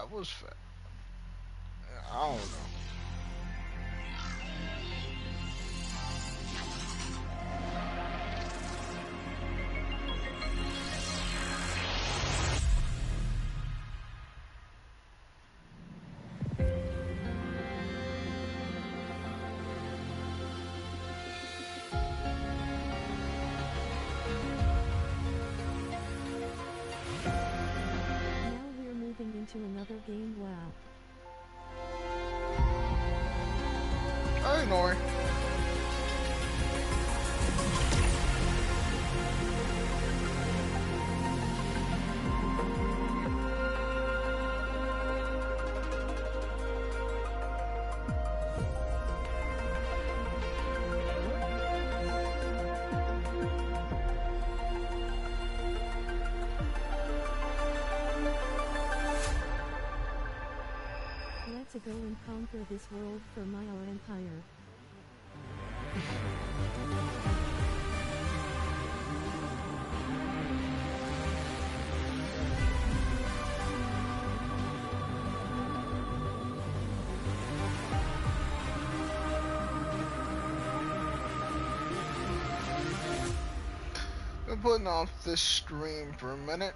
was I don't know. Now we're moving into another game. Wow. I ignore it. Let's go and conquer this world for my our empire. Been putting off this stream for a minute.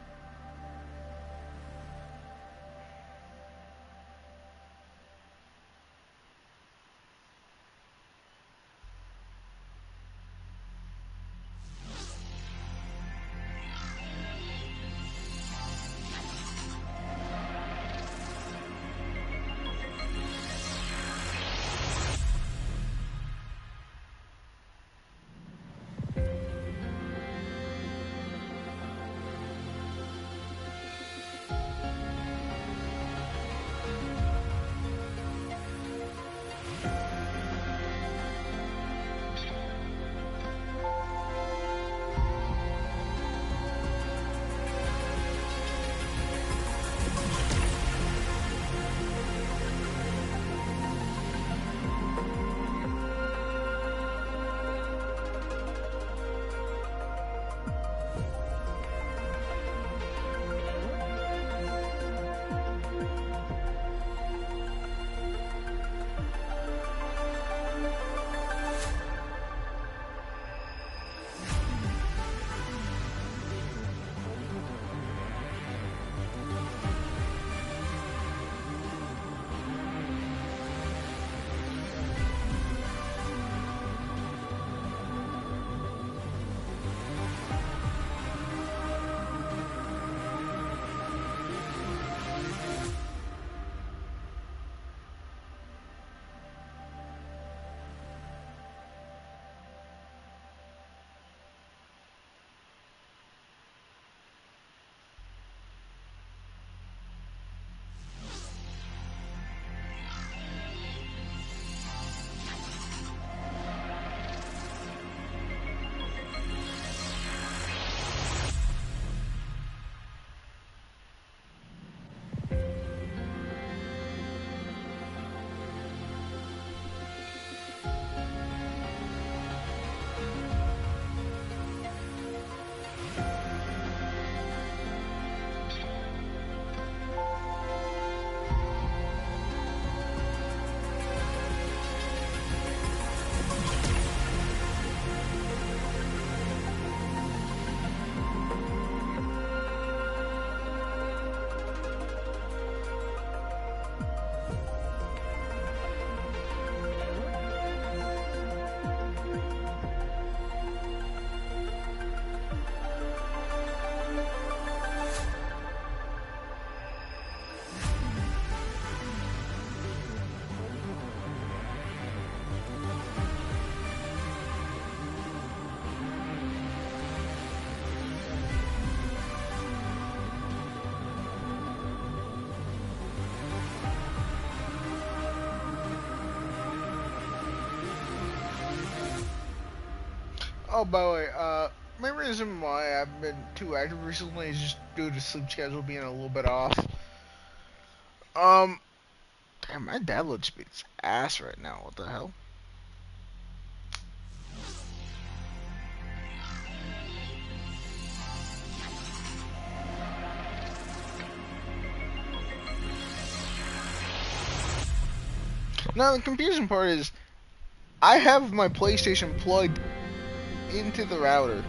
Oh, by the way, main reason why I've been too active recently is just due to sleep schedule being a little bit off. Um, damn, my download speed's ass right now. What the hell? Now the confusing part is I have my PlayStation plugged into the router.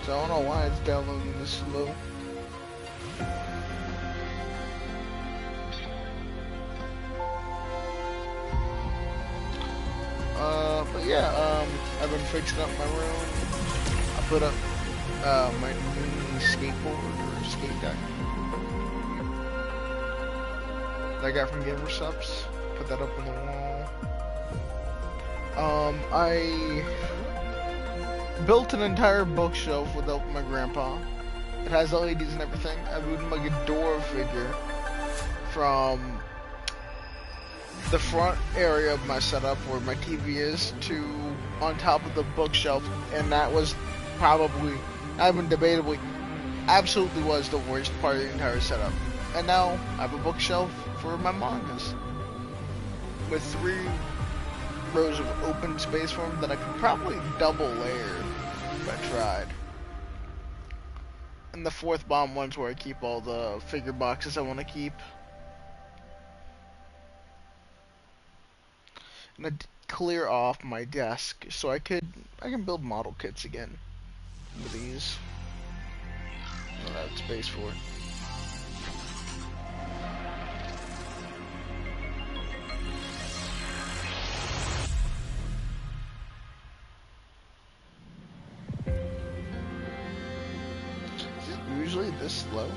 So I don't know why it's downloading this slow. But yeah, I've been fixing up my room. I put up my new skateboard or skate deck that I got from Gamer Subs. Put that up on the wall. I built an entire bookshelf with help from my grandpa. It has LEDs and everything. I moved my Ghidorah figure from the front area of my setup where my TV is to on top of the bookshelf, and that was probably, not even debatably, absolutely was the worst part of the entire setup. And now I have a bookshelf for my mangas with 3 rows of open space for them that I could probably double layer if I tried. And the 4th bottom one's where I keep all the figure boxes I want to keep. And I clear off my desk so I can build model kits again with these. I'll have space for it. Is it usually this slow?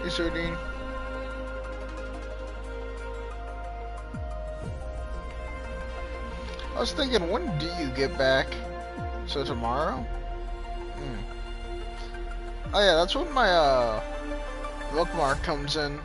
Hey, Sardine. I was thinking, when do you get back? So tomorrow? Oh yeah, that's when my bookmark comes in.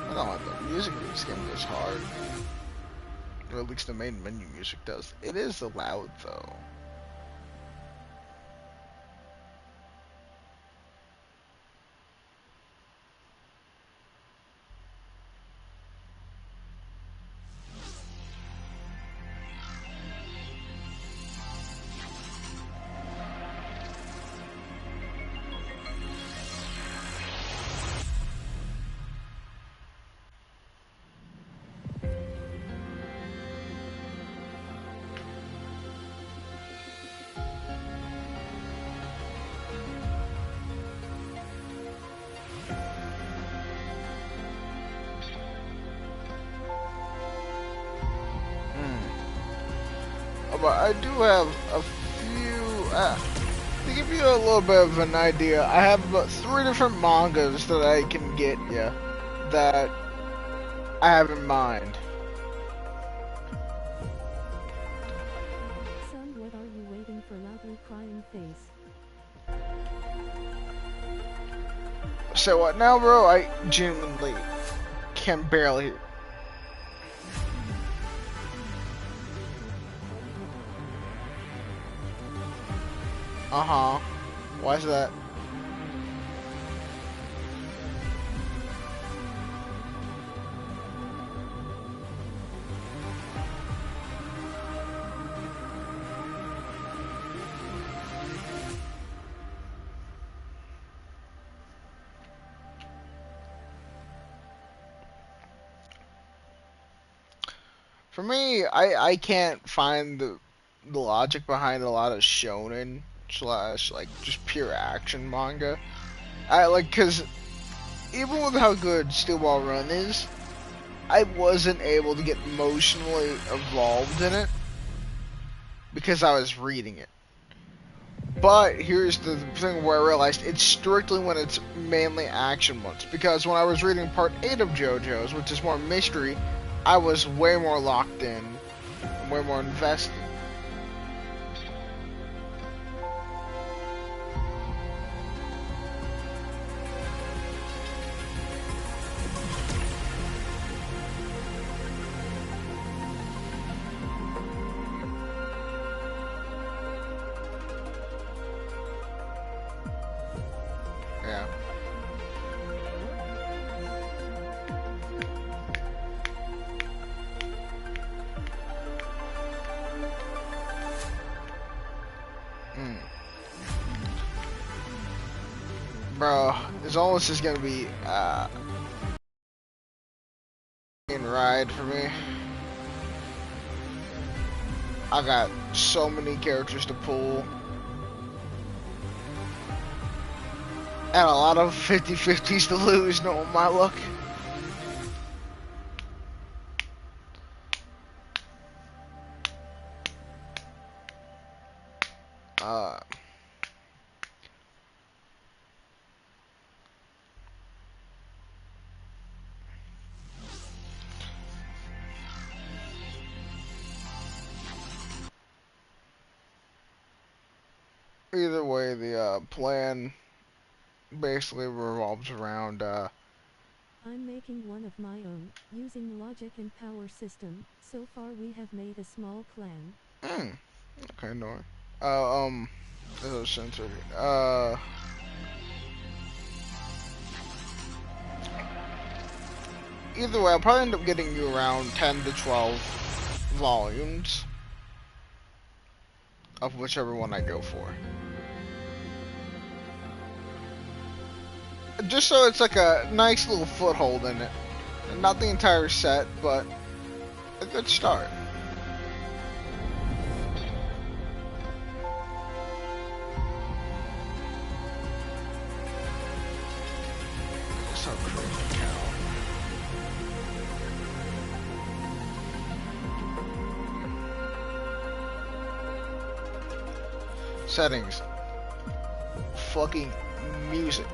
I don't like the music in this game goes hard. Or at least the main menu music does. It is loud though. But I do have a few, to give you a little bit of an idea, I have about 3 different mangas that I can get you, that I have in mind. Son, what are you waiting for? Loudly crying face. So what now, bro? I genuinely can barely. Uh-huh. Why is that? For me, I can't find the logic behind a lot of shonen slash like just pure action manga. I like, cause even with how good Steel Ball Run is, I wasn't able to get emotionally involved in it because I was reading it. But here's the thing where I realized it's strictly when it's mainly action ones. Because when I was reading part 8 of JoJo's, which is more mystery, I was way more locked in, way more invested. Yeah. Mm. Bro, Zenless is gonna be in ride for me. I got so many characters to pull. And a lot of 50-50s to lose, knowing my luck. Uh, Either way, the plan basically revolves around I'm making one of my own, using logic and power system. So far we have made a small clan. okay, no. This is censored. Either way, I'll probably end up getting you around 10 to 12 volumes of whichever one I go for. Just so it's like a nice little foothold in it. Not the entire set, but a good start. So crazy cow. Settings. Fucking music.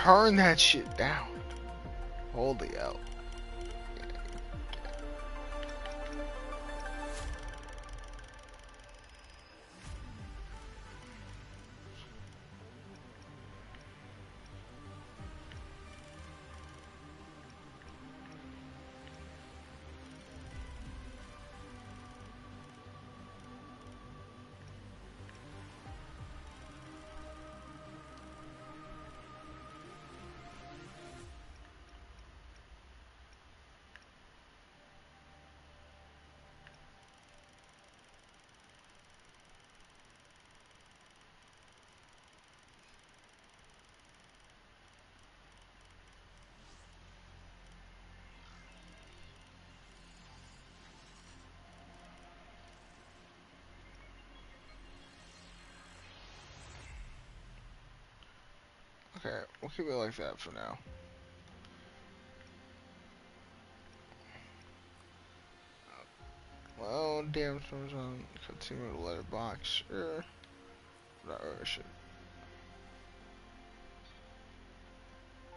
Turn that shit down. Holy hell. Okay, we'll keep it like that for now. Well, damn, someone's on cutscene with a letterbox. Sure. Not really shit.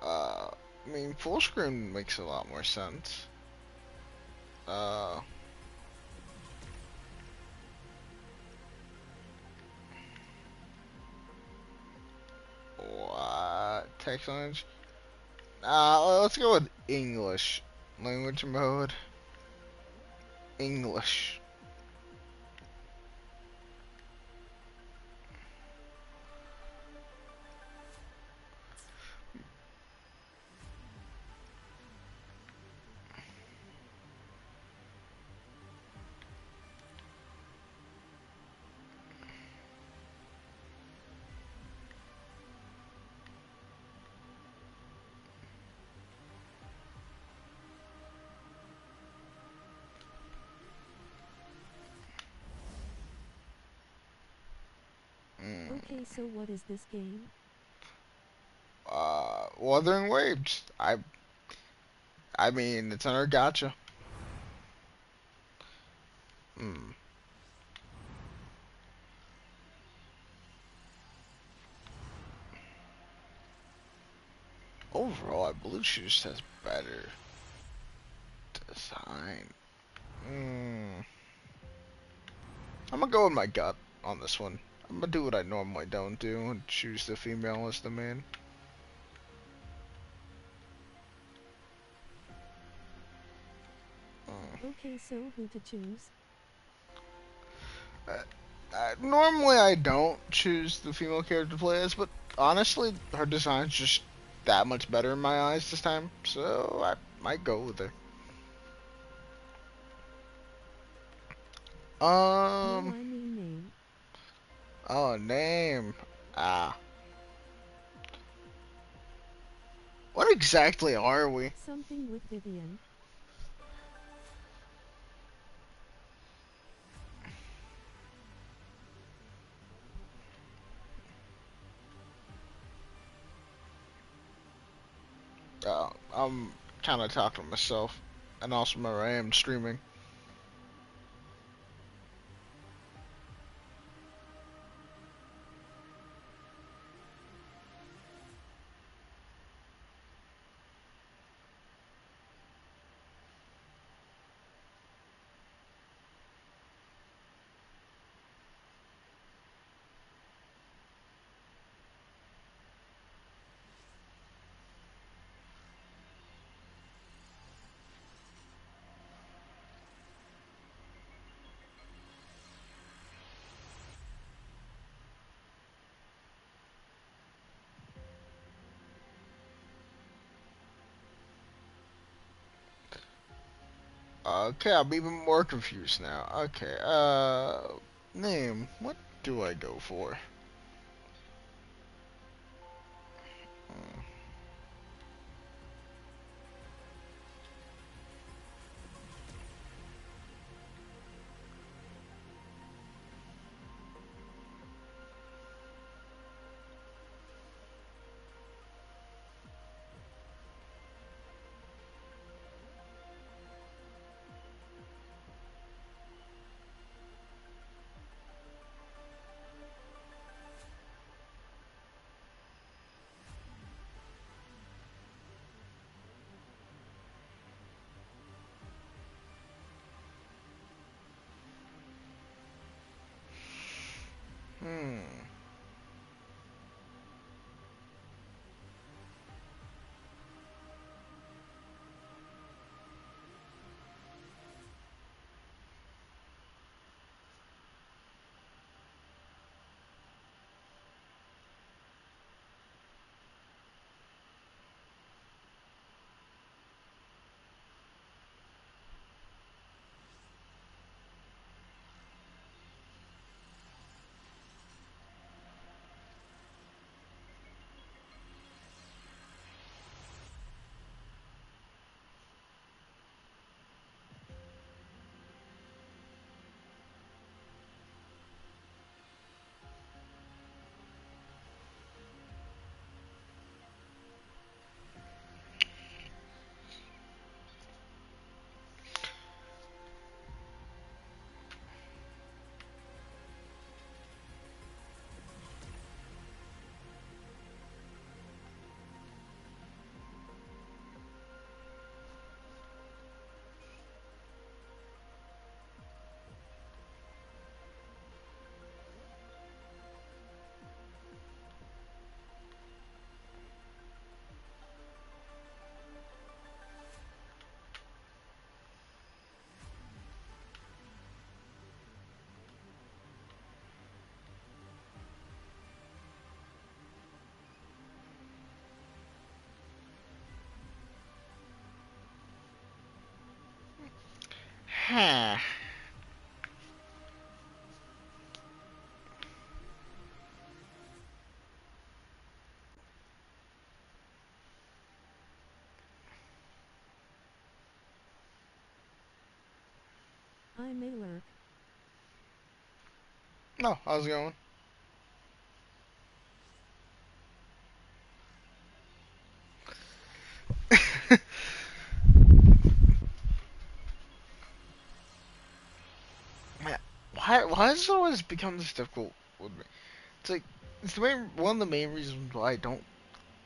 I mean, full screen makes a lot more sense. Uh, what? Text language? Let's go with English. Language mode. English. Mm. Okay, so what is this game? Wuthering Waves. I mean, it's under gotcha. Hmm. overall, I believe she just has better design. Mm. I'm gonna go with my gut on this one. I'm gonna do what I normally don't do and choose the female as the man. Mm. Okay, so who to choose? Uh, Normally I don't choose the female character to play as, but honestly, her design's just that much better in my eyes this time, so I might go with her. No, Um, I mean name. oh, name. Ah, what exactly are we? Something with Vivian. I'm kind of talking to myself, and also remember I am streaming. Okay, I'm even more confused now. Okay, name. What do I go for? Hmm. Huh. I may lurk. No, how's it going? Man, why does it always become this difficult with me? It's like it's one of the main reasons why I don't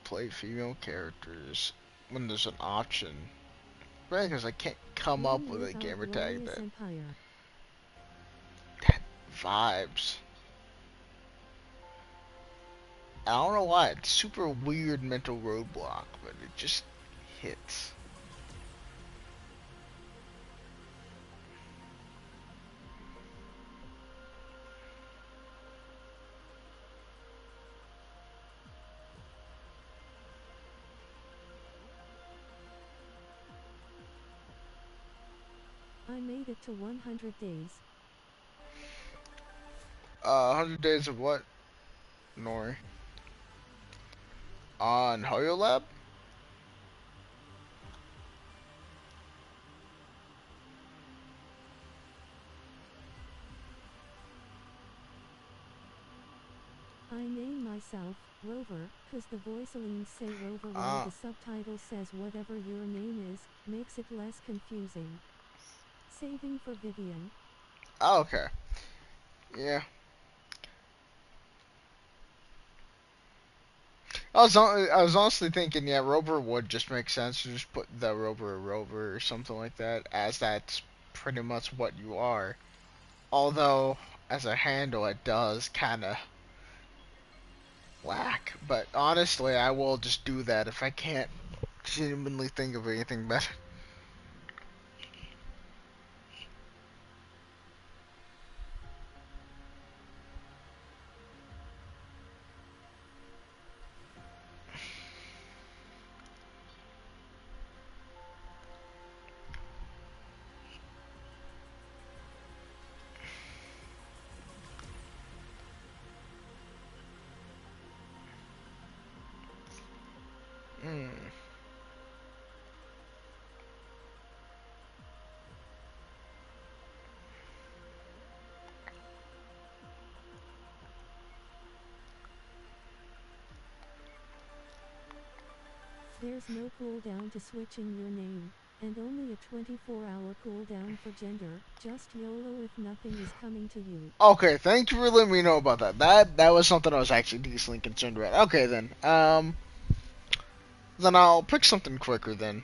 play female characters when there's an option. Right, because I can't come up When with a was our gamer tag glorious that empire? vibes. I don't know why. It's super weird mental roadblock, but it just hits. I made it to 100 days. 100 days of what, Nori? On HoYoLab? I name myself Rover, 'cause the voicelines say Rover while Ah, the subtitle says whatever your name is, makes it less confusing. Saving for Vivian. oh, okay. Yeah. I was honestly thinking, yeah, Rover would just make sense to just put the Rover or something like that, as that's pretty much what you are. Although, as a handle, it does kind of lack. But honestly, I will just do that if I can't genuinely think of anything better. Mm. There's no cooldown to switching your name, and only a 24-hour cooldown for gender, just YOLO if nothing is coming to you. Okay, thank you for letting me know about that. That was something I was actually decently concerned about. Okay then. Then I'll pick something quicker then.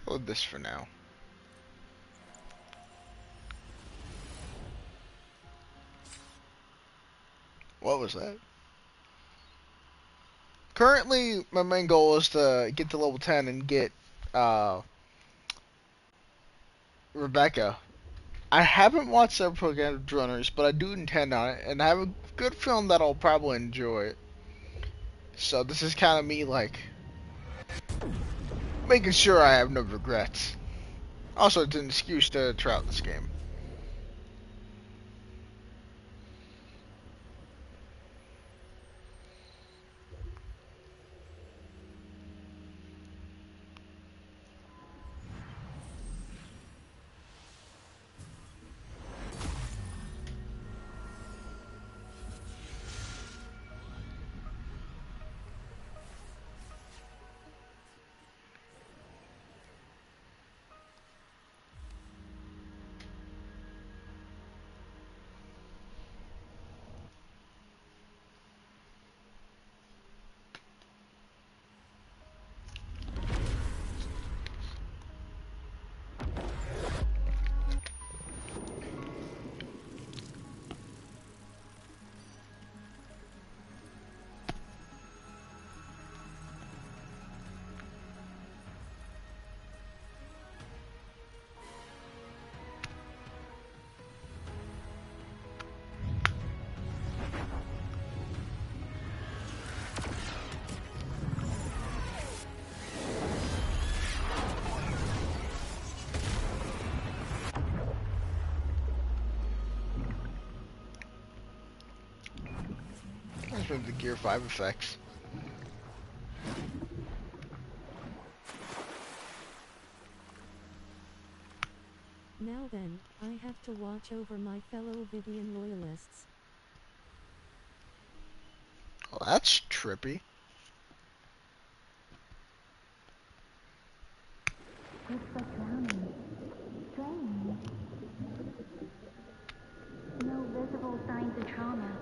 Go with this for now. What was that? Currently, my main goal is to get to level 10 and get uh, Rebecca. I haven't watched several program runners, but I do intend on it, and I have a good feeling that I'll probably enjoy it. So this is kind of me like making sure I have no regrets. Also, it's an excuse to try out this game. reminds me of the Gear 5 effects. Now then, I have to watch over my fellow Vivian loyalists. Well, that's trippy. It's but drowning. Strange. No visible signs of trauma.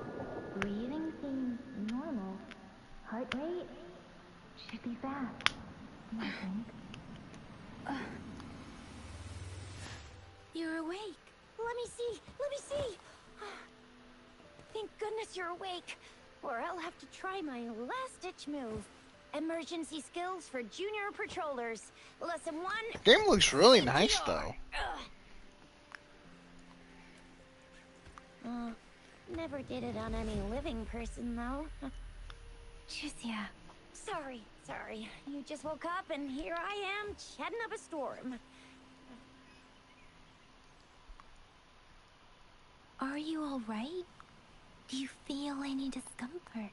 Breathing seems normal. Heart rate should be fast, I think. You're awake. Let me see. Let me see. Thank goodness you're awake. Or I'll have to try my last-ditch move. Emergency skills for junior patrollers. Lesson 1. The game looks really nice, CPR. though. Never did it on any living person, though. Tricia. Sorry. You just woke up, and here I am, chatting up a storm. Are you all right? Do you feel any discomfort?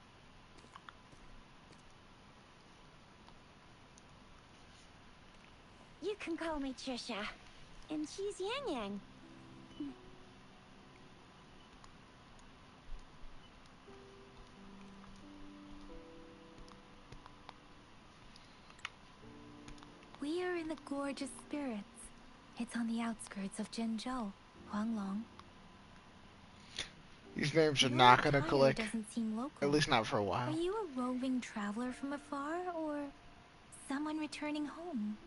You can call me Trisha. And she's Yang Yang. We are in the Gorge of Spirits. It's on the outskirts of Zhengzhou, Huanglong. These names are Your not gonna attire click. doesn't seem local. At least not for a Are while. you a roving traveler from afar, or someone returning home?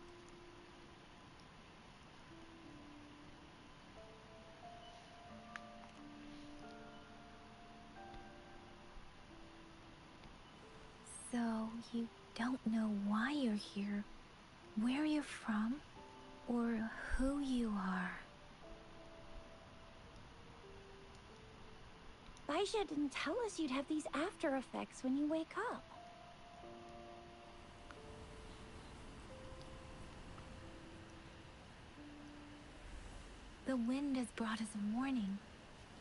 So, you don't know why you're here, where you're from, or who you are. Baisha didn't tell us you'd have these after effects when you wake up. The wind has brought us a warning.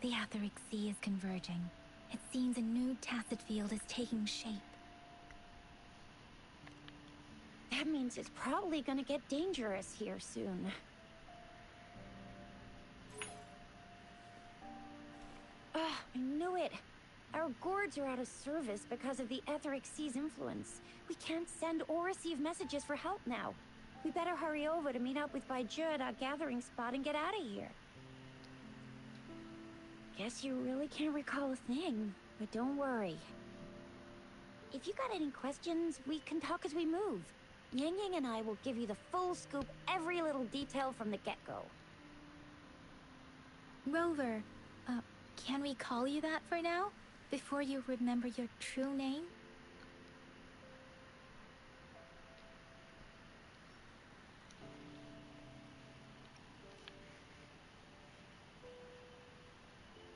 The Etheric Sea is converging. It seems a new tacit field is taking shape. That means it's probably gonna get dangerous here soon. I knew it. Our gourds are out of service because of the Etheric Sea's influence. We can't send or receive messages for help now. We better hurry over to meet up with Baiju at our gathering spot and get out of here. Guess you really can't recall a thing, but don't worry. If you got any questions, we can talk as we move. Yang Yang and I will give you the full scoop, every little detail from the get-go. Rover, can we call you that for now? Before you remember your true name?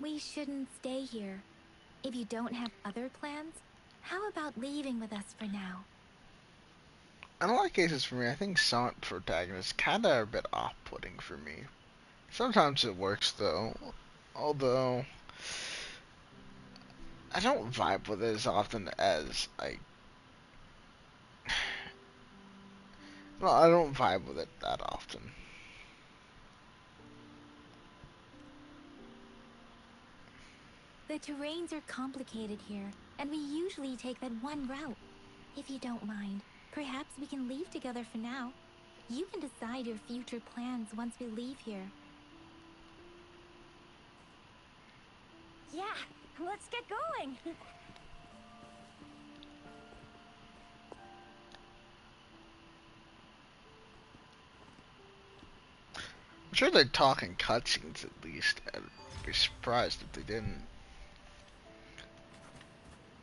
We shouldn't stay here. If you don't have other plans, how about leaving with us for now? In a lot of cases for me, I think silent protagonists kinda are a bit off-putting for me. Sometimes it works though, although I don't vibe with it as often as well, I don't vibe with it that often. The terrains are complicated here, and we usually take that one route. If you don't mind, perhaps we can leave together for now. You can decide your future plans once we leave here. Yeah, let's get going. I'm sure they'd talk in cutscenes at least. I'd be surprised if they didn't.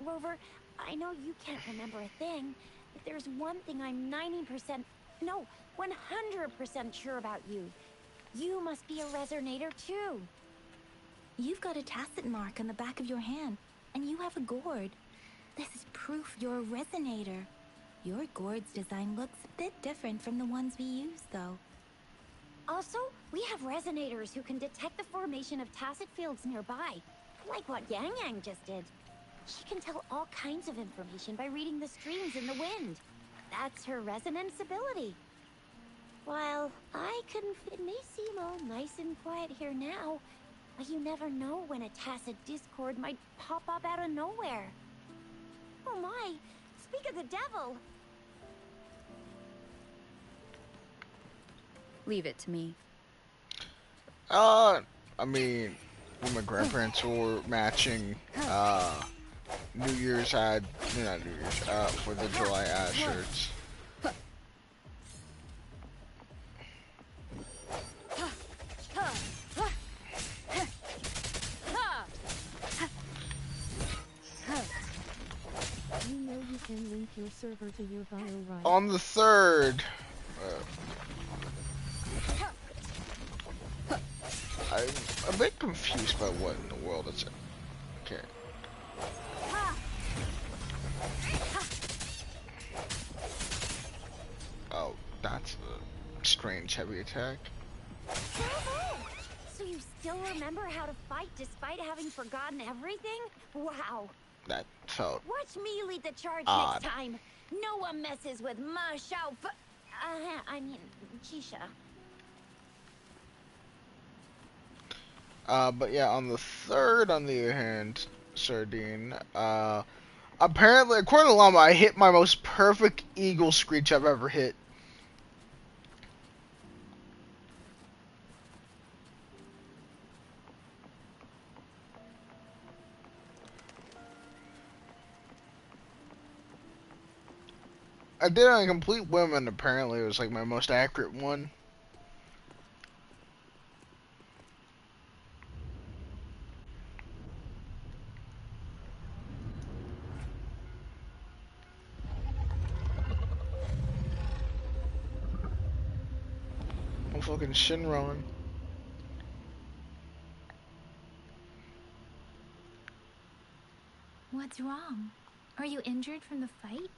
Rover, I know you can't remember a thing, but there's one thing I'm 90%, no, 100% sure about you. You must be a resonator too. You've got a tacit mark on the back of your hand, and you have a gourd. This is proof you're a resonator. Your gourd's design looks a bit different from the ones we use, though. Also, we have resonators who can detect the formation of tacit fields nearby, like what Yang Yang just did. She can tell all kinds of information by reading the streams in the wind. That's her resonance ability. While it may seem all nice and quiet here now, but you never know when a tacit discord might pop up out of nowhere. Oh my, speak of the devil! Leave it to me. I mean, when my grandparents were matching, New Year's had, not New Year's, 4th of July shirts. You know you can link your server to your bio, right? On the 3rd, I'm a bit confused by what in the world it's. Okay. Oh, that's a strange heavy attack. Bravo! So you still remember how to fight despite having forgotten everything? Wow. That felt Watch me lead the charge odd. next time. No one messes with Ma Xiao I mean, Chisha. But yeah, on the 3rd, on the other hand, Sardine, apparently, according to Llama, I hit my most perfect eagle screech I've ever hit. I did it on a complete whim, and apparently it was like my most accurate one. I'm fucking Shinron. What's wrong? Are you injured from the fight?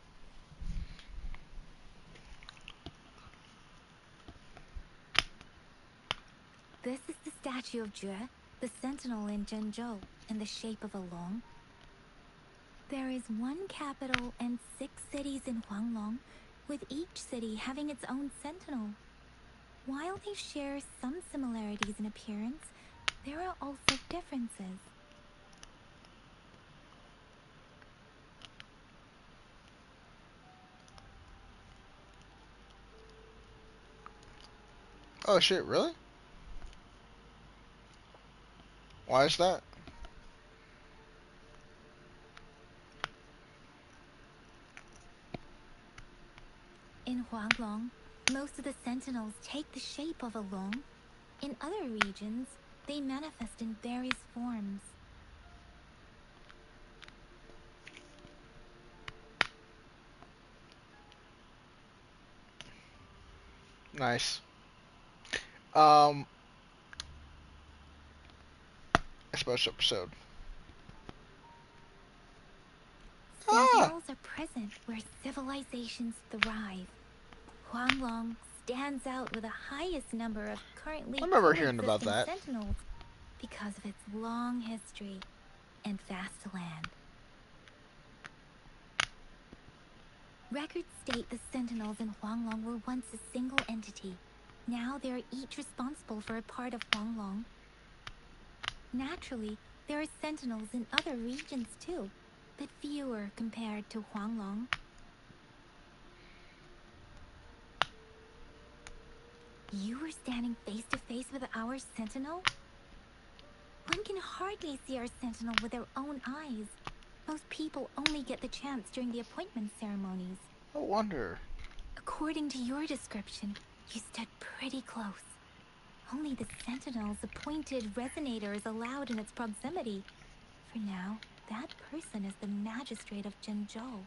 This is the statue of Jue, the sentinel in Zhenzhou, in the shape of a long. There is one capital and 6 cities in Huanglong, with each city having its own sentinel. While they share some similarities in appearance, there are also differences. Oh shit, really? Why is that? In Huanglong, most of the sentinels take the shape of a long. In other regions, they manifest in various forms. Nice. A special episode. Sentinels are present where civilizations thrive. Huanglong stands out with the highest number of currently I remember hearing about coexisting that. sentinels because of its long history and vast land. Records state the sentinels in Huanglong were once a single entity. Now they are each responsible for a part of Huanglong. Naturally, there are sentinels in other regions too, but fewer compared to Huanglong. You were standing face to face with our sentinel? One can hardly see our sentinel with their own eyes. Most people only get the chance during the appointment ceremonies. I wonder. According to your description, you stood pretty close. Only the sentinel's appointed resonator is allowed in its proximity. For now, that person is the magistrate of Zhenzhou.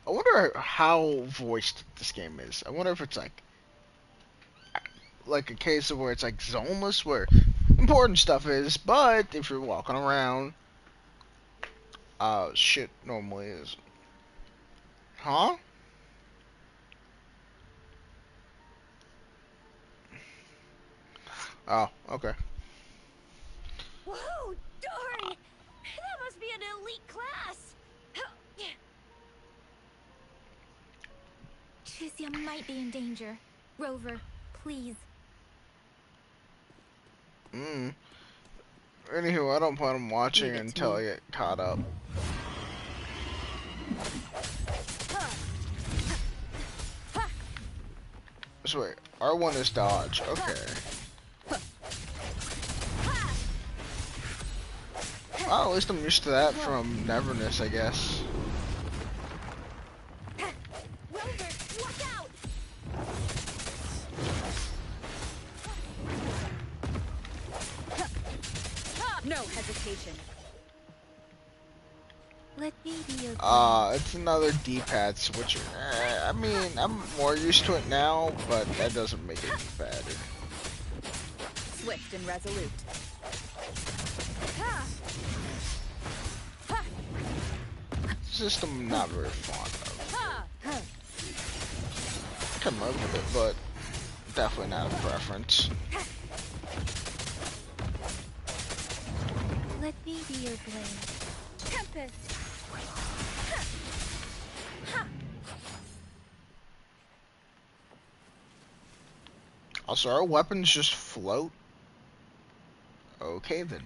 I wonder how voiced this game is. I wonder if it's like a case of where it's like Zenless, where important stuff is, but if you're walking around, shit normally is. Huh? Oh, okay. Whoa, darn! That must be an elite class! Tricia might be in danger. Rover, please. Mm. Anywho, I don't plan on watching Leave it to until I me. get caught up. So wait, R1 is dodge. Okay. Well, at least I'm used to that from Neverness, I guess. Rover, watch out! No hesitation. Let me be your guide. It's another D-pad switcher. I mean, I'm more used to it now, but that doesn't make it any better. Swift and resolute. System I'm not very fond of. I can live with it, but definitely not a preference. Let me be your blade. Tempest. Also, our weapons just float? Okay then.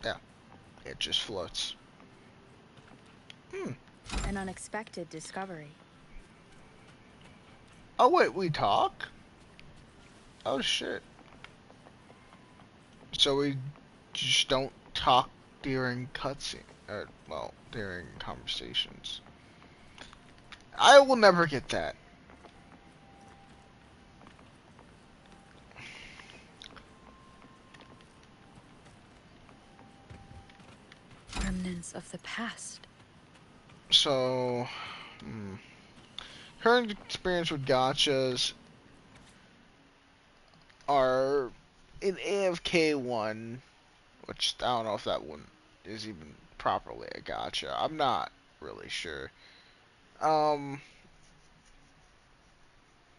Yeah, it just floats. An unexpected discovery. Oh wait, we talk? Oh shit. So we just don't talk during cutscene, well, during conversations. I will never get that. Remnants of the past. So, current experience with gotchas are in AFK1, which I don't know if that one is even properly a gotcha. I'm not really sure. That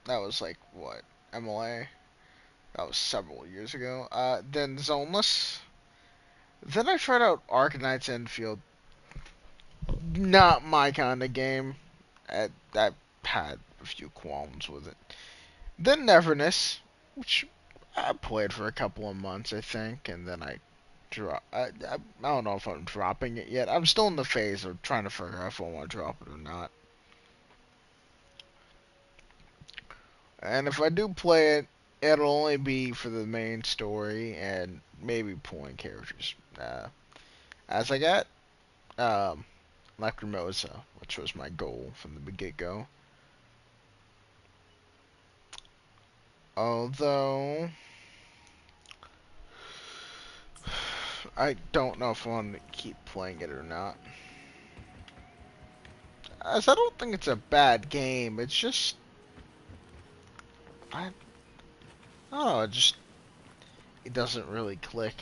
was like, what, MLA? That was several years ago. Then Zenless. Then I tried out Arcanite's Enfield. Not my kind of game. I had a few qualms with it. Then Neverness, which I played for a couple of months, I think, and then I don't know if I'm dropping it yet. I'm still in the phase of trying to figure out if I want to drop it or not. And if I do play it, it'll only be for the main story and maybe pulling characters. As I got Lacrimosa, which was my goal from the get-go. Although I don't know if I want to keep playing it or not. As I don't think it's a bad game. It's just I don't know. It doesn't really click.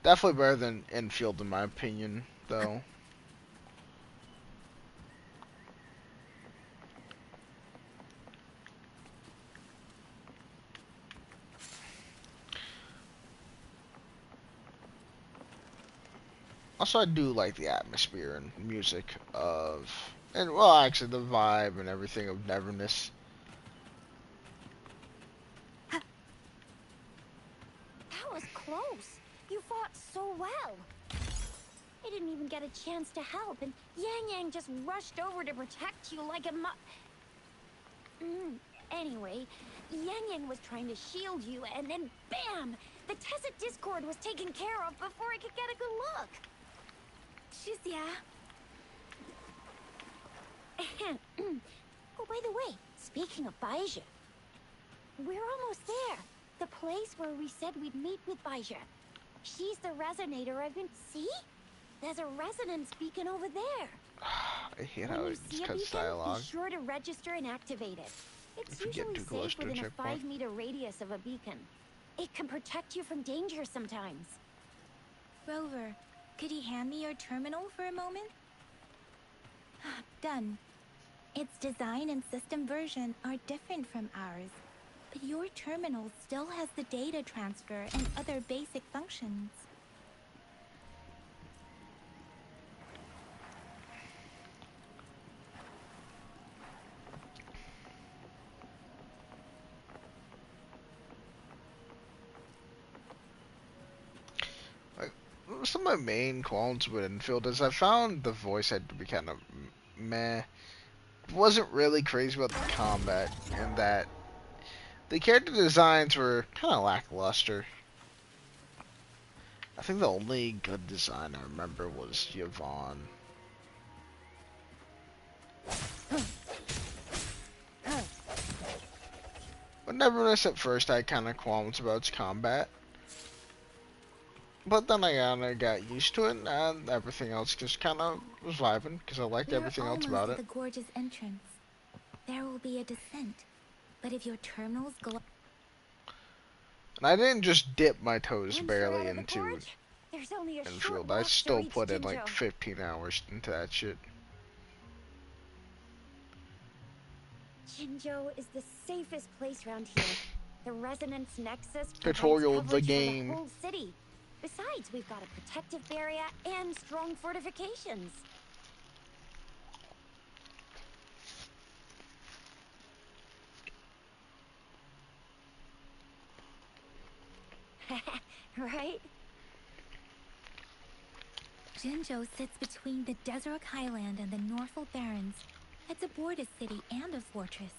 Definitely better than Enfield in my opinion, though. Also, I do like the atmosphere and music of, and well, actually the vibe and everything of Neverness. That was close. You fought so well. I didn't even get a chance to help, and Yang Yang just rushed over to protect you like a Anyway, Yang Yang was trying to shield you, and then BAM! The Tessit Discord was taken care of before I could get a good look. Tricia. Oh, by the way, speaking of Baija, we're almost there. The place where we said we'd meet with Baija. She's the resonator I've been... See? There's a resonance beacon over there. I hate When how you it see a cuts beacon, dialogue. be sure to register and activate it. It's If you get usually too close safe to a within a checkpoint. 5-meter radius of a beacon. It can protect you from danger sometimes. Rover, could you hand me your terminal for a moment? Done. Its design and system version are different from ours, but your terminal still has the data transfer and other basic functions. Like, some of my main qualms with Infield is I found the voice had to be kind of meh. Wasn't really crazy about the combat, and that the character designs were kind of lackluster. I think the only good design I remember was Yvonne. But Neverness at first I had kind of qualms about its combat. But then I kind of got used to it, and everything else just kind of was vibing, because I liked We're everything else almost about at it. the gorge's entrance. There will be a descent, but if your terminals go And I didn't just dip my toes Once you're barely out of the into gorge, there's only a short Infield. I walk to still reach put in like Jinzhou. 15 hours into that shit. Jinzhou is the safest place around here. The resonance nexus provides Tutorial of the coverage for the game. whole city. Besides, we've got a protective barrier and strong fortifications. Right? Jinzhou sits between the Desert Highland and the Norfolk Barrens. It's a border city and a fortress.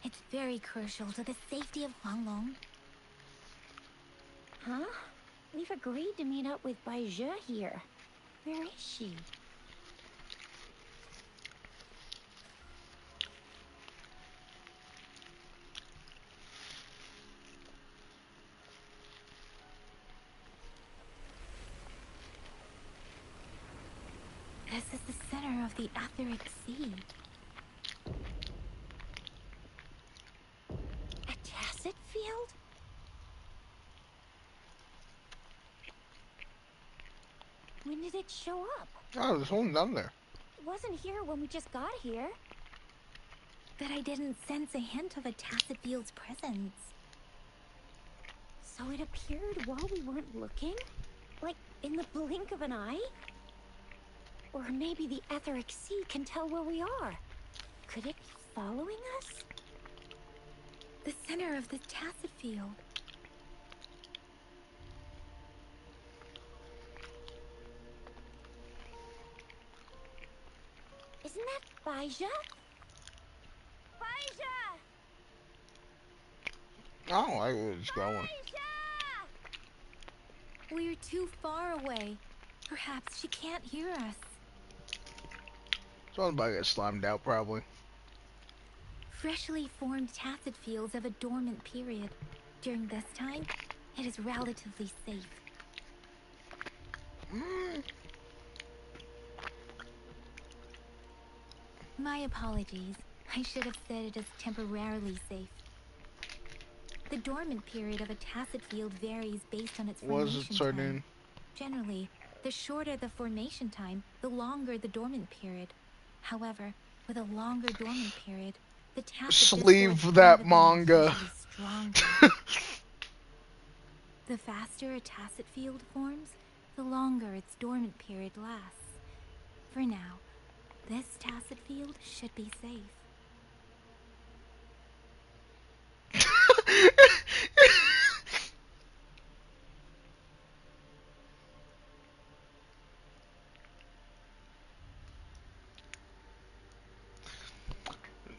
It's very crucial to the safety of Huanglong. Huh? We've agreed to meet up with Bai Zhe here. Where is she? This is the center of the Etheric Sea. A tacit field? When did it show up? Oh, there's one down there. It wasn't here when we just got here. But I didn't sense a hint of a tacit field's presence. So it appeared while we weren't looking? Like, in the blink of an eye? Or maybe the Etheric Sea can tell where we are. Could it be following us? The center of the tacit field. Isn't that Baija? Baija! I don't like where it's going. We're too far away. Perhaps she can't hear us. Someone's about to get slimed out, probably. Freshly formed tacit fields have a dormant period. During this time, it is relatively safe. My apologies. I should have said it is temporarily safe. The dormant period of a tacit field varies based on its What is formation it, time. Sardine? Generally, the shorter the formation time, the longer the dormant period. However, with a longer dormant period, the tacit Sleeve discord that from within is manga. usually stronger. The faster a tacit field forms, the longer its dormant period lasts. For now, this tacit field should be safe.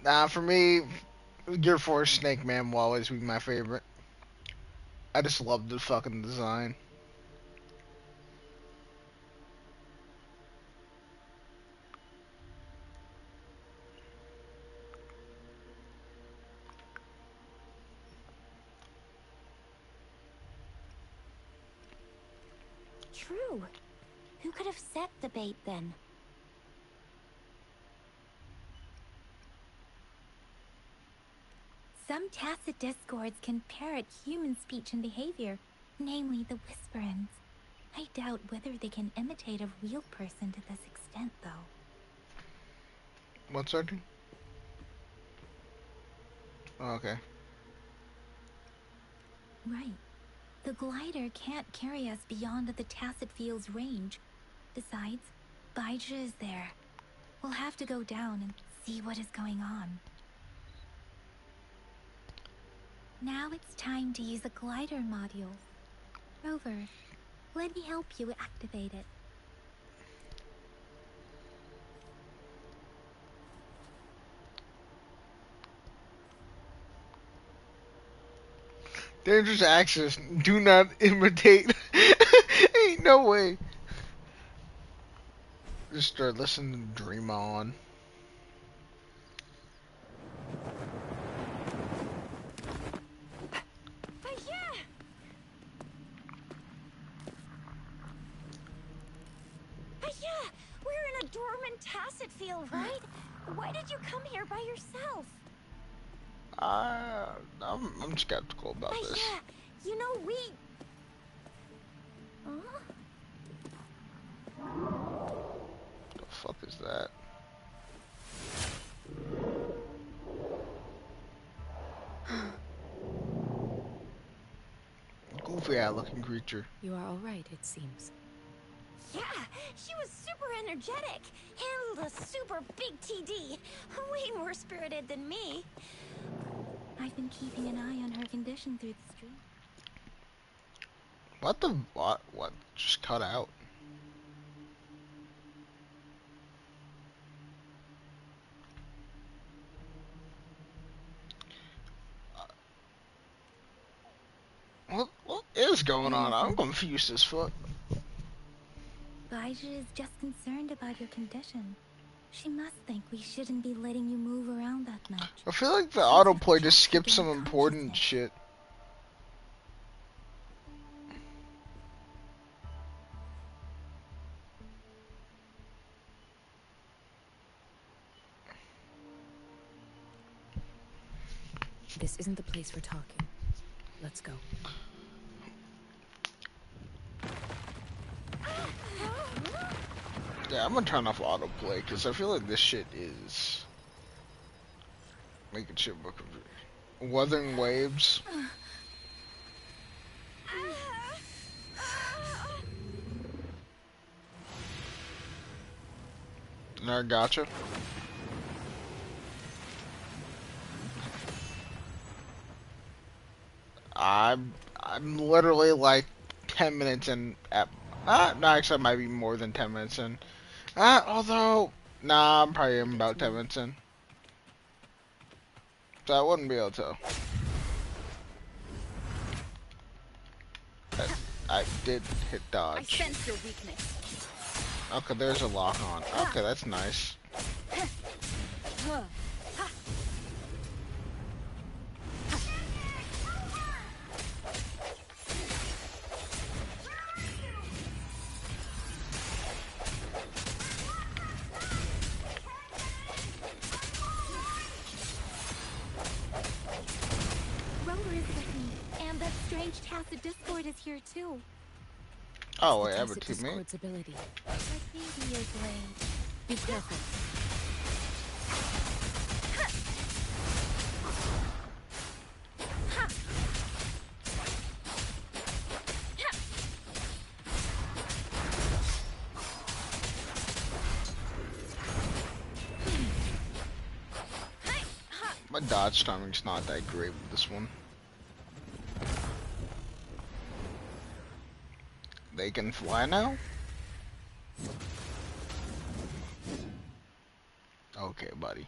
Nah, for me, Gear Force Snake Man will always be my favorite. I just love the fucking design. True. Who could have set the bait then? Some tacit discords can parrot human speech and behavior, namely the whisperings. I doubt whether they can imitate a real person to this extent, though. One second. Oh, okay. Right. The glider can't carry us beyond the tacit field's range. Besides, Baija is there. We'll have to go down and see what is going on. Now it's time to use the glider module. Rover, let me help you activate it. Dangerous access. Do not imitate. Ain't no way. Just start listening to Dream On. Yeah, we're in a dormant tacit field, right? Why did you come here by yourself? I'm skeptical about this. Yeah, you know, we... Huh? The fuck is that? Goofy eye looking creature. You are all right, it seems. Yeah, she was super energetic. Handled a super big TD. Way more spirited than me. I've been keeping an eye on her condition through the stream. What the what? What just cut out? What is going on? I'm confused as fuck. Baija is just concerned about your condition. She must think we shouldn't be letting you move around that much. I feel like the autoplay just skipped some important shit. This isn't the place for talking. Let's go. Yeah, I'm gonna turn off autoplay because I feel like this shit is making shit look Wuthering Waves. Nerd gotcha. I'm literally like 10 minutes in at no, actually I might be more than 10 minutes in. Although nah, I'm probably about 10 minutes in. So I wouldn't be able to. I did hit I dodge. sense your weakness. Okay, there's a lock on. Okay, that's nice. Rover is with me, and that strange tacit discord is here too. Oh wait, I The have a tacit teammate. discord's ability. But maybe you're late. Be careful. My dodge timing's not that great with this one. They can fly now? Okay, buddy.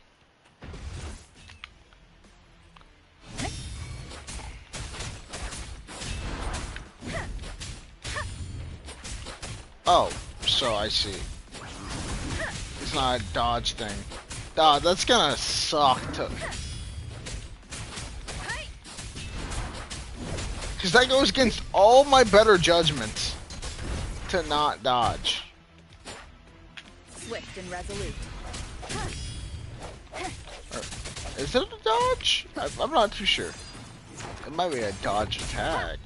Oh, so I see. It's not a dodge thing. Dodge, that's gonna suck to... Because that goes against all my better judgments to not dodge. Swift and resolute. Is it a dodge? I'm not too sure. It might be a dodge attack.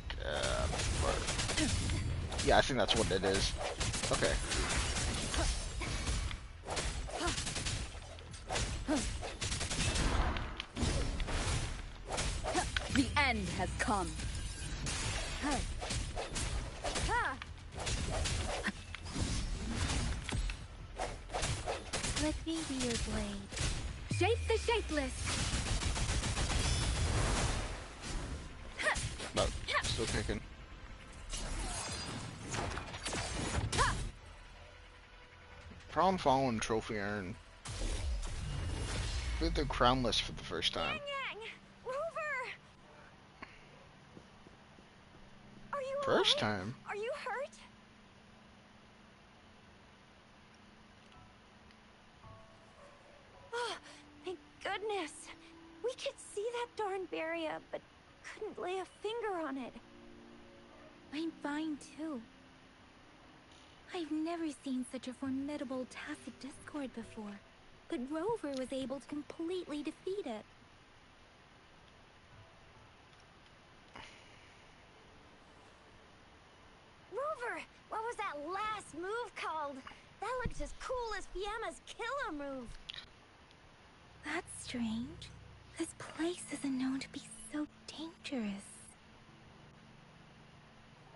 But yeah, I think that's what it is. Okay. The end has come. Let me be your blade. Shape the shapeless. No, still kicking. Prawn Fallen trophy earned. With the crownless for the first time. Yang! Rover! Are you First alright? time. Are you hurt? Oh, thank goodness. We could see that darn barrier, but couldn't lay a finger on it. I'm fine too. I've never seen such a formidable tacit discord before, but Rover was able to completely defeat it. Rover, what was that last move called? That looks as cool as Fiamma's killer move. That's strange. This place isn't known to be so dangerous.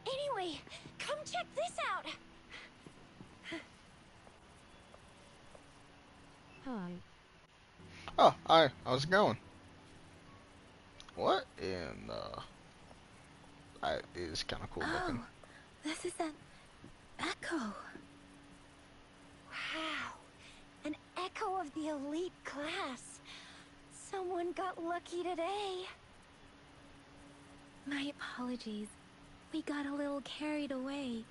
Anyway, come check this out. Hi. Oh, hi. How's it going? What in the... That is kind of cool looking. Oh, this is an echo. Wow, an echo of the elite class. Someone got lucky today. My apologies. We got a little carried away.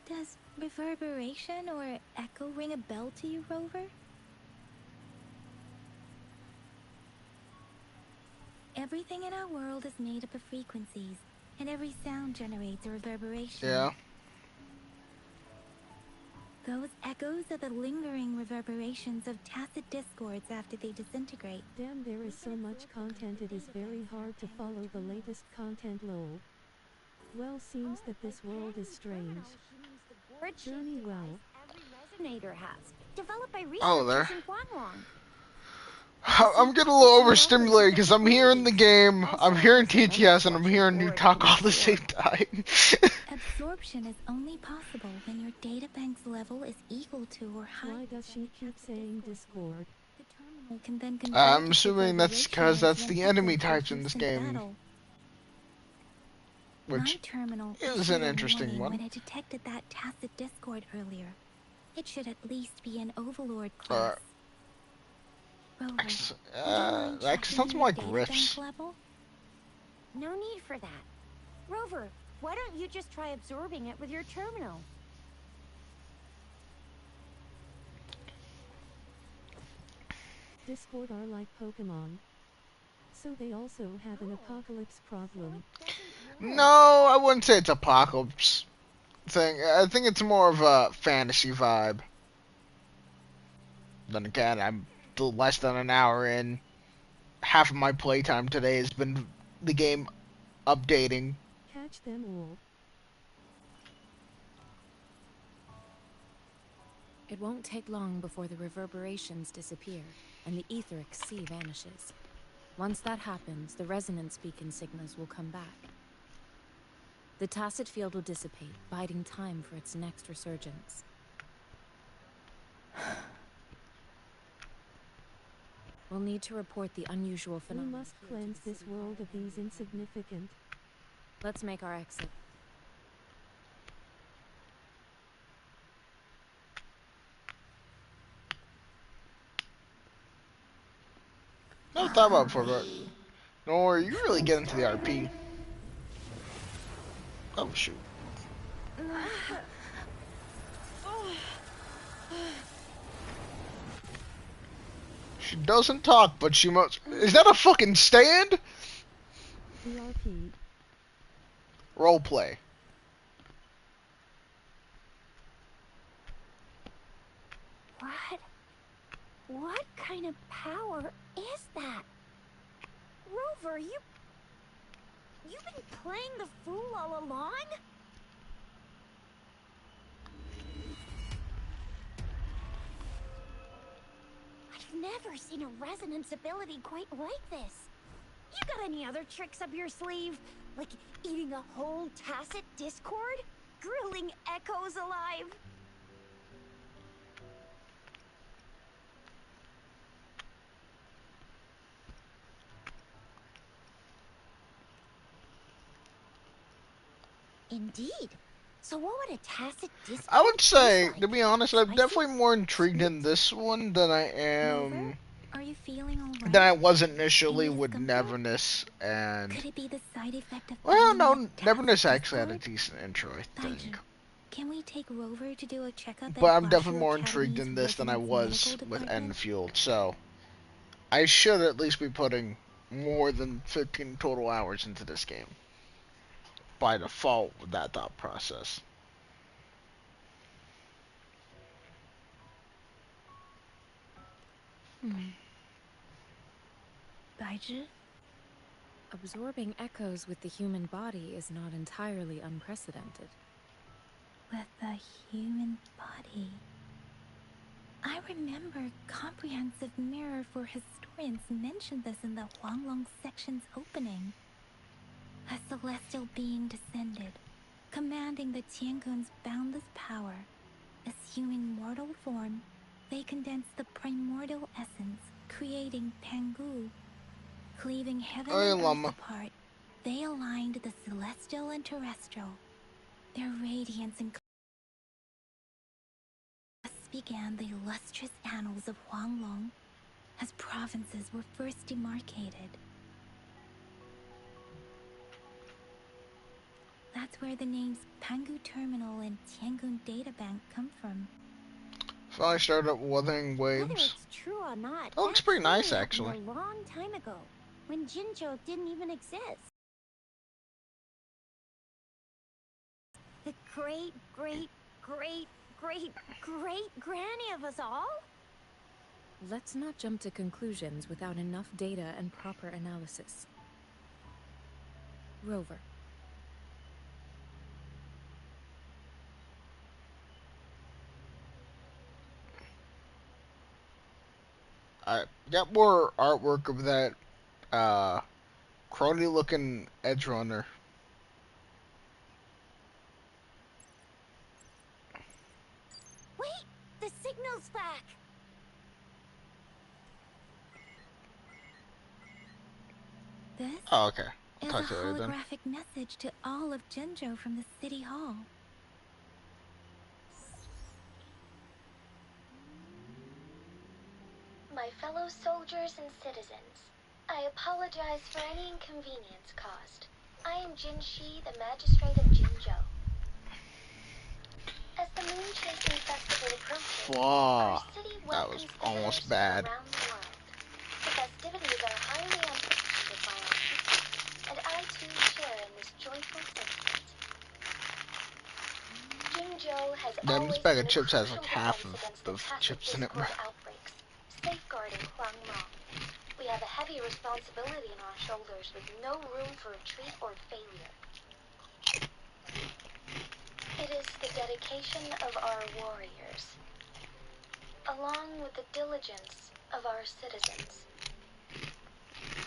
Does reverberation or echo ring a bell to you, Rover? Everything in our world is made up of frequencies, and every sound generates a reverberation. Yeah. Those echoes are the lingering reverberations of tacit discords after they disintegrate. Damn, there is so much content it is very hard to follow the latest content lol. Well, seems that this world is strange. Journey well. Every resonator has, developed by Oh, researchers there. in Huanglong. I'm getting a little overstimulated because I'm hearing the game, I'm hearing TTS, and I'm hearing new talk all at the same time. Absorption is only possible when your databank's level is equal to or higher. Why does she keep saying Discord? The terminal can then convert I'm its assuming that's reverberation because that's into the an enemy echo for types in use this in game, battle. My which terminal is issued an a interesting warning one. when it detected that tacit discord earlier. It should at least be an overlord class. Rover, would you mind That checking sounds your more like databank riffs. level? No need for that. Rover, why don't you just try absorbing it with your terminal? Discord are like Pokemon. So they also have an apocalypse problem. No, I wouldn't say it's apocalypse thing. I think it's more of a fantasy vibe. Then again, I'm less than an hour in. Half of my playtime today has been the game updating. Catch them all. It won't take long before the reverberations disappear, and the etheric sea vanishes. Once that happens, the resonance beacon signals will come back. The tacit field will dissipate, biding time for its next resurgence. We'll need to report the unusual We phenomena. must cleanse this world of these insignificant. Let's make our exit. Never thought about it before, but don't worry, you really get into the RP. Oh shoot. She doesn't talk, but she must. Is that a fucking stand? VRP. Roleplay. What? What kind of power is that? Rover, you've been playing the fool all along? I've never seen a resonance ability quite like this. You got any other tricks up your sleeve? Like eating a whole tacit discord? Grilling echoes alive? Indeed. So what would a tacit discord I would say, taste like? to be honest, I'm Spicy? definitely more intrigued in Sweet? this one than I Rover, am are you feeling than I alright? was initially Any with discomfort? Neverness and Could it be the side effect of well, eating that no, tacit Neverness actually had a discord? decent intro, I think. Daiji, can we take Rover to do a checkup But at I'm definitely Basho more intrigued Academy's in this than I Resonance Medical was with Department? Enfield, so I should at least be putting more than 15 total hours into this game by default with that thought process. Daiji? Absorbing echoes with the human body is not entirely unprecedented. With the human body. I remember Comprehensive Mirror for Historians mentioned this in the Huanglong section's opening. A celestial being descended, commanding the Tiangun's boundless power. Assuming mortal form, they condensed the primordial essence, creating Pangu. Cleaving heaven Hey, and earth Llama. apart, they aligned the celestial and terrestrial. Their radiance and began the illustrious annals of Huanglong, as provinces were first demarcated. That's where the names Pangu Terminal and Tiangun Databank come from. Finally started up Wuthering Whether Waves. it's true or not, That looks that pretty nice, surely happened actually. a long time ago, when Jinzhou didn't even exist. The great, great, great, great, great granny of us all? Let's not jump to conclusions without enough data and proper analysis. Rover. I got more artwork of that crony looking edge runner. Wait! The signal's back! This Oh, okay. I'll is a talk to you later then. holographic message to all of Jinzhou from the City Hall. My fellow soldiers and citizens, I apologize for any inconvenience caused. I am Jin Shi, the magistrate of Jinzhou. As the Moon Chasing Festival approaches, our Fuck. city That was welcomes almost visitors bad. from around the world. The festivities are highly anticipated by our people, and I too share in this joyful sentiment. Jinzhou has Damn, this always bag been of a chips has crucial like half defense against the of tacit chips in it, bro. discord outbreaks, safeguarding Huanglong. We have a heavy responsibility on our shoulders with no room for retreat or failure. It is the dedication of our warriors, along with the diligence of our citizens,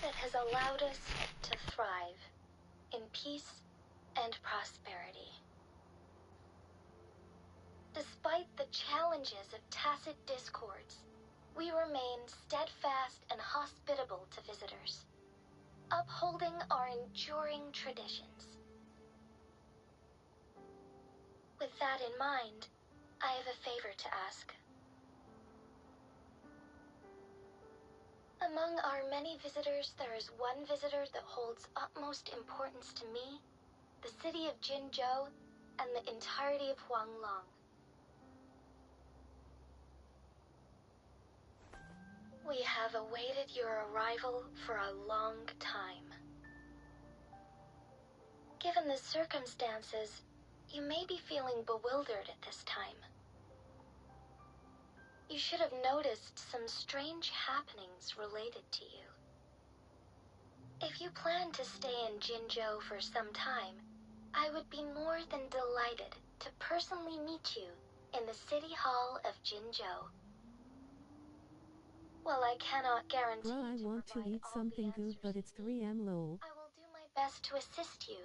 that has allowed us to thrive in peace and prosperity. Despite the challenges of tacit discords, we remain steadfast and hospitable to visitors, upholding our enduring traditions. With that in mind, I have a favor to ask. Among our many visitors, there is one visitor that holds utmost importance to me, the city of Jinzhou, and the entirety of Huanglong. We have awaited your arrival for a long time. Given the circumstances, you may be feeling bewildered at this time. You should have noticed some strange happenings related to you. If you plan to stay in Jinzhou for some time, I would be more than delighted to personally meet you in the City Hall of Jinzhou. While I cannot guarantee Bruh, I to want to provide eat all the something good, answers but you it's need, 3 am lol. I will do my best to assist you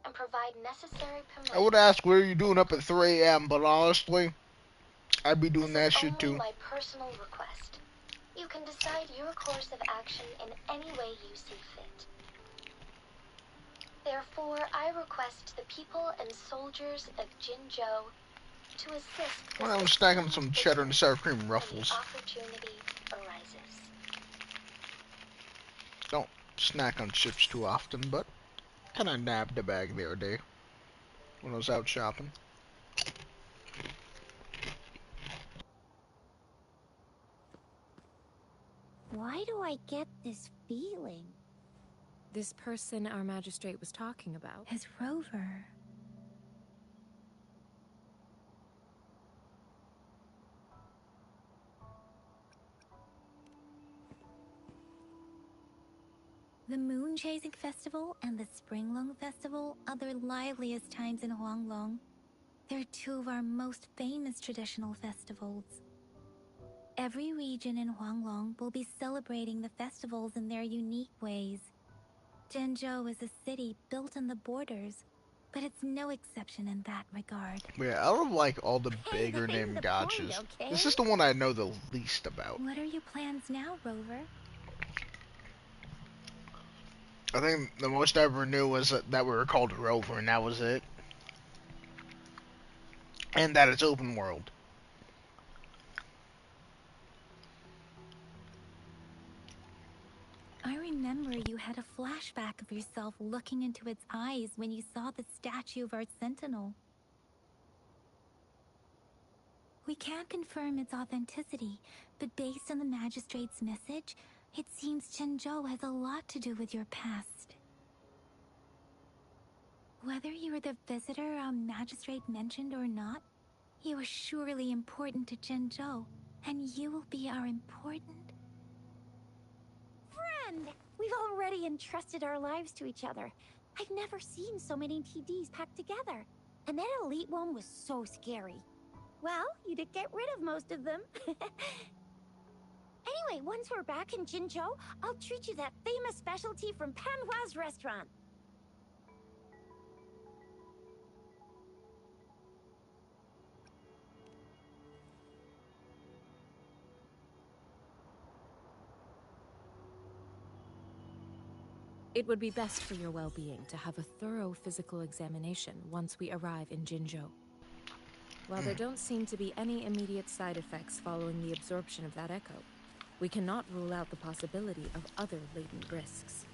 and provide necessary I would permission. ask what are you doing up at 3 a.m., but honestly, I'd be doing that This is shit only too. my personal request. You can decide your course of action in any way you see fit. Therefore, I request the people and soldiers of Jinzhou to assist the Well, I'm stacking succeeding some cheddar and sour cream when the ruffles. opportunity arises. Don't snack on chips too often, but kinda nabbed a bag the other day when I was out shopping. Why do I get this feeling? This person our magistrate was talking about. As Rover. The Moon Chasing Festival and the Springlong Festival are the liveliest times in Huanglong. They're two of our most famous traditional festivals. Every region in Huanglong will be celebrating the festivals in their unique ways. Zhenzhou is a city built on the borders, but it's no exception in that regard. Yeah, out of like all the Hey, bigger hey, name the point, gotchas, okay? this is the one I know the least about. What are your plans now, Rover? I think the most I ever knew was that we were called a rover, and that was it. And that it's open world. I remember you had a flashback of yourself looking into its eyes when you saw the statue of our sentinel. We can't confirm its authenticity, but based on the magistrate's message, it seems Zhenzhou has a lot to do with your past. Whether you are the visitor our magistrate mentioned or not, you are surely important to Zhenzhou, and you will be our important... Friend! We've already entrusted our lives to each other. I've never seen so many TDs packed together. And that elite one was so scary. Well, you did get rid of most of them. Anyway, once we're back in Jinzhou, I'll treat you that famous specialty from Panhua's restaurant. It would be best for your well-being to have a thorough physical examination once we arrive in Jinzhou. While there don't seem to be any immediate side effects following the absorption of that echo, we cannot rule out the possibility of other latent risks.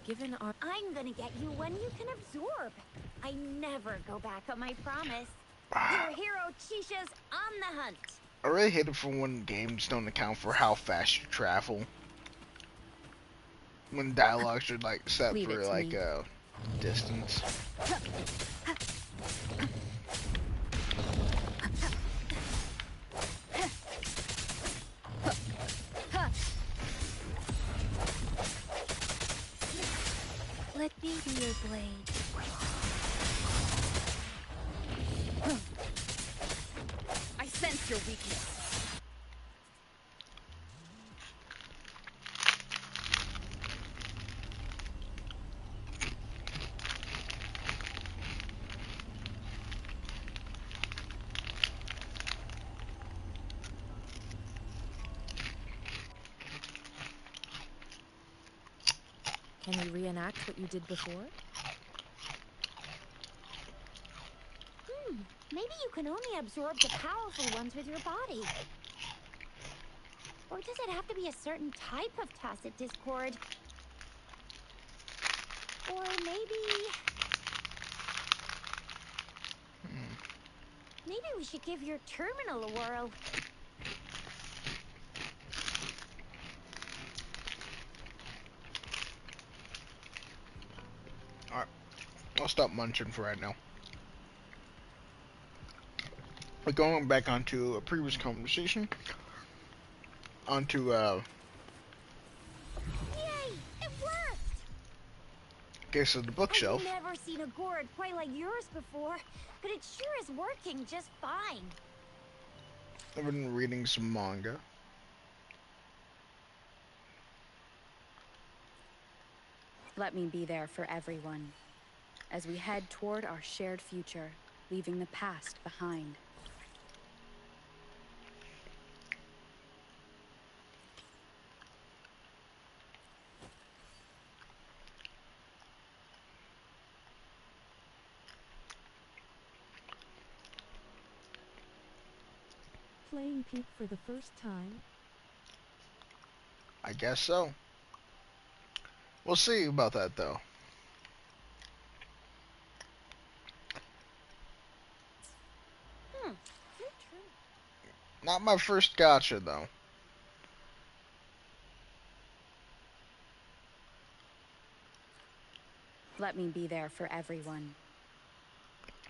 Given our... I'm gonna get you one you can absorb. I never go back on my promise. Your hero Chisha's on the hunt. I really hate it for when games don't account for how fast you travel. When dialogues are like set Leave for it to like me. a distance. Let me be your blade. I sense your weakness. Can you reenact what you did before? Maybe you can only absorb the powerful ones with your body. Or does it have to be a certain type of tacit discord? Or maybe... Maybe we should give your terminal a whirl. Alright, I'll stop munching for right now. But going back onto a previous conversation, onto Yay! It worked! Case of the I've bookshelf. never seen a gourd quite like yours before, but it sure is working just fine. I've been reading some manga. Let me be there for everyone as we head toward our shared future, leaving the past behind. Playing Peak for the first time? I guess so. We'll see about that though. Your turn. Not my first gotcha though. Let me be there for everyone.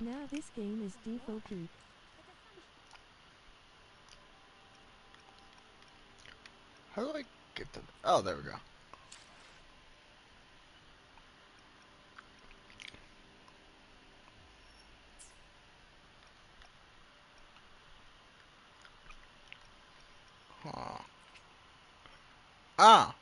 Now this game is defo Peak. How do I get to? Oh, there we go. Huh. Ah.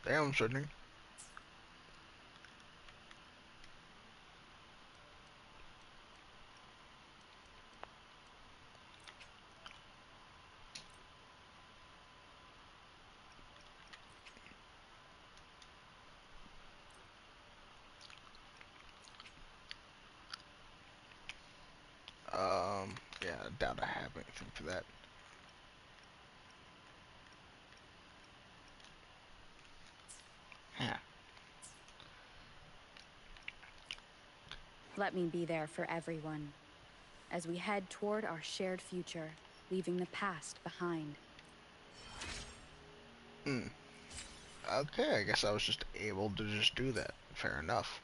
Damn, Sydney. Yeah, I doubt I have anything for that. Huh. Let me be there for everyone as we head toward our shared future, leaving the past behind. Hmm. Okay, I guess I was just able to just do that. Fair enough.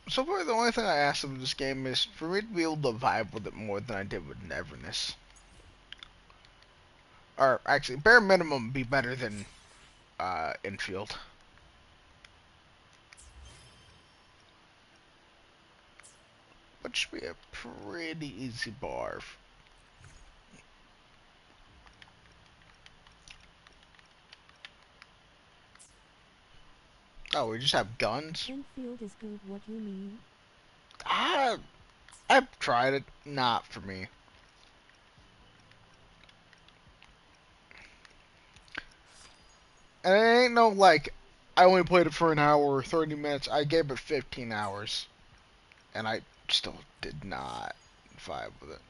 So far, the only thing I asked of this game is for me to be able to vibe with it more than I did with Neverness. Or actually, bare minimum, be better than Infield. Which should be a pretty easy bar. Oh, we just have guns? Enfield is good, what you mean? I, I've tried it. Not for me. And it ain't no like, I only played it for an hour or 30 minutes. I gave it 15 hours. And I still did not vibe with it.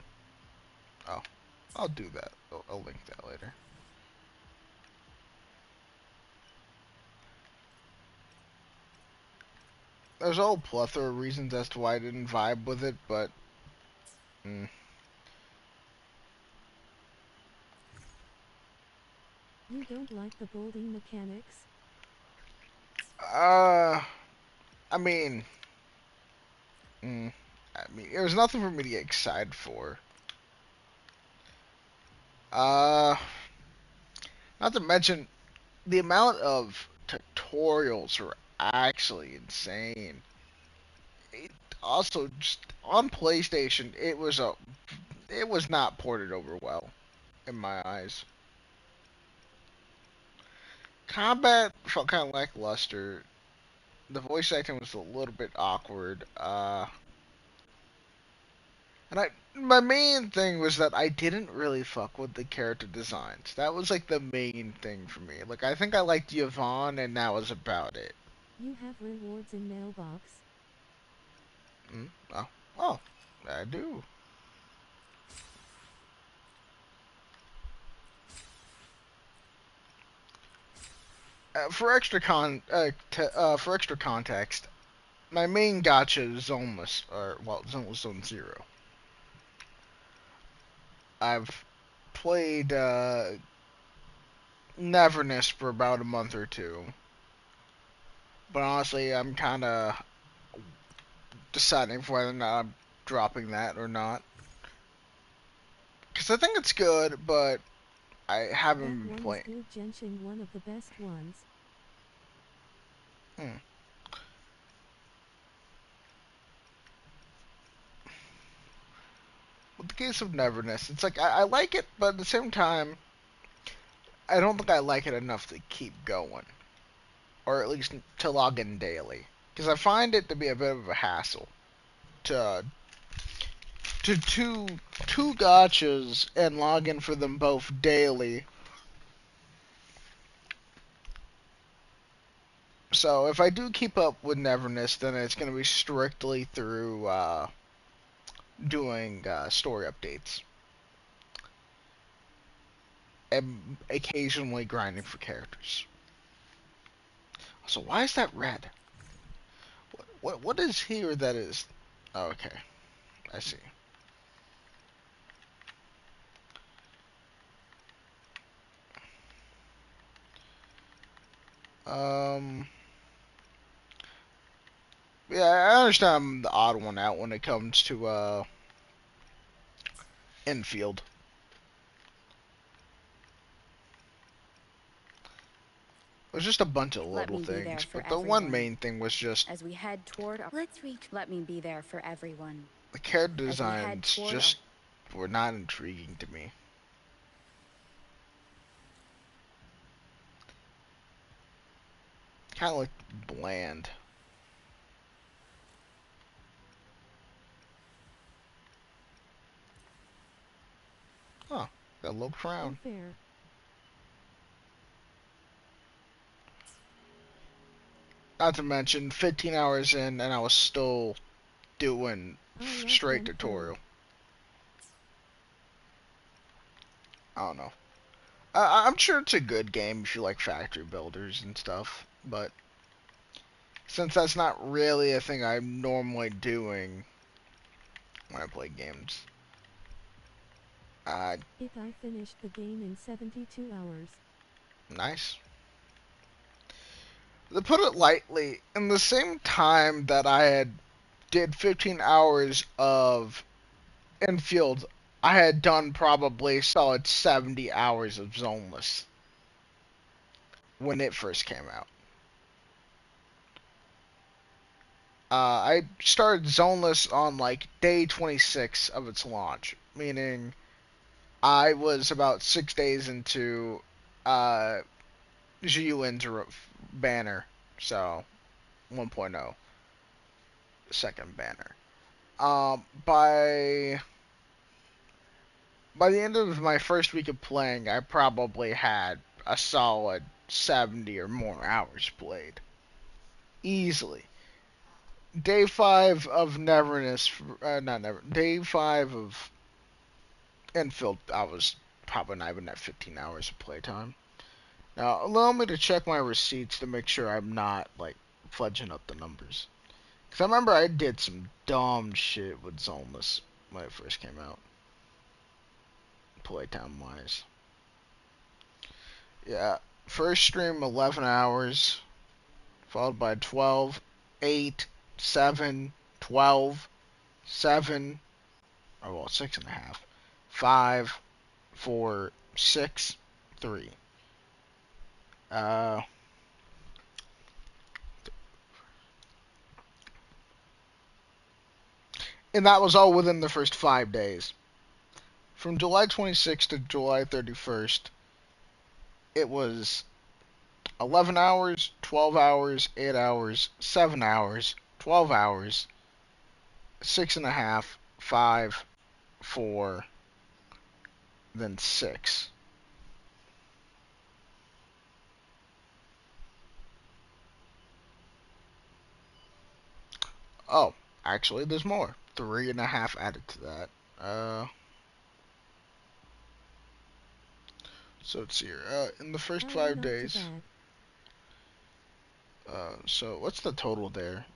Oh, I'll do that. I'll link that later. There's a whole plethora of reasons as to why I didn't vibe with it, but mm, You don't like the building mechanics? uh, I mean, mm, it was nothing for me to get excited for. Uh, Not to mention the amount of tutorials are actually insane. It also, just on PlayStation, it was not ported over well in my eyes. Combat felt kind of lackluster. The voice acting was a little bit awkward. And my main thing was that I didn't really fuck with the character designs. That was like the main thing for me. Like I think I liked Yvonne, and that was about it. You have rewards in mailbox. Mm, oh, oh, I do. for extra context, my main gacha is Zenless, or well, Zenless Zone Zero. I've played Neverness for about a month or two, but honestly, I'm kind of deciding whether or not I'm dropping that or not. Because I think it's good, but I haven't That been one is playing. good Genshin, one of the best ones. Hmm. With the case of Neverness, it's like I like it, but at the same time, I don't think I like it enough to keep going, or at least to log in daily. Because I find it to be a bit of a hassle to to two gotchas and log in for them both daily. So if I do keep up with Neverness, then it's going to be strictly through doing story updates and occasionally grinding for characters. So why is that red? What is here that is? Oh, okay, I see. Um, yeah, I understand I'm the odd one out when it comes to infield. It was just a bunch of Let little me be there things, for but the one everyone. main thing was just As we head toward our... Let's reach. Let me be there for everyone. the character As we head designs toward our... just were not intriguing to me. Kind of looked bland. Huh, got a little crown. Unfair. Not to mention, 15 hours in, and I was still doing I like straight unfair. tutorial. I don't know. I'm sure it's a good game if you like factory builders and stuff, but since that's not really a thing I'm normally doing when I play games, uh, I finished the game in 72 hours. nice. To put it lightly, in the same time that I had did 15 hours of infield, I had done probably a solid 70 hours of Zoneless when it first came out. I started Zoneless on like day 26 of its launch, meaning I was about 6 days into uh, Zhiyuan's banner, so 1.0, second banner. By the end of my first week of playing, I probably had a solid 70 or more hours played. Easily. Day 5 of Neverness, not Never, Day 5 of Enfield, I was probably not even at 15 hours of playtime. Now, allow me to check my receipts to make sure I'm not, like, fudging up the numbers. Because I remember I did some dumb shit with Zoneless when it first came out, playtime-wise. Yeah, first stream 11 hours, followed by 12, 8, 7, 12, 7, or well, 6.5, 5, 4, 6, 3. Uh, and that was all within the first 5 days. From July 26th to July 31st, it was 11 hours, 12 hours, 8 hours, 7 hours, 12 hours, 6.5, 5, 4, then 6. Oh, actually, there's more. 3.5 added to that. Uh, so let's see here. In the first Oh, five not too days, bad. So what's the total there?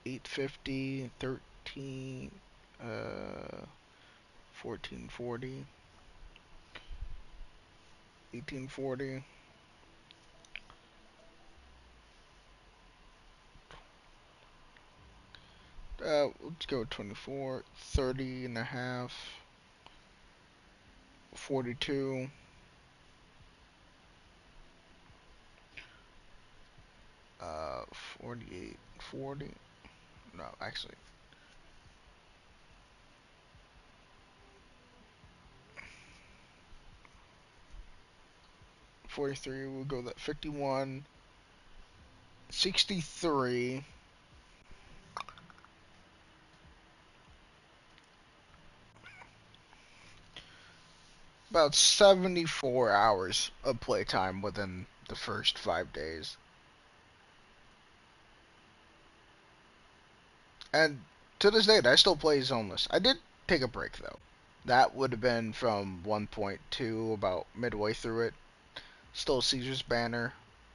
850, 13, 1440, 1840. Let's go 24, 30 and a half, 42, 48, 40. No, actually, 43. We'll go that 51, 63. About 74 hours of playtime within the first 5 days. And to this date, I still play Zoneless. I did take a break though. That would have been from 1.2, about midway through it. Still Caesar's banner.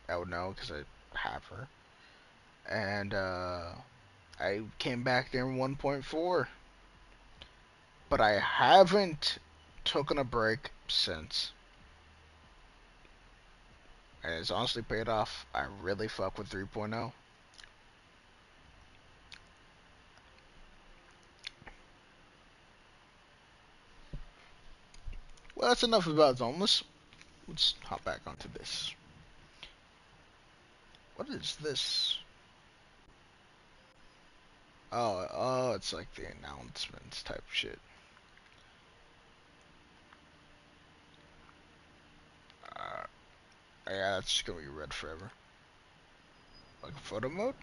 I would know because I have her. And I came back there in 1.4. But I haven't taken a break since. And it's honestly paid off. I really fuck with 3.0. Well, that's enough about Zoneless. Let's hop back onto this. What is this? Oh, it's like the announcements type shit. Uh, yeah, that's just gonna be red forever. Like photo mode?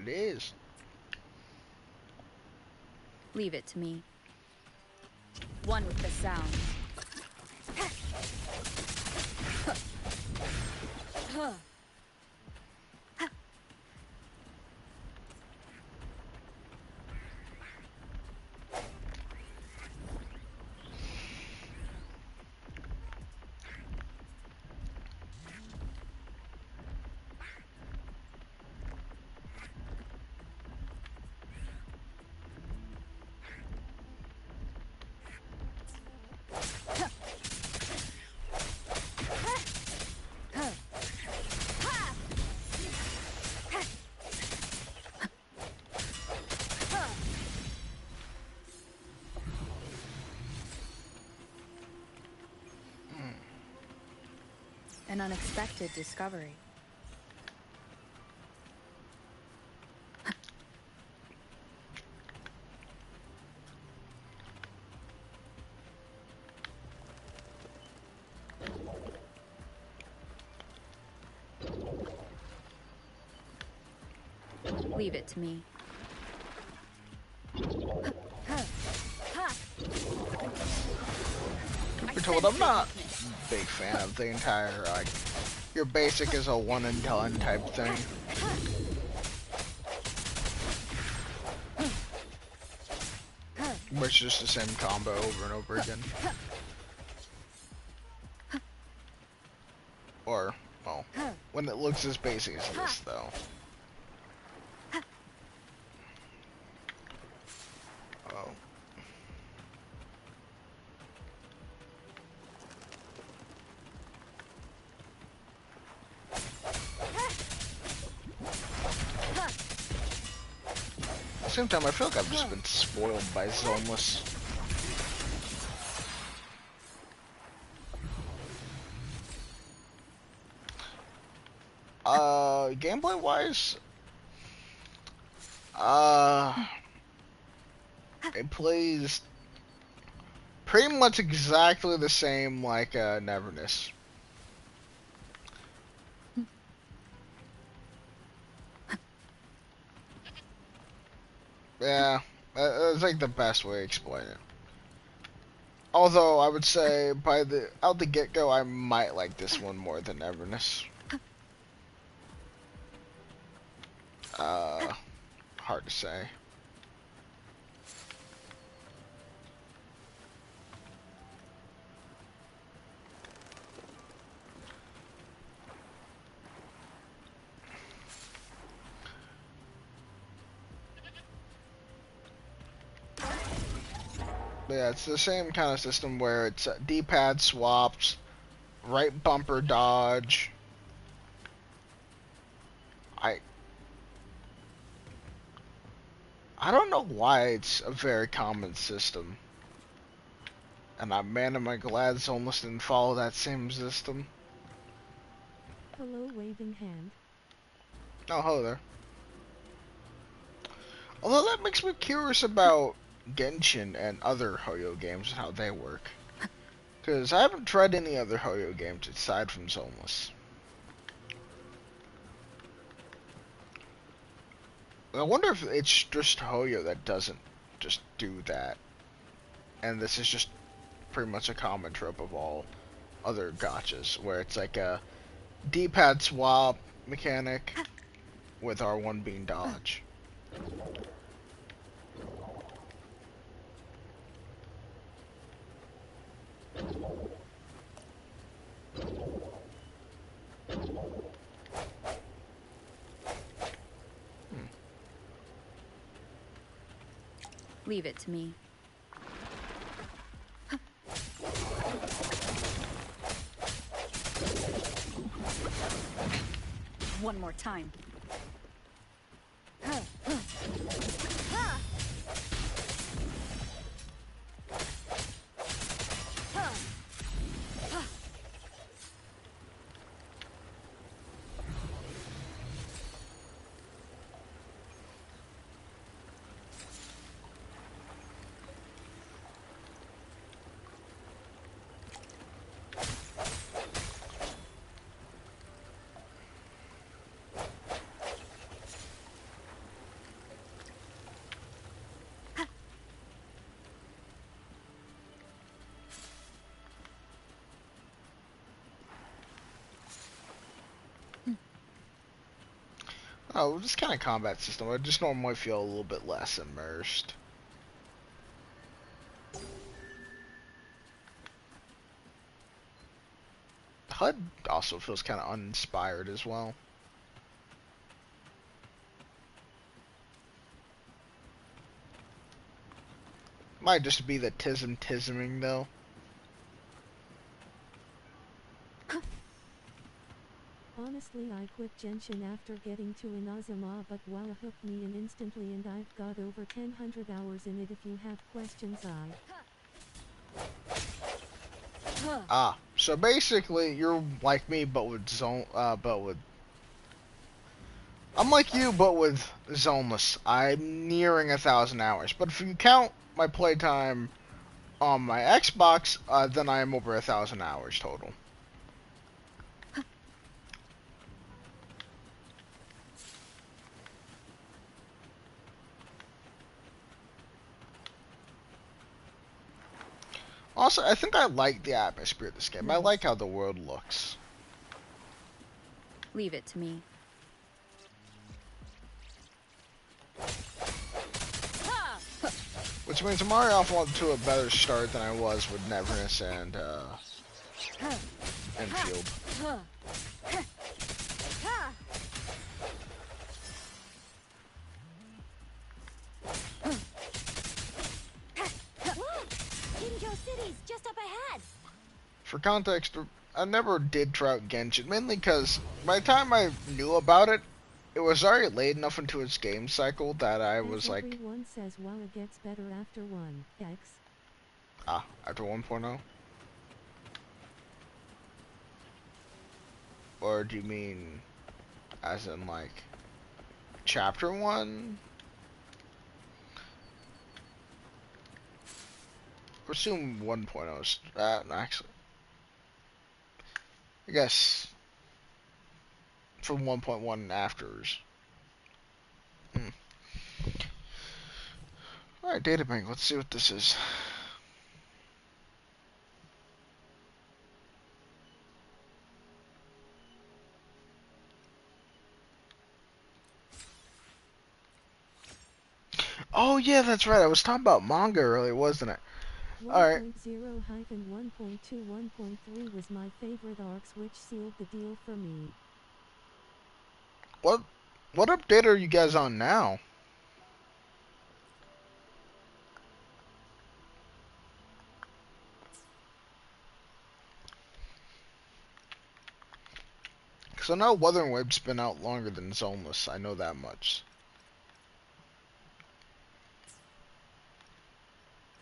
It is. Leave it to me. One with the sound. An unexpected discovery. Leave it to me. We're told I'm not a big fan of the entire, like, your basic is a one and done type thing. Where it's just the same combo over and over again. Or, well, when it looks as basic as this, though. Oh. At the same time, I feel like I've just been spoiled by Zoneless. Gameplay wise, it plays pretty much exactly the same like Neverness. Yeah, that's like the best way to explain it. Although I would say by the out the get go, I might like this one more than Neverness. Hard to say. But yeah, it's the same kind of system where it's D-pad swaps, right bumper dodge. I I don't know why it's a very common system. And man, am I glad Zenless didn't follow that same system. Hello, waving hand. Oh, hello there. Although that makes me curious about Genshin and other Hoyo games and how they work. Because I haven't tried any other Hoyo games aside from Zenless. I wonder if it's just Hoyo that doesn't just do that. And this is just pretty much a common trope of all other gachas, where it's like a D-pad swap mechanic with R1 being dodge. Leave it to me. One more time. Oh, this kind of combat system, I just normally feel a little bit less immersed. HUD also feels kind of uninspired as well. Might just be the tisming though. Honestly, I quit Genshin after getting to Inazuma, but Walla hooked me in instantly and I've got over 1000 hours in it. If you have questions, Ah, so basically you're like me, but with I'm like you, but with Zenless. I'm nearing 1000 hours, but if you count my playtime on my Xbox, then I am over 1000 hours total. Also, I think I like the atmosphere of this game. I Nice. like how the world looks. Leave it to me. Which means I'm already off to a better start than I was with Neverness and Field. Kinjo City's just up ahead. For context, I never did try out Genshin, mainly because by the time I knew about it, it was already late enough into its game cycle that I was like, everyone says Walla gets better after 1x. After 1.0? Or do you mean as in like chapter 1? Presume 1.0 is, actually, I guess from 1.1 and afters. Alright, databank, let's see what this is. Oh yeah, that's right, I was talking about manga earlier, wasn't it? Alright. 1.0-1.2 was my favorite arcs, which sealed the deal for me. What update are you guys on now? So now Wuthering Wave's been out longer than Zenless. I know that much.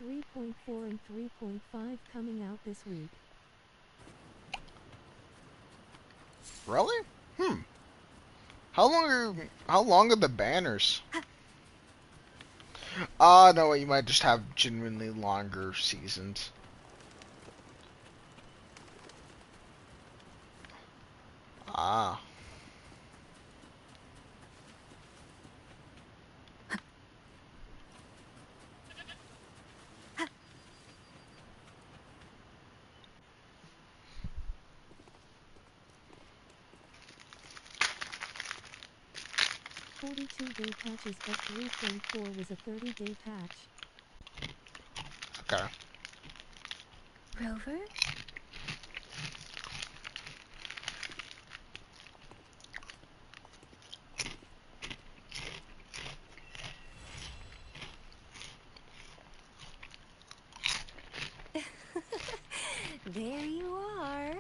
3.4 and 3.5 coming out this week. Really? How long are the banners? No, you might just have genuinely longer seasons. Ah. "42-day patches, but 3.4 was a 30-day patch." Okay. Rover? There you are.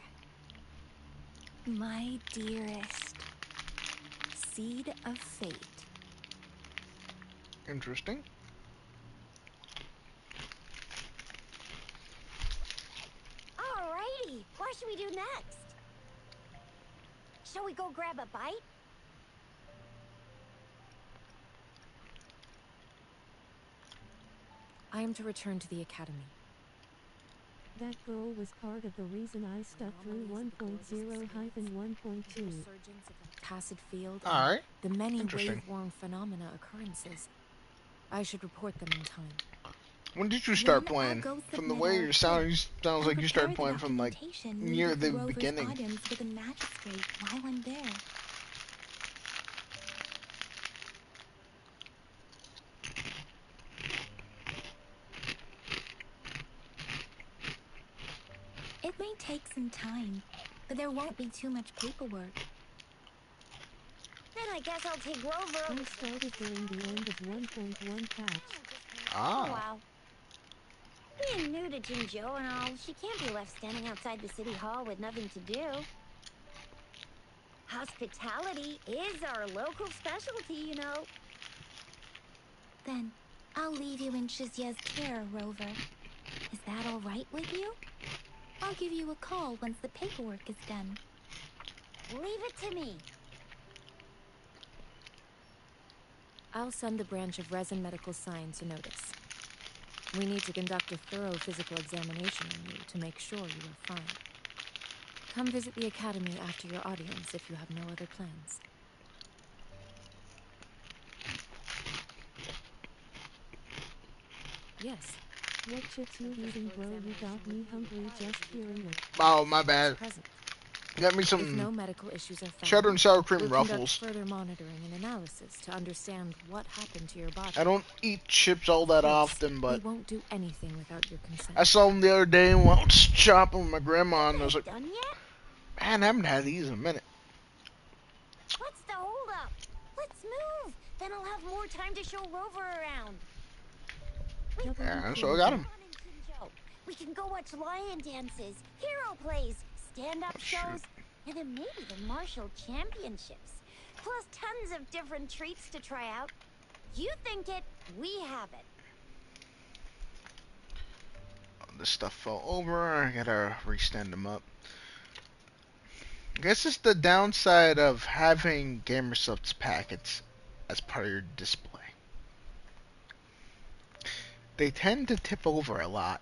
My dearest. Seed of fate. Interesting. Alrighty, what should we do next? Shall we go grab a bite? I am to return to the academy. That girl was part of the reason I stuck through 1.0-1.2. Tacit field and Alright. the many Interesting. wave-worn phenomena occurrences. I should report them in time. When did you start Then I'll playing? go From the submit way our you sound, report sounds and like you started prepare playing the from like documentation near needed the for Rover's beginning. audience with the magistrate while I'm there. It may take some time, but there won't be too much paperwork. Then I guess I'll take Rover. I started during the end of 1.1 patch. Oh, Ah. wow. Being new to Jinzhou and all, she can't be left standing outside the city hall with nothing to do. Hospitality is our local specialty, you know. Then I'll leave you in Shizia's care, Rover. Is that all right with you? I'll give you a call once the paperwork is done. Leave it to me. I'll send the branch of Resin Medical Science a notice. We need to conduct a thorough physical examination on you to make sure you are fine. Come visit the academy after your audience if you have no other plans. Yes. What chips you eating, bro? You got me hungry just hearing it. Oh, my bad. Present. Got me If some no medical issues are found, cheddar and sour cream we'll ruffles. conduct further monitoring and analysis to understand what happened to your body. I don't eat chips all Of that course, often, we but won't do anything without your consent. I saw them the other day and went shopping with my grandma, and I was like, Done yet? man, I haven't had these in a minute. What's the holdup? Let's move. Then I'll have more time to show Rover around. Yeah, so I got them. On in Jinzhou. We can go watch lion dances, hero plays, stand-up shows, and then maybe the martial championships. Plus tons of different treats to try out. You think it, we have it. This stuff fell over. I gotta re-stand them up. I guess it's the downside of having GamerSubs packets as part of your display. They tend to tip over a lot.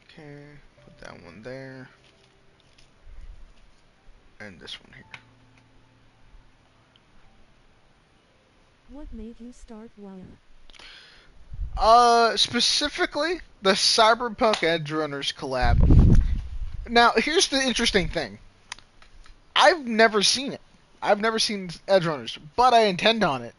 Okay, put that one there. And this one here. What made you start WoW? Specifically, the Cyberpunk Edge Runners collab. Now, here's the interesting thing. I've never seen it. I've never seen Edge Runners, but I intend on it.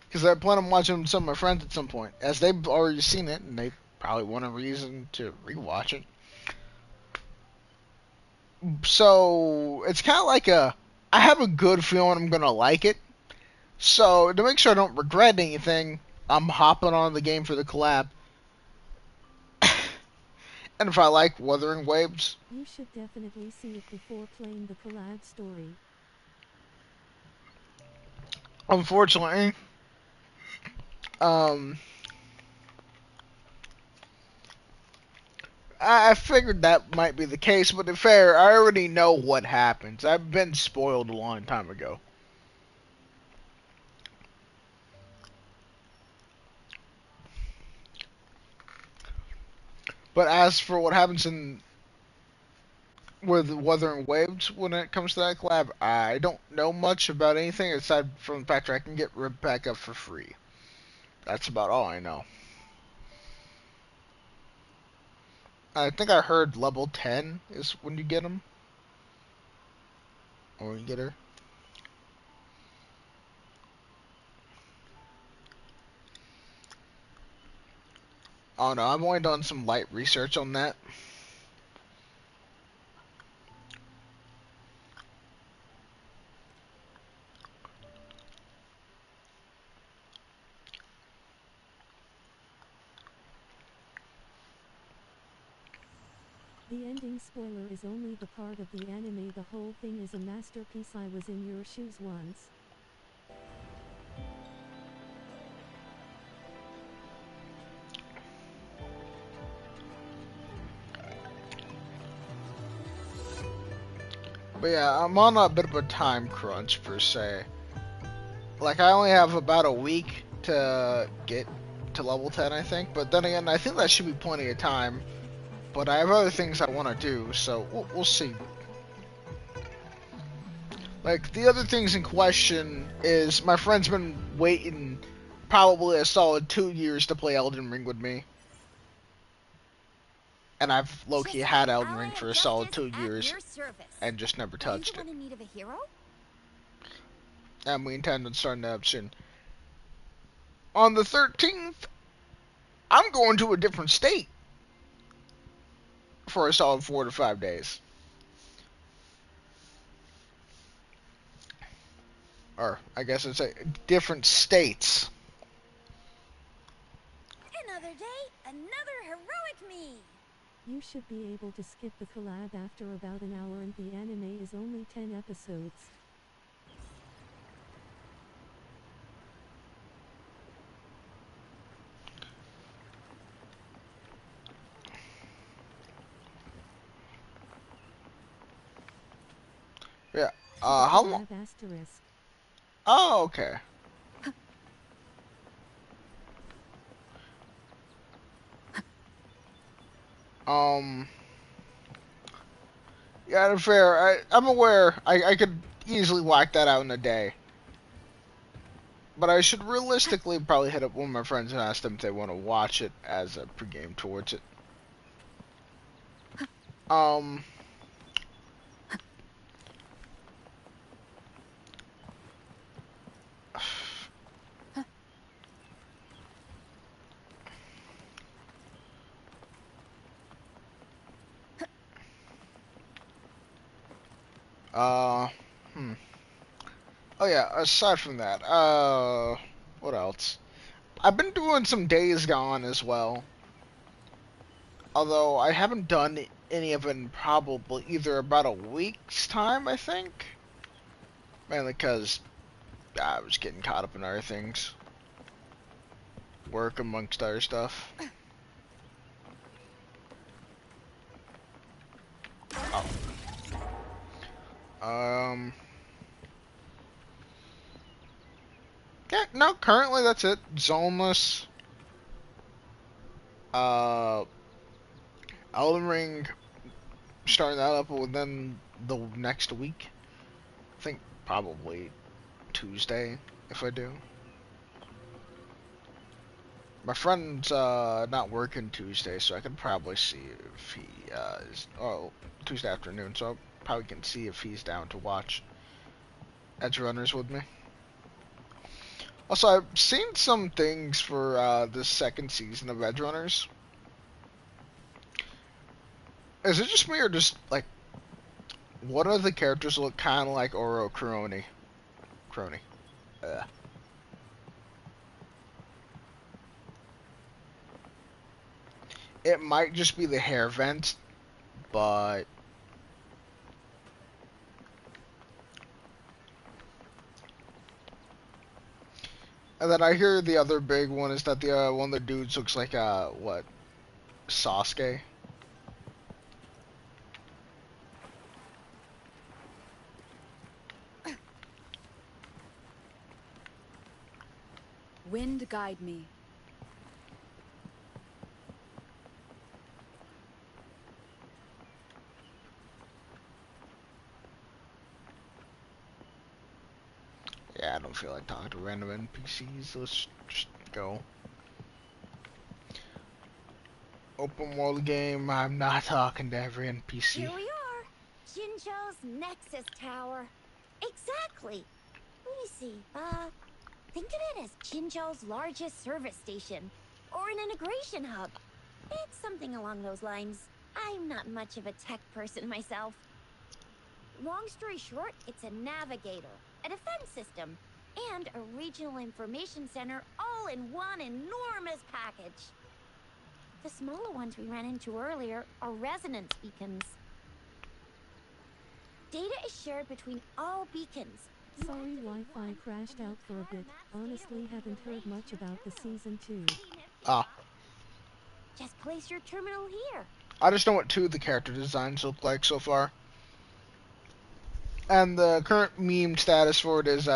Because I plan on watching with some of my friends at some point. As they've already seen it, and they probably want a reason to rewatch it. So it's kind of like I have a good feeling I'm gonna like it. So to make sure I don't regret anything, I'm hopping on the game for the collab. And if I like Wuthering Waves, You should definitely see it before playing the collab story. unfortunately, um, I figured that might be the case. But to be fair, I already know what happens. I've been spoiled a long time ago. But as for what happens in with Wuthering Waves when it comes to that collab, I don't know much about anything aside from the fact that I can get ripped back up for free. That's about all I know. I think I heard level 10 is when you get them. Or when you get her. Oh no, I've only done some light research on that. The ending spoiler is only the part of the anime. The whole thing is a masterpiece. I was in your shoes once. But yeah, I'm on a bit of a time crunch per se. Like I only have about a week to get to level 10, I think. But then again, I think that should be plenty of time. But I have other things I want to do, so we'll see. Like, the other things in question is my friend's been waiting probably a solid 2 years to play Elden Ring with me. And I've low-key Just had like Elden ally Ring for of a solid justice 2 years at your service. and just never Are you the touched it. one in need of a hero? And we intend on starting that up soon. On the 13th, I'm going to a different state for a solid 4 to 5 days. Or, I guess it's a different states. Another day, another heroic me. You should be able to skip the collab after about an hour, and the anime is only 10 episodes. Yeah. To the How long? collab asterisk. Oh, okay. Um, yeah, to be fair, I'm aware I could easily whack that out in a day. But I should realistically probably hit up one of my friends and ask them if they want to watch it as a pregame towards it. Um, uh, hmm. Oh yeah, aside from that, what else? I've been doing some Days Gone as well. Although I haven't done any of it in probably either about a week's time, I think. Mainly because I was getting caught up in other things. Work amongst other stuff. Oh. Um. Yeah, no, currently that's it. Zenless. Uh. Elden Ring. Starting that up within the next week. I think probably Tuesday, if I do. My friend's not working Tuesday, so I could probably see if he is. Oh, Tuesday afternoon, so I probably can see if he's down to watch Edge Runners with me. Also, I've seen some things for this second season of Edge Runners. Is it just me, or just like One of the characters look kind of like Oro Crony. Crony. It might just be the hair vent, but and then I hear the other big one is that the one of the dudes looks like what, Sasuke. Wind guide me. Yeah, I don't feel like talking to random NPCs. Let's just go. Open world game. I'm not talking to every NPC. Here we are. Jinzhou's Nexus Tower. Exactly. Let me see. Think of it as Jinzhou's largest service station. Or an integration hub. It's something along those lines. I'm not much of a tech person myself. Long story short, it's a navigator, a defense system, and a regional information center all in one enormous package. The smaller ones we ran into earlier are resonance beacons. Data is shared between all beacons. Sorry, Wi-Fi crashed out for a bit. Honestly, haven't heard much about the season 2. Ah, Just place your terminal here. I just know what two of the character designs look like so far. And the current meme status for it is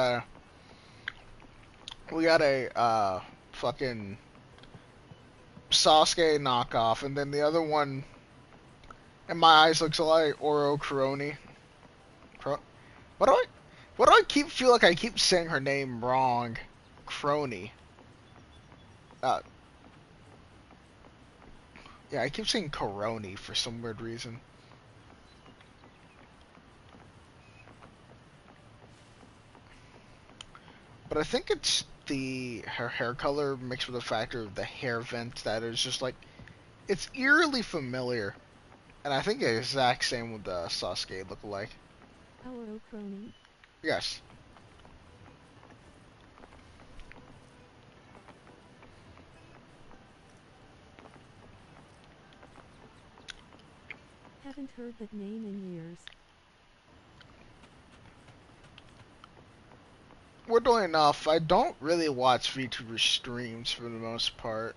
we got a fucking Sasuke knockoff, and then the other one in my eyes looks like Oro Crony. What do I keep feel like I keep saying her name wrong? Crony. Uh, yeah, I keep saying Coroni for some weird reason. But I think it's her hair color mixed with the factor of the hair vent that is just like, it's eerily familiar. And I think the exact same with the Sasuke look alike. Our crony. Yes. Haven't heard that name in years. We're doing enough. I don't really watch VTuber streams for the most part.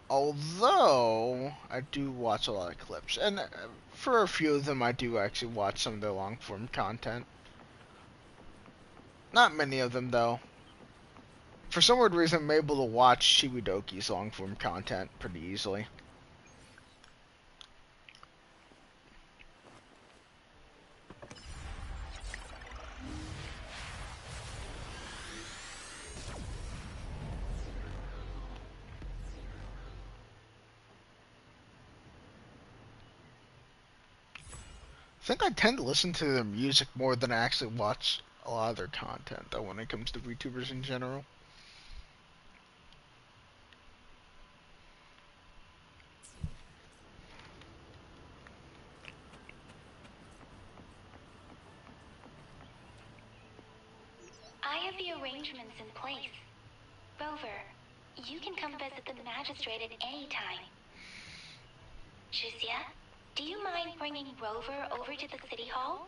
Although, I do watch a lot of clips. And for a few of them, I do actually watch some of their long form content. Not many of them, though. For some weird reason, I'm able to watch Shibudoki's long form content pretty easily. I think I tend to listen to their music more than I actually watch a lot of their content, though, when it comes to VTubers in general. I have the arrangements in place. Rover, you can come visit the magistrate at any time. Shuzia, do you mind bringing Rover over to the city hall?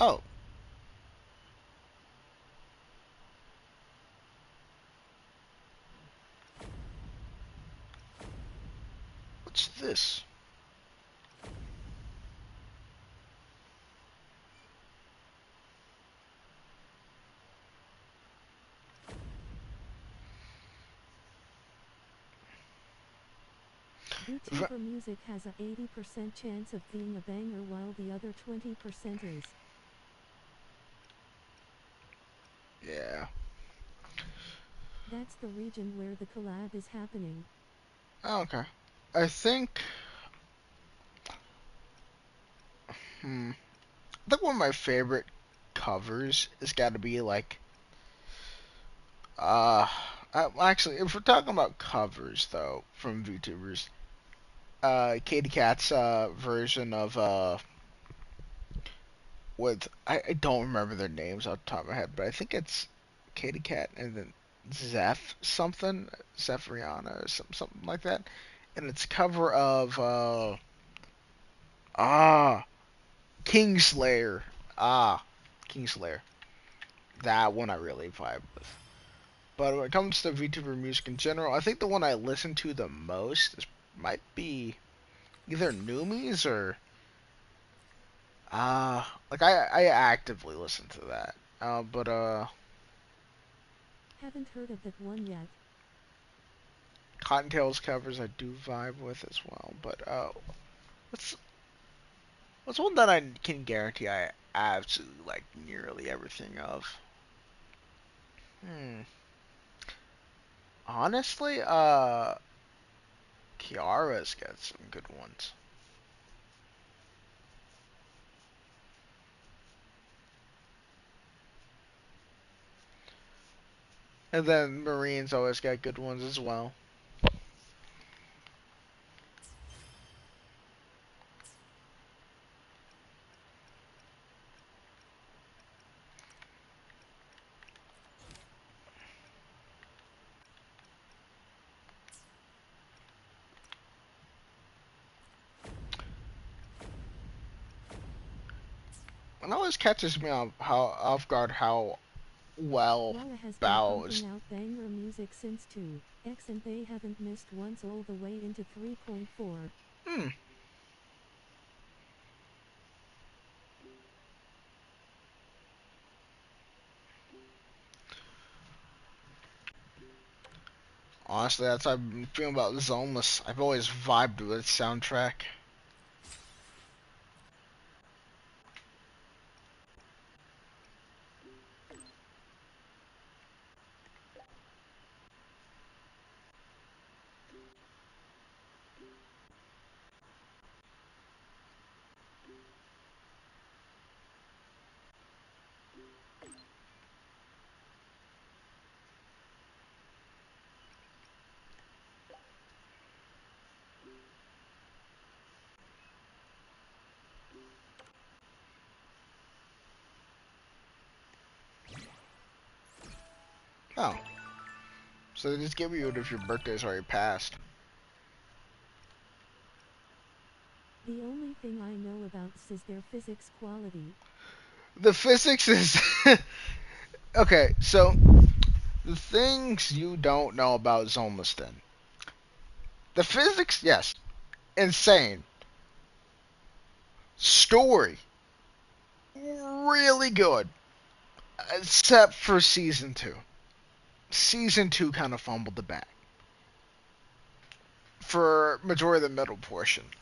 Oh. What's this? VTuber music has a 80% chance of being a banger while the other 20% is. Yeah. That's the region where the collab is happening. Oh, okay. I think... I think one of my favorite covers has got to be like... actually, if we're talking about covers, though, from VTubers, Katie Cat's version of with I don't remember their names off the top of my head, but I think it's Katie Cat and then Zeph something, Zephriana or something like that, and it's cover of ah Kingslayer, ah Kingslayer. That one I really vibe with. But when it comes to VTuber music in general, I think the one I listen to the most might be either Noomies or like I actively listen to that. But Haven't heard of that one yet. Cottontails covers I do vibe with as well. But what's what's one that I can guarantee I absolutely like nearly everything of? Hmm. Honestly, Kiara's got some good ones. And then Marine's always got good ones as well. It always catches me off guard how well Lara has been Bao pumping is. out banger music since 2X and they haven't missed once all the way into 3.4. Hmm. Honestly, that's how I've been feeling about Zenless. I've always vibed with its soundtrack. Oh, so they just give you it if your birthday's already passed. The only thing I know about is their physics quality. The physics is okay. So the things you don't know about Zenless, then the physics, yes, insane. Story, really good, except for season two. Season two kind of fumbled the bag for majority of the middle portion.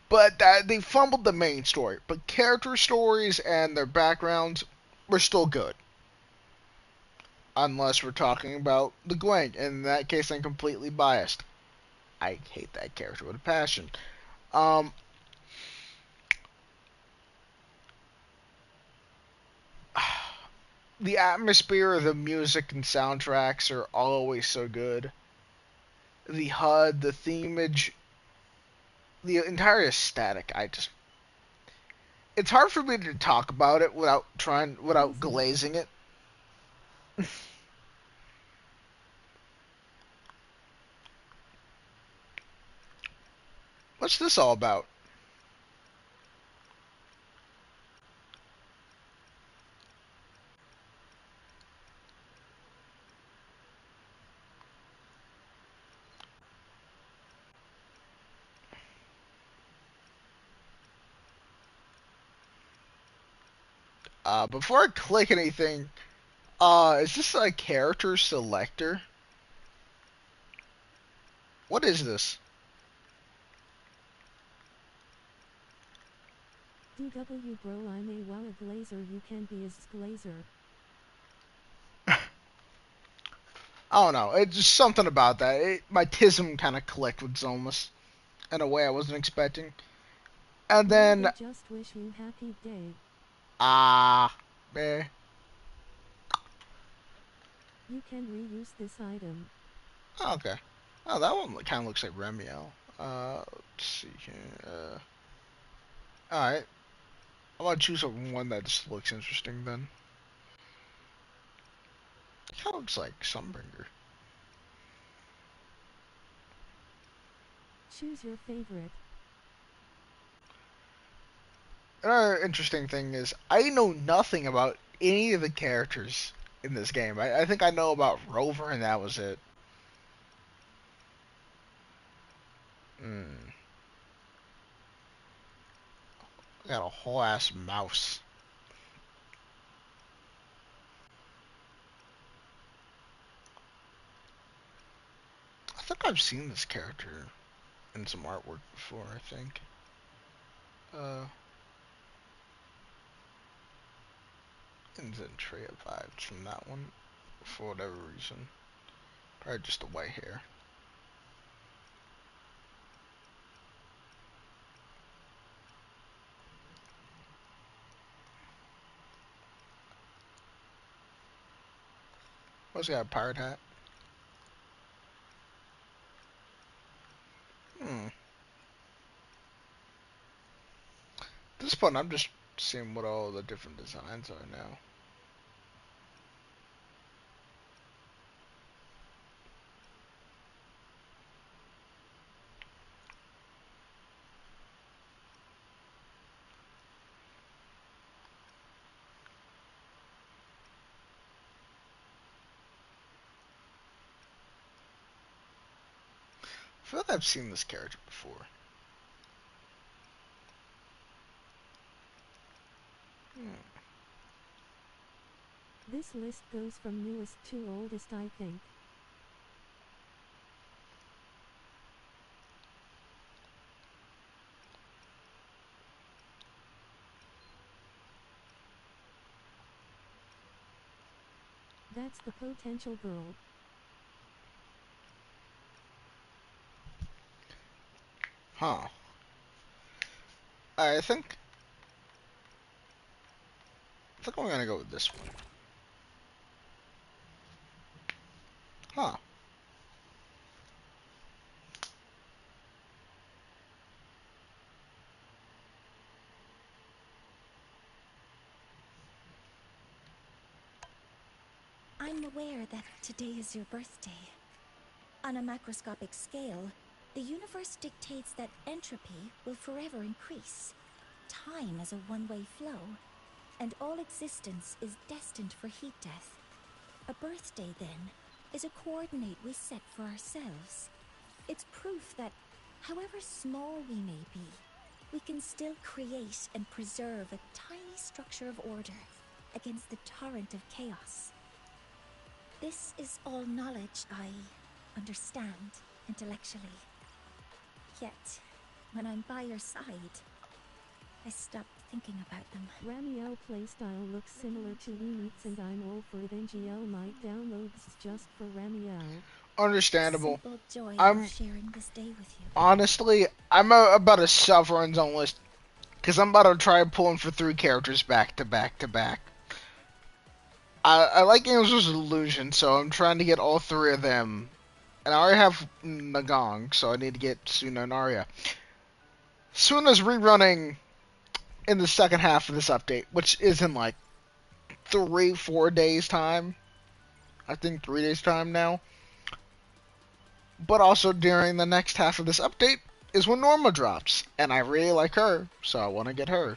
But they fumbled the main story. But character stories and their backgrounds were still good. Unless we're talking about the Gwent. In that case, I'm completely biased. I hate that character with a passion. Um, the atmosphere, the music, and soundtracks are always so good. The HUD, the themage, the entire aesthetic. It's hard for me to talk about it without Glazing. glazing it. What's this all about? Before I click anything, is this a character selector? What is this? DW bro, I'm a wow glazer, you can be as glazer. I don't know. It's just something about that. My tism kind of clicked with Zomas in a way I wasn't expecting. And Well, then, they just wish you happy day. ah, eh. You can reuse this item. Okay. Oh, that one kind of looks like Remiel. Let's see here. Alright. I'm gonna choose one that just looks interesting then. Kind of looks like Sunbringer. Choose your favorite. Another interesting thing is I know nothing about any of the characters in this game. I think I know about Rover and that was it. Hmm. Got a whole ass mouse. I think I've seen this character in some artwork before, I think. Uh, and Zentrea vibes from that one for whatever reason. Probably just the white hair. What's got a pirate hat? Hmm. At this point, I'm just seeing what all the different designs are now. I feel like I've seen this character before. Hmm. This list goes from newest to oldest, I think. That's the potential girl. Huh. I think I'm gonna go with this one. Huh. I'm aware that today is your birthday. On a macroscopic scale, the universe dictates that entropy will forever increase. Time is a one-way flow, and all existence is destined for heat death. A birthday, then, is a coordinate we set for ourselves. It's proof that, however small we may be, we can still create and preserve a tiny structure of order against the torrent of chaos. This is all knowledge I understand intellectually. Yet, when I'm by your side, I stop thinking about them. Ramiel playstyle looks similar to Weemeats and I'm all for it. NGL might download this just for Ramiel. The Understandable. simple joy of I'm sharing this day with you. honestly, I'm about to suffer on zone list because I'm about to try pulling for 3 characters back to back to back. I like games with illusion, so I'm trying to get all 3 of them. And I already have Nagong, so I need to get Suna and Arya. Suna's rerunning in the second half of this update, which is in like 3-4 days time. I think 3 days time now. But also during the next half of this update is when Norma drops, and I really like her, so I want to get her.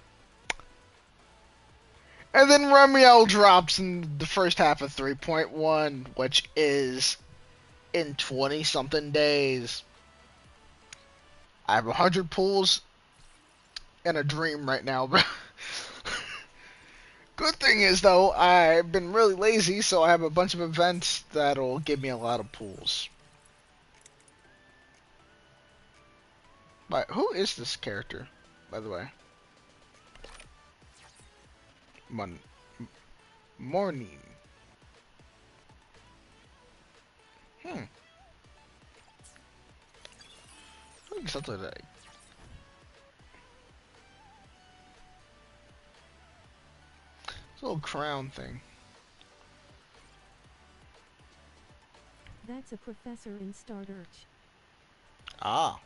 And then Remiel drops in the first half of 3.1, which is in 20 something days. I have 100 pulls and a dream right now, bro. Good thing is, though, I've been really lazy, so I have a bunch of events that'll give me a lot of pulls. But who is this character, by the way? Morning. Hmm. I think something like that. It's a little crown thing. That's a professor in Starterch. Ah.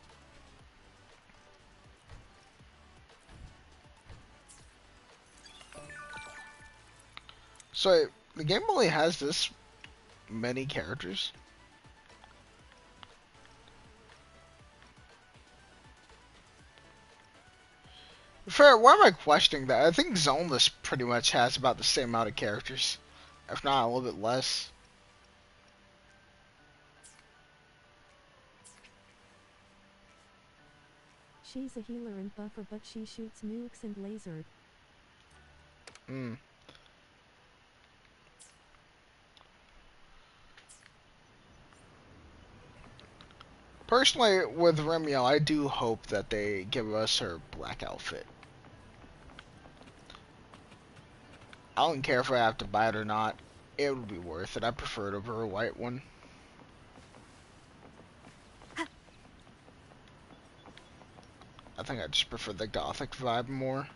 So the game only has this many characters. Fair, why am I questioning that? I think Zenless pretty much has about the same amount of characters, if not a little bit less. She's a healer and buffer, but she shoots nukes and lasers. Hmm. Personally, with Remio, I do hope that they give us her black outfit. I don't care if I have to buy it or not. It would be worth it. I prefer it over a white one. I think I just prefer the gothic vibe more.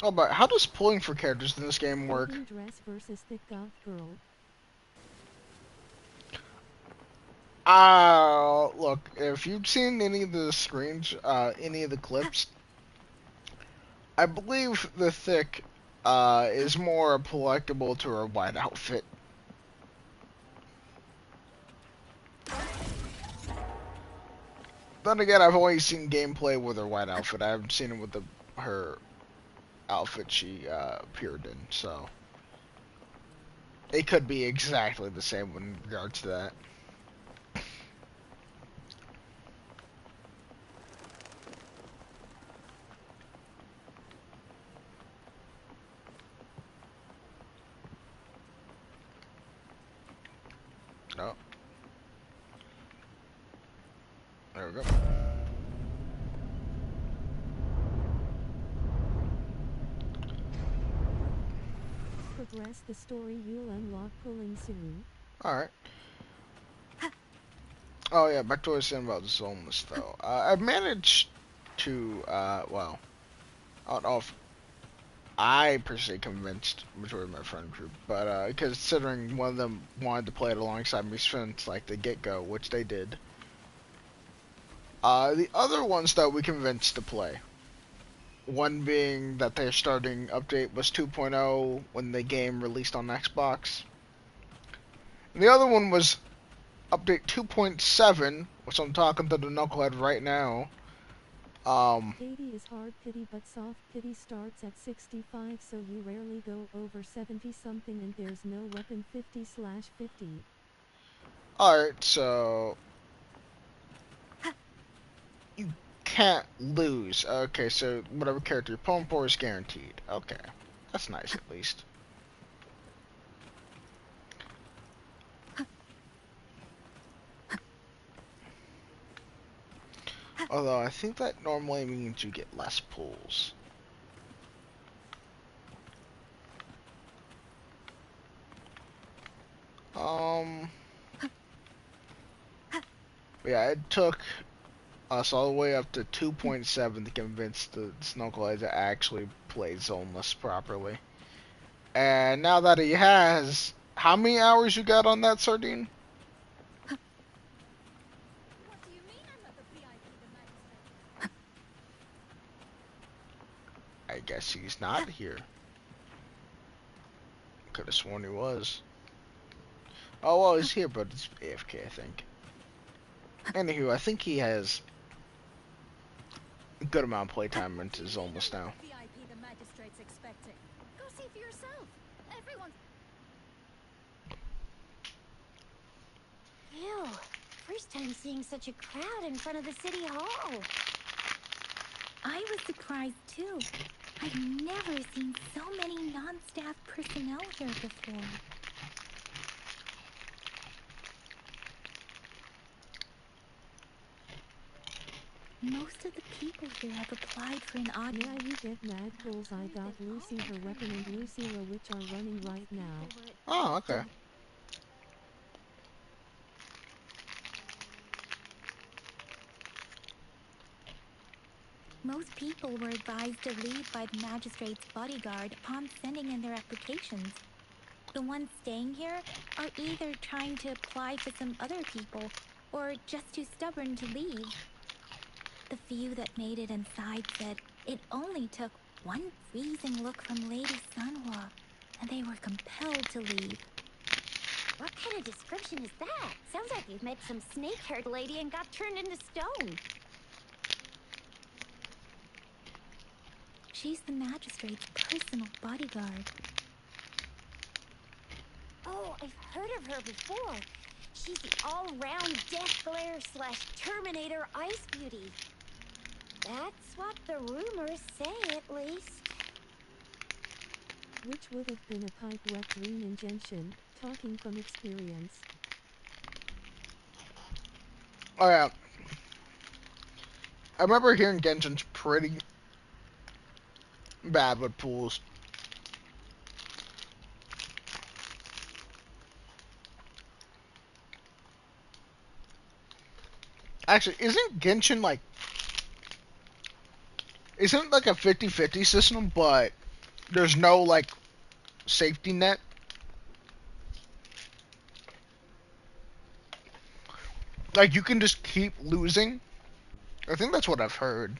Oh, but how does pulling for characters in this game work? Baby dress versus thick goth girl. Look, if you've seen any of the screens, any of the clips, I believe the thick, is more applicable to her white outfit. Then again, I've only seen gameplay with her white outfit. I haven't seen it with her outfit she, appeared in, so. It could be exactly the same in regards to that. No. There we go. Progress the story, you'll unlock pulling soon. Alright. Oh yeah, back to what I was saying about the Zenless though. I've managed to, well, I don't know if I personally convinced majority of my friend group, but considering one of them wanted to play it alongside me since like the get-go, which they did. The other ones that we convinced to play. One being that their starting update was 2.0 when the game released on Xbox. And the other one was update 2.7, which I'm talking to the knucklehead right now. 80 is hard pity, but soft pity starts at 65, so you rarely go over 70 something, and there's no weapon 50/50. Alright, so you can't lose. Okay, so whatever character you're pulling for is guaranteed. Okay, that's nice at least. Although I think that normally means you get less pulls. Yeah, it took us all the way up to 2.7 to convince the Snugglehead to actually play Zoneless properly. And now that he has, how many hours you got on that, Sardine? What do you mean I'm not the VIP the magistrate? I guess he's not here. Could have sworn he was. Oh, well, he's here, but it's AFK, I think. Anywho, I think he has a good amount of playtime into Zoneless now. VIP the magistrate's expecting. Go see for yourself. Everyone. Ew. First time seeing such a crowd in front of the city hall. I was surprised too. I've never seen so many non-staff personnel here before. Most of the people here have applied for an odd. Yeah, you get mad pulls. I got Lucy her weapon and Lucilla which are running right now. Oh, okay. Most people were advised to leave by the magistrate's bodyguard upon sending in their applications. The ones staying here are either trying to apply for some other people or just too stubborn to leave. The few that made it inside said it only took one freezing look from Lady Sanhua, and they were compelled to leave. What kind of description is that? Sounds like you've met some snake-haired lady and got turned into stone. She's the magistrate's personal bodyguard. Oh, I've heard of her before. She's the all-round Death Glare / Terminator Ice Beauty. That's what the rumors say, at least. Which would have been a pipe wet dream in Genshin, talking from experience. Oh yeah. I remember hearing Genshin's pretty bad with pools. Actually, isn't Genshin like... Isn't it like a 50-50 system, but there's no, like, safety net? Like, you can just keep losing? I think that's what I've heard.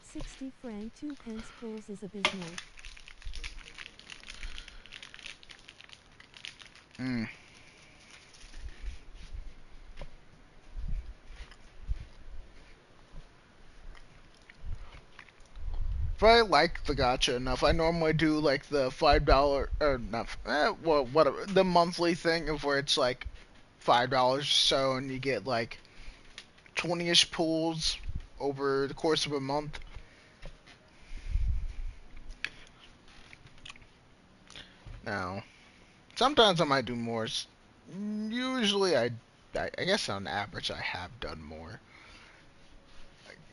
60 franc 2 pence pulls is abysmal. Hmm. If I like the gacha enough, I normally do like the $5 or not, well, whatever, the monthly thing of where it's like $5 or so, and you get like 20ish pools over the course of a month. Now, sometimes I might do more. Usually, I guess on average, I have done more,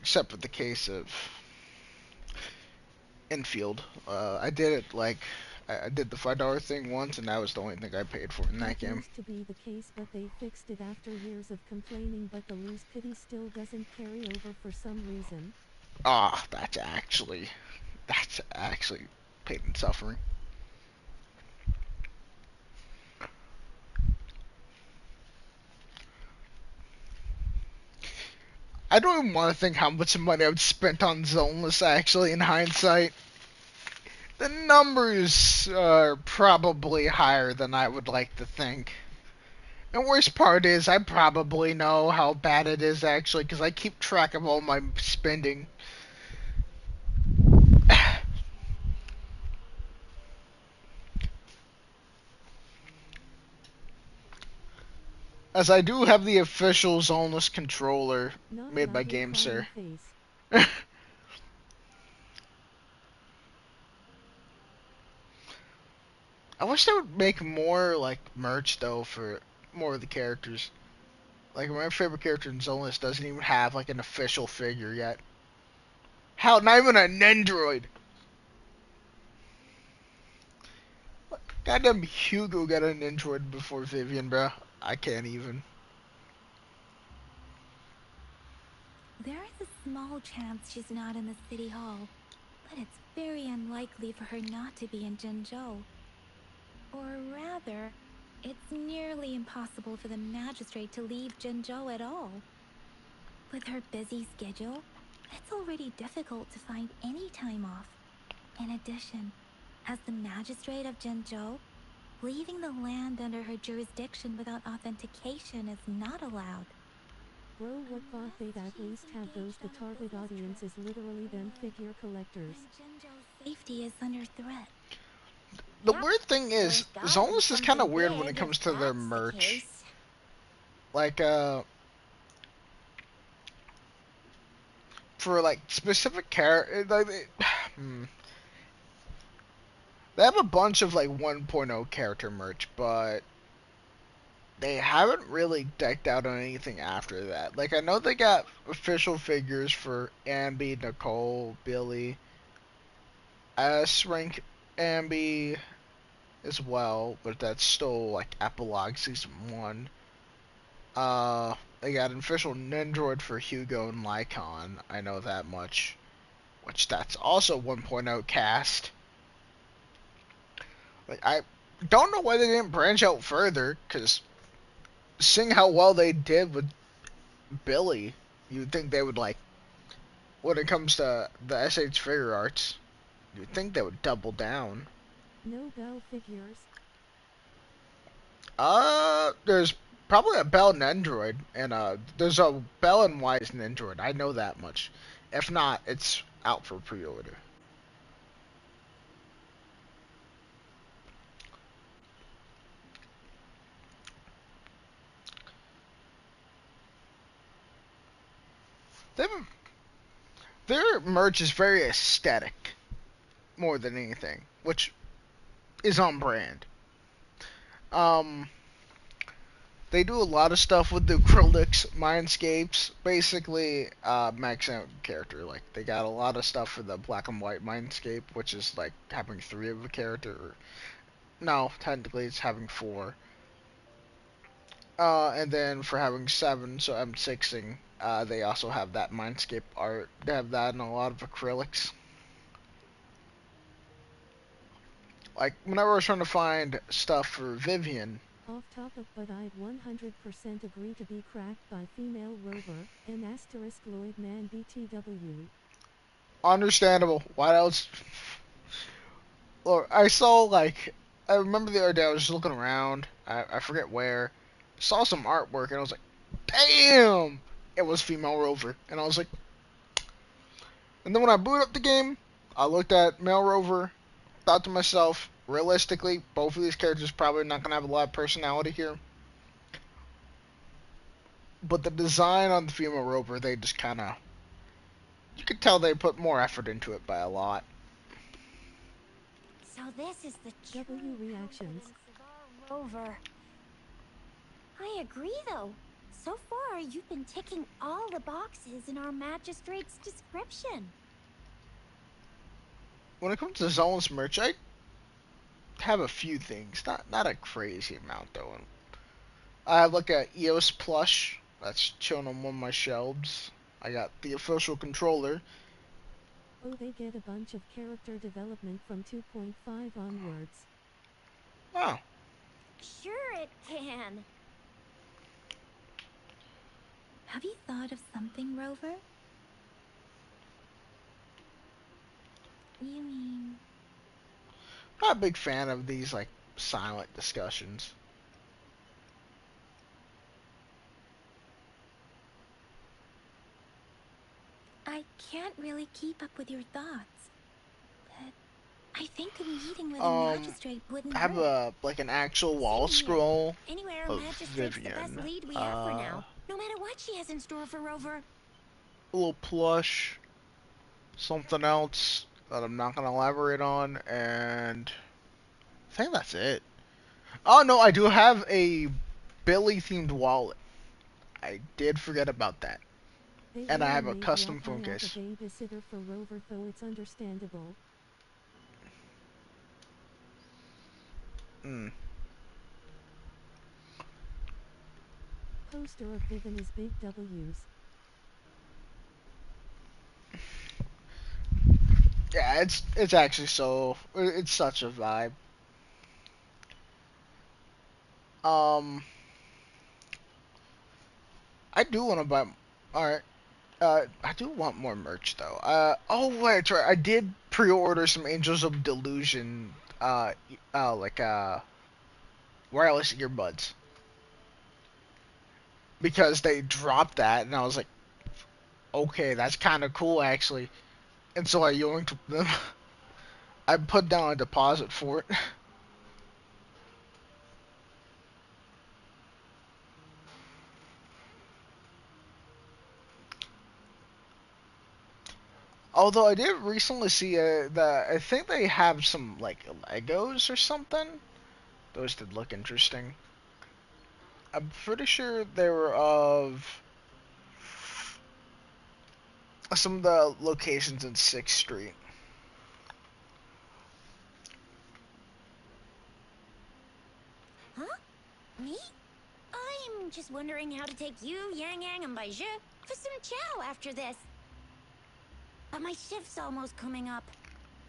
except for the case of infield. I did it like I did the $5 thing once, and that was the only thing I paid for in that That game. used to be the case but they fixed it after years of complaining but the lose pity still doesn't carry over for some reason. Ah, that's actually pain and suffering. I don't even want to think how much money I've spent on Zenless actually in hindsight. The numbers are probably higher than I would like to think. The worst part is I probably know how bad it is actually because I keep track of all my spending. As I do have the official Zoneless controller Not made by about your crying GameSir. face. I wish they would make more like merch though for more of the characters. Like my favorite character in Zoneless doesn't even have like an official figure yet. Hell, not even an Android. Goddamn Hugo got an Android before Vivian, bro. I can't even. There is a small chance she's not in the city hall, but it's very unlikely for her not to be in Zhengzhou. Or rather, it's nearly impossible for the magistrate to leave Zhengzhou at all. With her busy schedule, it's already difficult to find any time off. In addition, as the magistrate of Zhengzhou, leaving the land under her jurisdiction without authentication is not allowed. Bro, what thought they'd at least have those the target audience is literally them figure collectors. And Zhengzhou's safety is under threat. The Yep, weird thing is, there's gotta be Zoneless is kind something of weird when it big comes if to their that's the merch. case. Like, for like specific like, they have a bunch of like 1.0 character merch, but they haven't really decked out on anything after that. Like, I know they got official figures for Ambi, Nicole, Billy, S-Rank Ambi as well, but that's still like Epilogue Season 1. They got an official Nendroid for Hugo and Lycon, I know that much. Which that's also 1.0 cast. Like, I don't know why they didn't branch out further, because seeing how well they did with Billy, you'd think they would, like, when it comes to the SH figure arts, you'd think they would double down. No Bell figures. There's probably a Bell Nendroid, and there's a Bell and Wise Nendroid. I know that much. If not, it's out for pre-order. They their merch is very aesthetic more than anything, which is on brand. Um, they do a lot of stuff with the acrylics, mindscapes, basically max out character. Like, they got a lot of stuff for the black and white mindscape, which is like having 3 of a character. No, technically it's having 4. And then for having 7, so M6ing, they also have that mindscape art. They have that and a lot of acrylics. Like, whenever I was trying to find stuff for Vivian, Off topic, but I'd 100% agree to be cracked by female rover, an asterisk Lloyd man BTW. understandable. Why else? Or I saw, like, I remember the other day I was just looking around. I forget where. Saw some artwork and I was like, damn! It was female rover, and I was like, and then when I booted up the game, I looked at male rover, thought to myself, realistically, both of these characters probably not gonna have a lot of personality here. But the design on the female rover, they just kind of, you could tell they put more effort into it by a lot. So this is the true W reactions. evidence of our rover. I agree, though. So far, you've been ticking all the boxes in our magistrate's description. When it comes to Zenless merch, I have a few things, not a crazy amount though. I have like a EOS plush that's chilling on one of my shelves. I got the official controller. Oh, they get a bunch of character development from 2.5 onwards. Oh, Sure it can. Have you thought of something, Rover? You mean... I'm not a big fan of these like silent discussions. I can't really keep up with your thoughts, but I think a meeting with a Um, magistrate wouldn't I have hurt. a like an actual wall Same here. scroll Anyway, our of magistrate's the best Vivian. lead we have for now. No matter what she has in store for Rover. A little plush, something else that I'm not gonna elaborate on, and I think that's it. Oh no, I do have a Billy themed wallet. I did forget about that. They And I really have a made custom Rock phone like a case. babysitter for Rover, though it's understandable. Mm. Poster of Vivian is big W's. Yeah, it's actually so it's such a vibe. Um, I do want to buy. All right. I do want more merch though. Oh wait, that's right. I did pre-order some Angels of Delusion. Like wireless earbuds because they dropped that, and I was like, okay, that's kind of cool actually. And so I yoinked them. I put down a deposit for it. Although I did recently see that I think they have some like Legos or something. Those did look interesting. I'm pretty sure they were of some of the locations in 6th Street. Huh? Me? I'm just wondering how to take you, Yang Yang, and Baizhi for some chow after this. But my shift's almost coming up.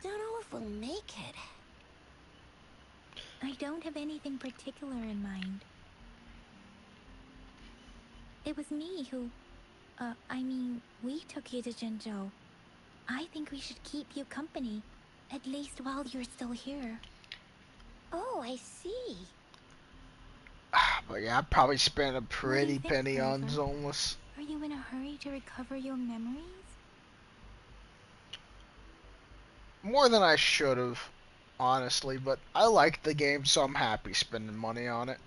Don't know if we'll make it. I don't have anything particular in mind. It was me who... we took you to Zhenzhou. I think we should keep you company, at least while you're still here. Oh, I see. But yeah, I probably spent a What do you pretty think, penny on Flavor? Zoneless. Are you in a hurry to recover your memories? More than I should have, honestly, but I like the game, so I'm happy spending money on it.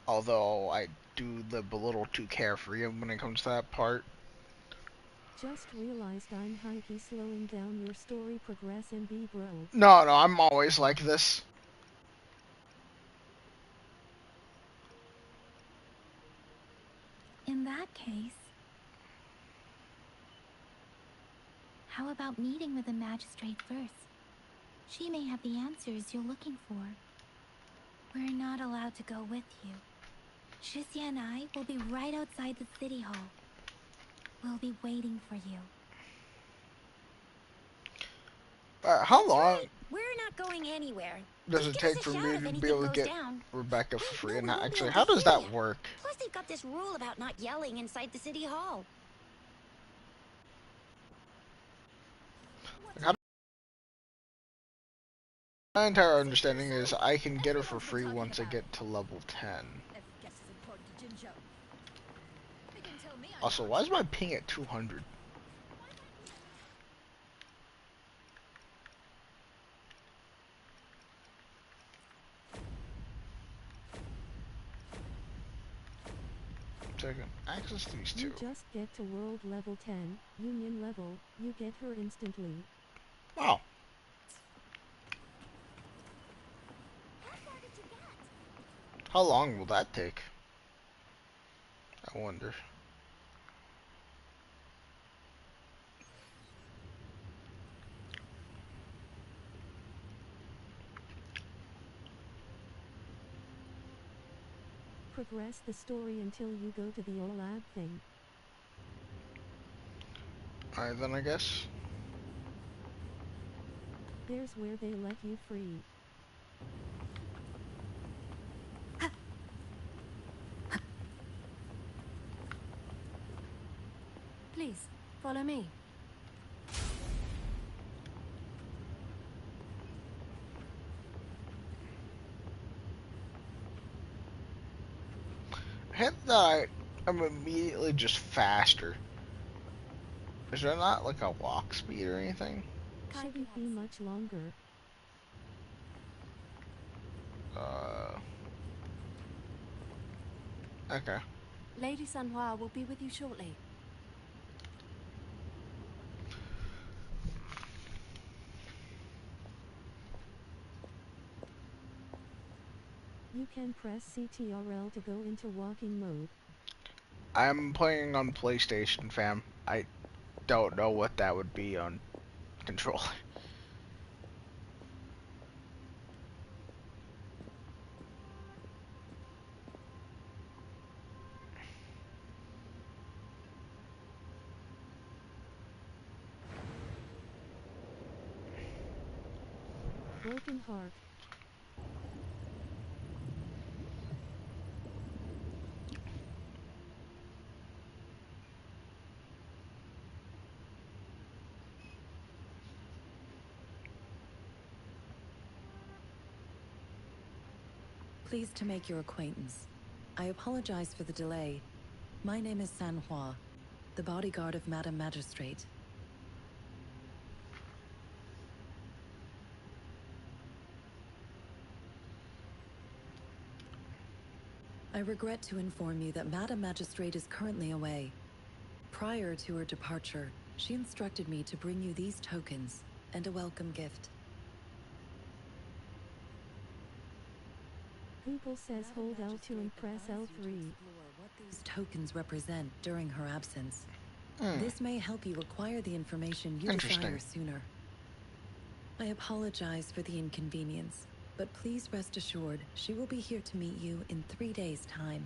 Although I do live a little too carefree when it comes to that part. Just realized I'm high-key slowing down your story progress MB bro. No, I'm always like this. In that case... How about meeting with the magistrate first? She may have the answers you're looking for. We're not allowed to go with you. Shixia and I will be right outside the city hall. We'll be waiting for you. How That's long right. We're not going anywhere. does Just it give us take a for shout me if to be anything able to goes get down. Rebecca for Wait, free? no, And we won't be actually, able how to does hear that ya. work? Plus, they've got this rule about not yelling inside the city hall. My entire understanding is I can get her for free once I get to level 10. Also, why is my ping at 200? So I can access these two. You just get to world level 10, union level, you get her instantly. Oh. How long will that take? I wonder. Progress the story until you go to the OLAB thing. Alright then, I guess. There's where they let you free. Please, follow me. Hit that I'm immediately just faster. Is there not like a walk speed or anything? Shouldn't be much longer. Okay. Lady Sanhua will be with you shortly. You can press CTRL to go into walking mode. I'm playing on PlayStation, fam. I don't know what that would be on controller. Broken heart. Pleased to make your acquaintance. I apologize for the delay. My name is Sanhua, the bodyguard of Madam Magistrate. I regret to inform you that Madam Magistrate is currently away. Prior to her departure, she instructed me to bring you these tokens and a welcome gift. Hoople says hold L to impress L3. Explore what these tokens represent during her absence. Hmm. This may help you acquire the information you Interesting. desire sooner. I apologize for the inconvenience, but please rest assured she will be here to meet you in 3 days' time.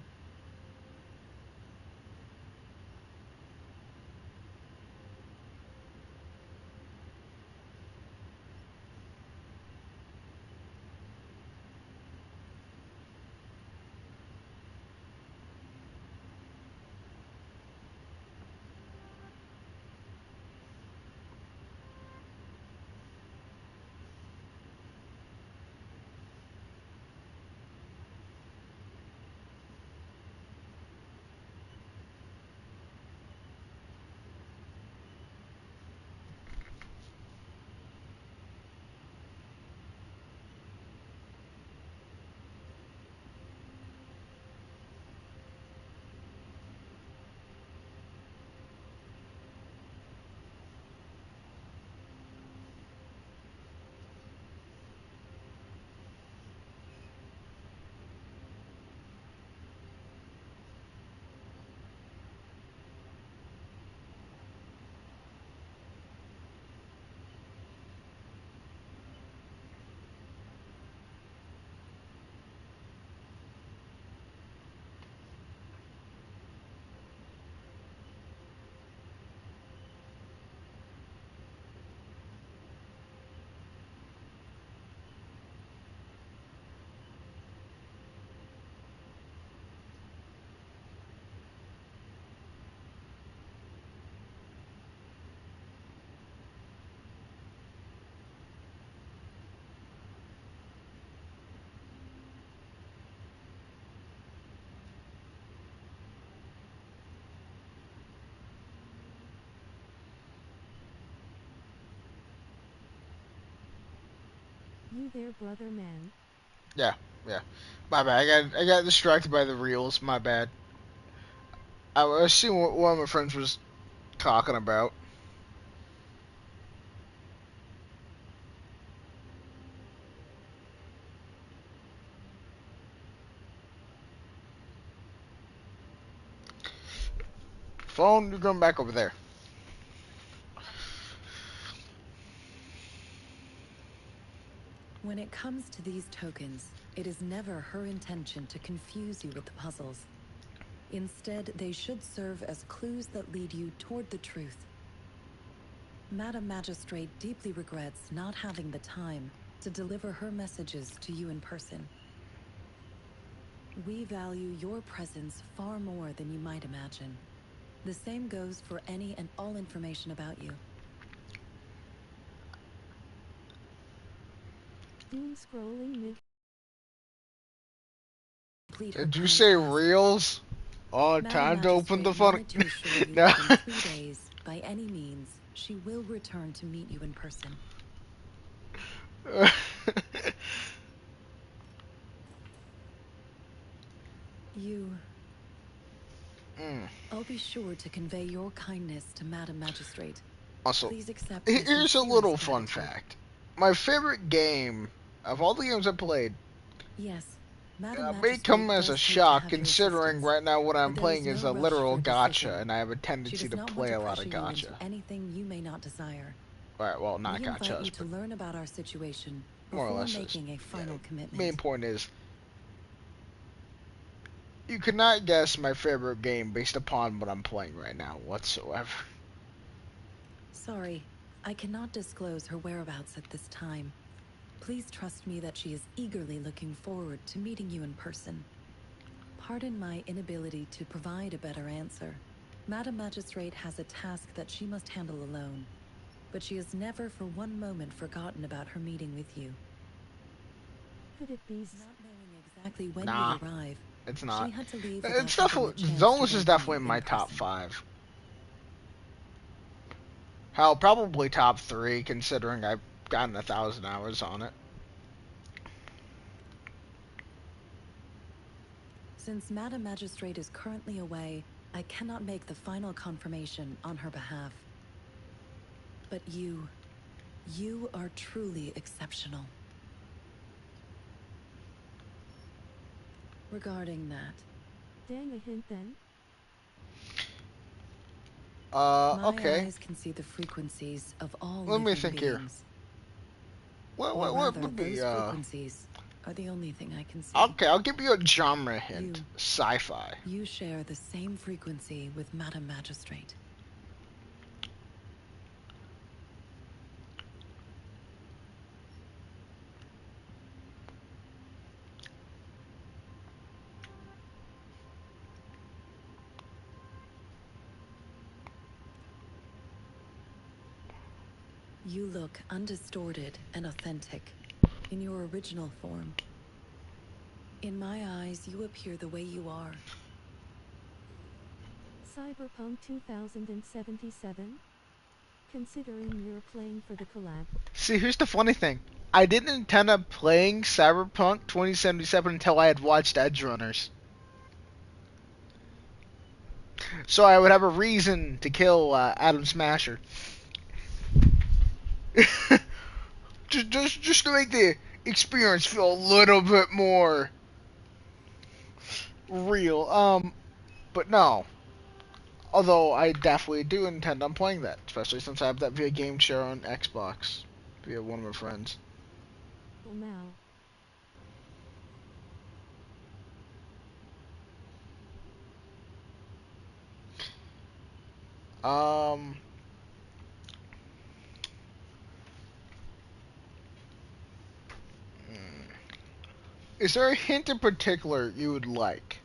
You there, brother man? Yeah, yeah. My bad. I got distracted by the reels. My bad. I was seeing what one of my friends was talking about. Phone, you're going back over there. When it comes to these tokens, it is never her intention to confuse you with the puzzles. Instead, they should serve as clues that lead you toward the truth. Madam Magistrate deeply regrets not having the time to deliver her messages to you in person. We value your presence far more than you might imagine. The same goes for any and all information about you. Doom scrolling mid. Complete her Did you current say task. reels? Oh, Madam time to open the Magistrate phone. wanted to assure you No. that in 3 days, by any means, she will return to meet you in person. Mm. I'll be sure to convey your kindness to Madam Magistrate. Also, Please accept my here's a little sincerest fun gratitude. fact. My favorite game of all the games I played Yes, Madam may come Magistrate as a does hope to shock have your considering assistance, right now what I'm but there is playing is no a rush literal for a gotcha, decision. and I have a She tendency does to not want play to a lot pressure of you into gotcha. anything you may not desire. Alright, well, not We invite you gotchas, to but learn about our situation more or before less is. making a Yeah, final main commitment. point is, you cannot guess my favorite game based upon what I'm playing right now whatsoever. Sorry, I cannot disclose her whereabouts at this time. Please trust me that she is eagerly looking forward to meeting you in person. Pardon my inability to provide a better answer. Madam Magistrate has a task that she must handle alone, but she has never for one moment forgotten about her meeting with you. Could it be? Not knowing exactly when Nah, you'll arrive, it's she not. had to leave without It's having the definitely chance to Zenless is welcome definitely you in in my top person. 5. Hell, probably top 3 considering I've gotten 1,000 hours on it. Since Madam Magistrate is currently away, I cannot make the final confirmation on her behalf. But you are truly exceptional. Regarding that, Dang a hint then. my Okay. eyes can see the frequencies of all Let me living think here. beings. Or What rather, would be, those frequencies are the only thing I can see. Okay, I'll give you a genre hint. You. Sci-fi. You share the same frequency with Madam Magistrate. You look undistorted and authentic in your original form. In my eyes, you appear the way you are. Cyberpunk 2077? Considering you're playing for the collab. See, here's the funny thing. I didn't intend on playing Cyberpunk 2077 until I had watched Edge Runners. So I would have a reason to kill Adam Smasher. just to make the experience feel a little bit more real. But no. Although I definitely do intend on playing that, especially since I have that via game share on Xbox via one of my friends. Oh Mal. Um, is there a hint in particular you would like?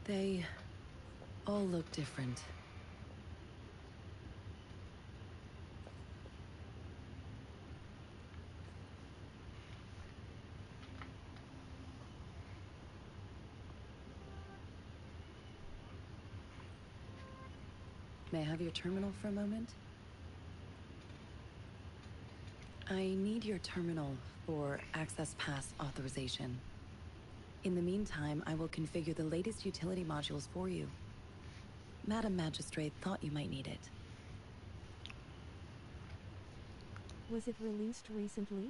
They all look different. May I have your terminal for a moment? I need your terminal for Access Pass authorization. In the meantime, I will configure the latest utility modules for you. Madam Magistrate thought you might need it. Was it released recently?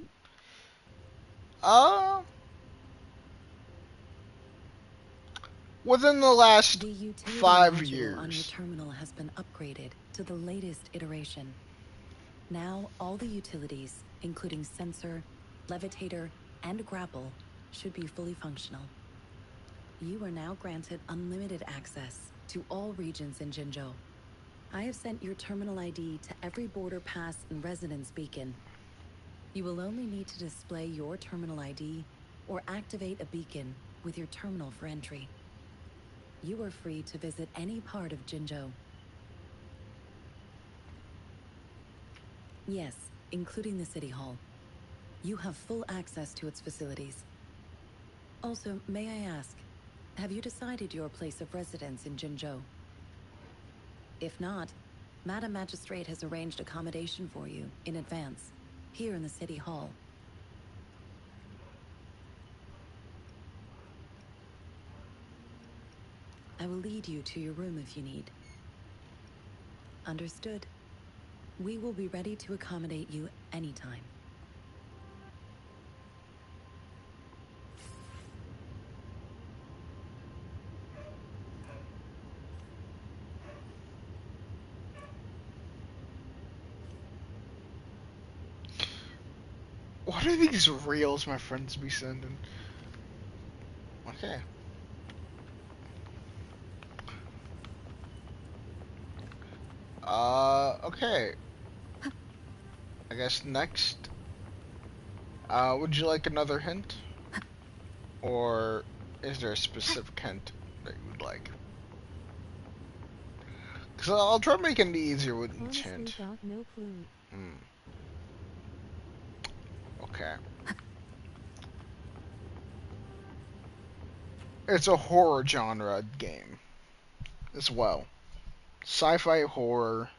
Within the last The utility 5 module on your years. terminal has been upgraded to the latest iteration. Now, all the utilities, including sensor, levitator, and grapple, should be fully functional. You are now granted unlimited access to all regions in Jinzhou. I have sent your terminal ID to every border pass and residence beacon. You will only need to display your terminal ID or activate a beacon with your terminal for entry. You are free to visit any part of Jinzhou. Yes, including the City Hall. You have full access to its facilities. Also, may I ask, have you decided your place of residence in Jinzhou? If not, Madam Magistrate has arranged accommodation for you in advance, here in the City Hall. I will lead you to your room if you need. Understood. We will be ready to accommodate you anytime. What are these reels my friends be sending? Okay. Okay. I guess next. Would you like another hint? Or is there a specific hint that you would like? Because I'll try making it easier with each Honestly hint. got no clue. Okay. It's a horror genre game as well. Sci-fi horror.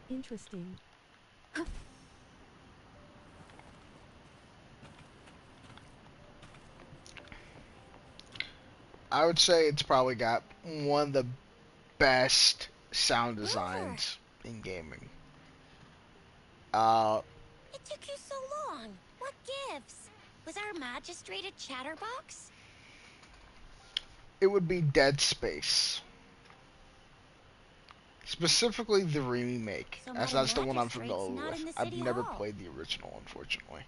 Interesting. I would say it's probably got one of the best sound Rover, designs in gaming. Uh, it took you so long. What gives? Was our magistrate a chatterbox? it would be Dead Space. Specifically the remake, So as Madam that's the one I'm Magistrate's familiar not with. in the I've city never hall. played the original, unfortunately.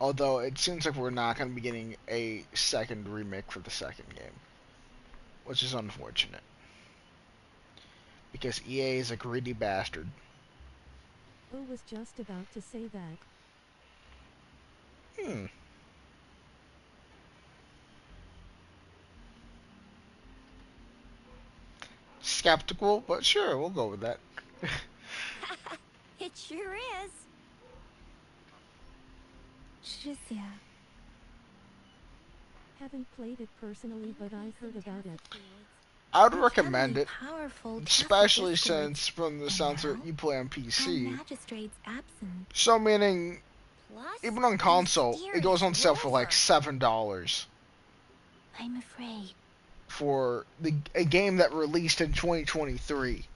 Although it seems like we're not going to be getting a second remake for the second game, which is unfortunate. Because EA is a greedy bastard. Oh, was just about to say that. Hmm. Skeptical, but sure, we'll go with that. It sure is. 是呀. Haven't played it personally, but I've heard about it. I would recommend Incredibly it, powerful especially tacit discords. since from the And sounds that now, you play on our PC. magistrate's absent. So meaning, Plus, even on the console, it goes mysterious on sale for like Rover. $7 I'm afraid. for a game that released in 2023.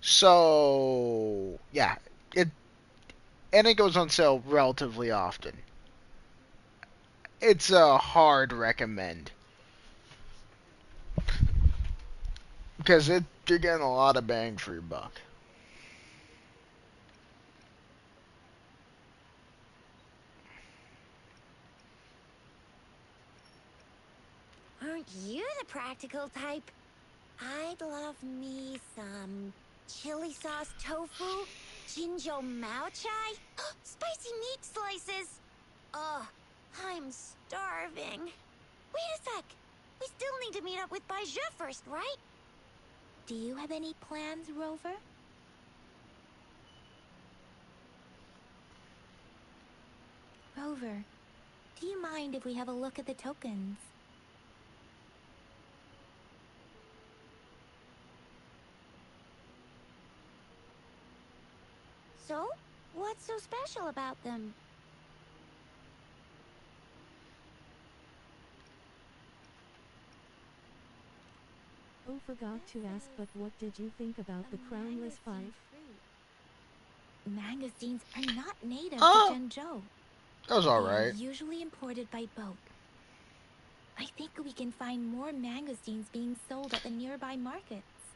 So yeah, it goes on sale relatively often. It's a hard recommend because you're getting a lot of bang for your buck. Aren't you the practical type? I'd love me some chili sauce tofu, jinjo mao chai, spicy meat slices. Ugh, I'm starving. Wait a sec. We still need to meet up with Baija first, right? Do you have any plans, Rover? Rover, do you mind if we have a look at the tokens? So, what's so special about them? Oh, forgot to ask, but what did you think about the Crownless 5? Mangosteens are not native to Oh, Zhengzhou. that was They are alright. usually imported by boat. I think we can find more mangosteens being sold at the nearby markets.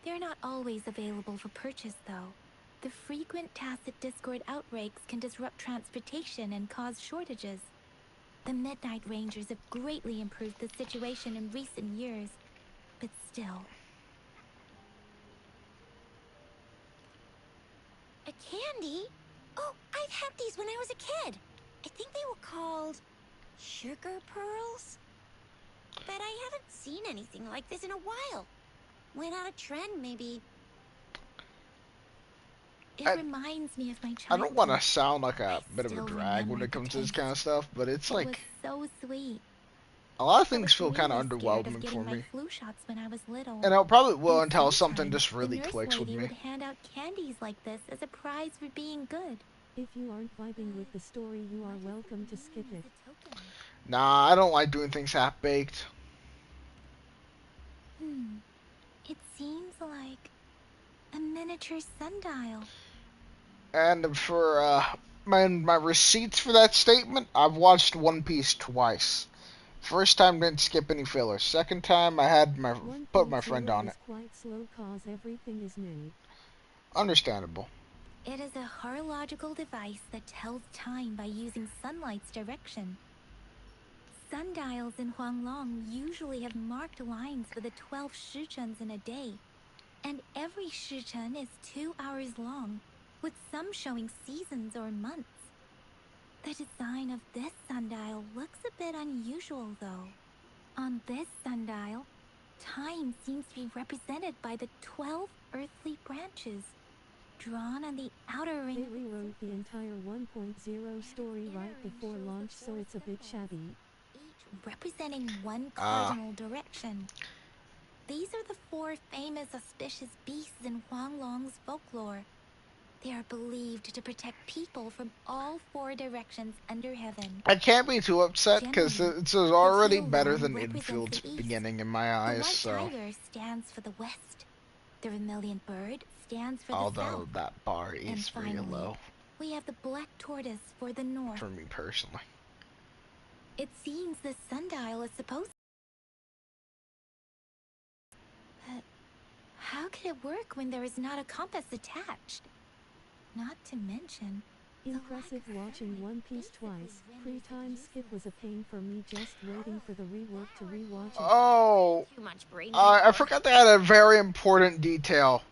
They're not always available for purchase, though. The frequent tacit discord outbreaks can disrupt transportation and cause shortages. The Midnight Rangers have greatly improved the situation in recent years, but still. A candy? Oh, I've had these when I was a kid. I think they were called sugar pearls. But I haven't seen anything like this in a while. Went out of trend, maybe. It I, reminds me of my I don't want to childhood. sound like I a bit of a still drag when remember it the comes to this taste. kind of stuff, but it's It was like so sweet. a lot of I things was feel kind really of scared of underwhelming for getting my me. flu shots when I was little. And I probably will And until something sometimes just the really nurse clicks with lady me. would hand out candies like this as a prize for being good. If you aren't vibing with the story, you are welcome to skip it. Nah, I don't like doing things half baked. It seems like a miniature sundial. And for my receipts for that statement, I've watched One Piece twice. First time didn't skip any fillers. Second time I had my put my friend 1.0 on is it. quite slow cause everything is new. Understandable. It is a horological device that tells time by using sunlight's direction. Sundials in Huanglong usually have marked lines for the 12 shichuns in a day, and every shichun is 2 hours long, with some showing seasons or months. The design of this sundial looks a bit unusual, though. On this sundial, time seems to be represented by the 12 earthly branches, drawn on the outer ring. They rewrote the entire 1.0 story right before launch, so it's a bit shabby. Each representing one Ah, cardinal direction. These are the 4 famous auspicious beasts in Huanglong's folklore. They are believed to protect people from all four directions under heaven. I can't be too upset because Generally, it's the already better Huanglong than represents Infield's the east. beginning in my The eyes, white so... tiger stands for the west. The vermilion bird stands for the Although south. that bar And is very finally, low, we have the black tortoise for the north. for me personally. It seems the sundial is supposed. But how could it work when there is not a compass attached? Not to mention. Impressive watching One Piece twice. Pre-time skip was a pain for me just waiting for the rework to rewatch it. Oh, Too much brain I power. forgot to add a very important detail.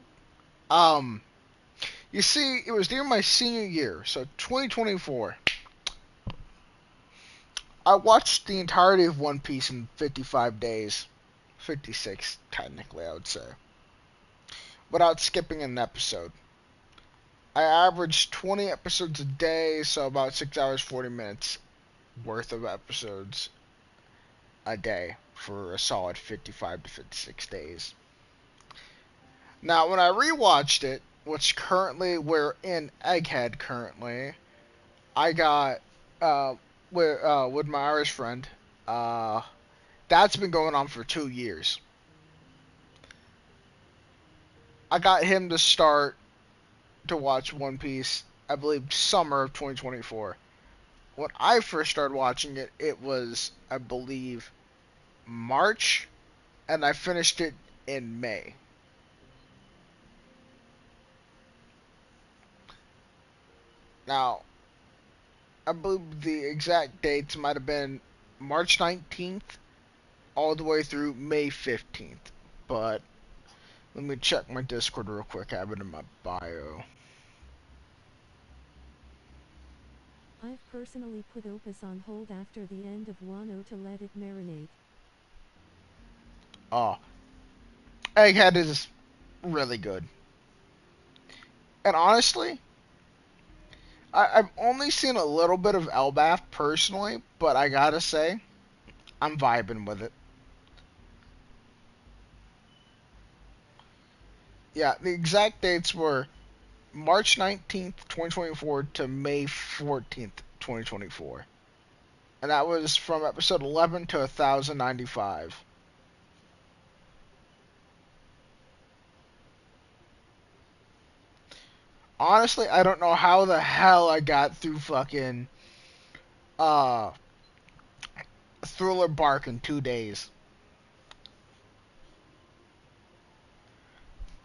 You see, it was during my senior year, so 2024. I watched the entirety of One Piece in 55 days. 56, technically, I would say. Without skipping an episode. I averaged 20 episodes a day, so about 6 hours, 40 minutes worth of episodes a day for a solid 55 to 56 days. Now, when I rewatched it, which currently we're in Egghead currently, I got with my Irish friend. That's been going on for 2 years. I got him to start to watch One Piece, I believe, summer of 2024. When I first started watching it, it was, I believe, March, and I finished it in May. Now, I believe the exact dates might have been March 19th all the way through May 15th. But let me check my Discord real quick. I have it in my bio. I've personally put Opus on hold after the end of Wano to let it marinate. Oh, Egghead is really good. And honestly, I've only seen a little bit of Elbath personally, but I gotta say, I'm vibing with it. Yeah, the exact dates were March 19th, 2024 to May 14th, 2024. And that was from episode 11 to 1095. Honestly, I don't know how the hell I got through fucking uh Thriller Bark in 2 days.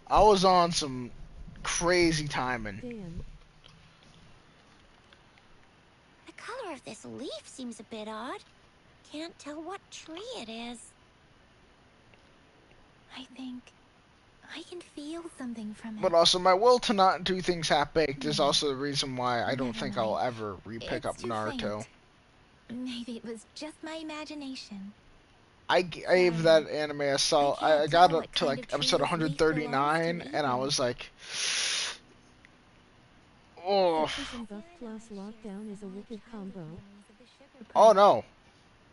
I was on some crazy timing. Dan, The color of this leaf seems a bit odd. Can't tell what tree it is. I think I can feel something from But it. also, my will to not do things half baked is also the reason why I don't Never think I'll mind. ever re-pick It's up too Naruto. faint. Maybe it was just my imagination. I gave Sorry. that anime a sol. I I can't got tell up what to kind like of tree episode this leaf belongs to 139, and I either. was like, oh, Citrus and Buff plus Lockdown is a wicked combo. oh no,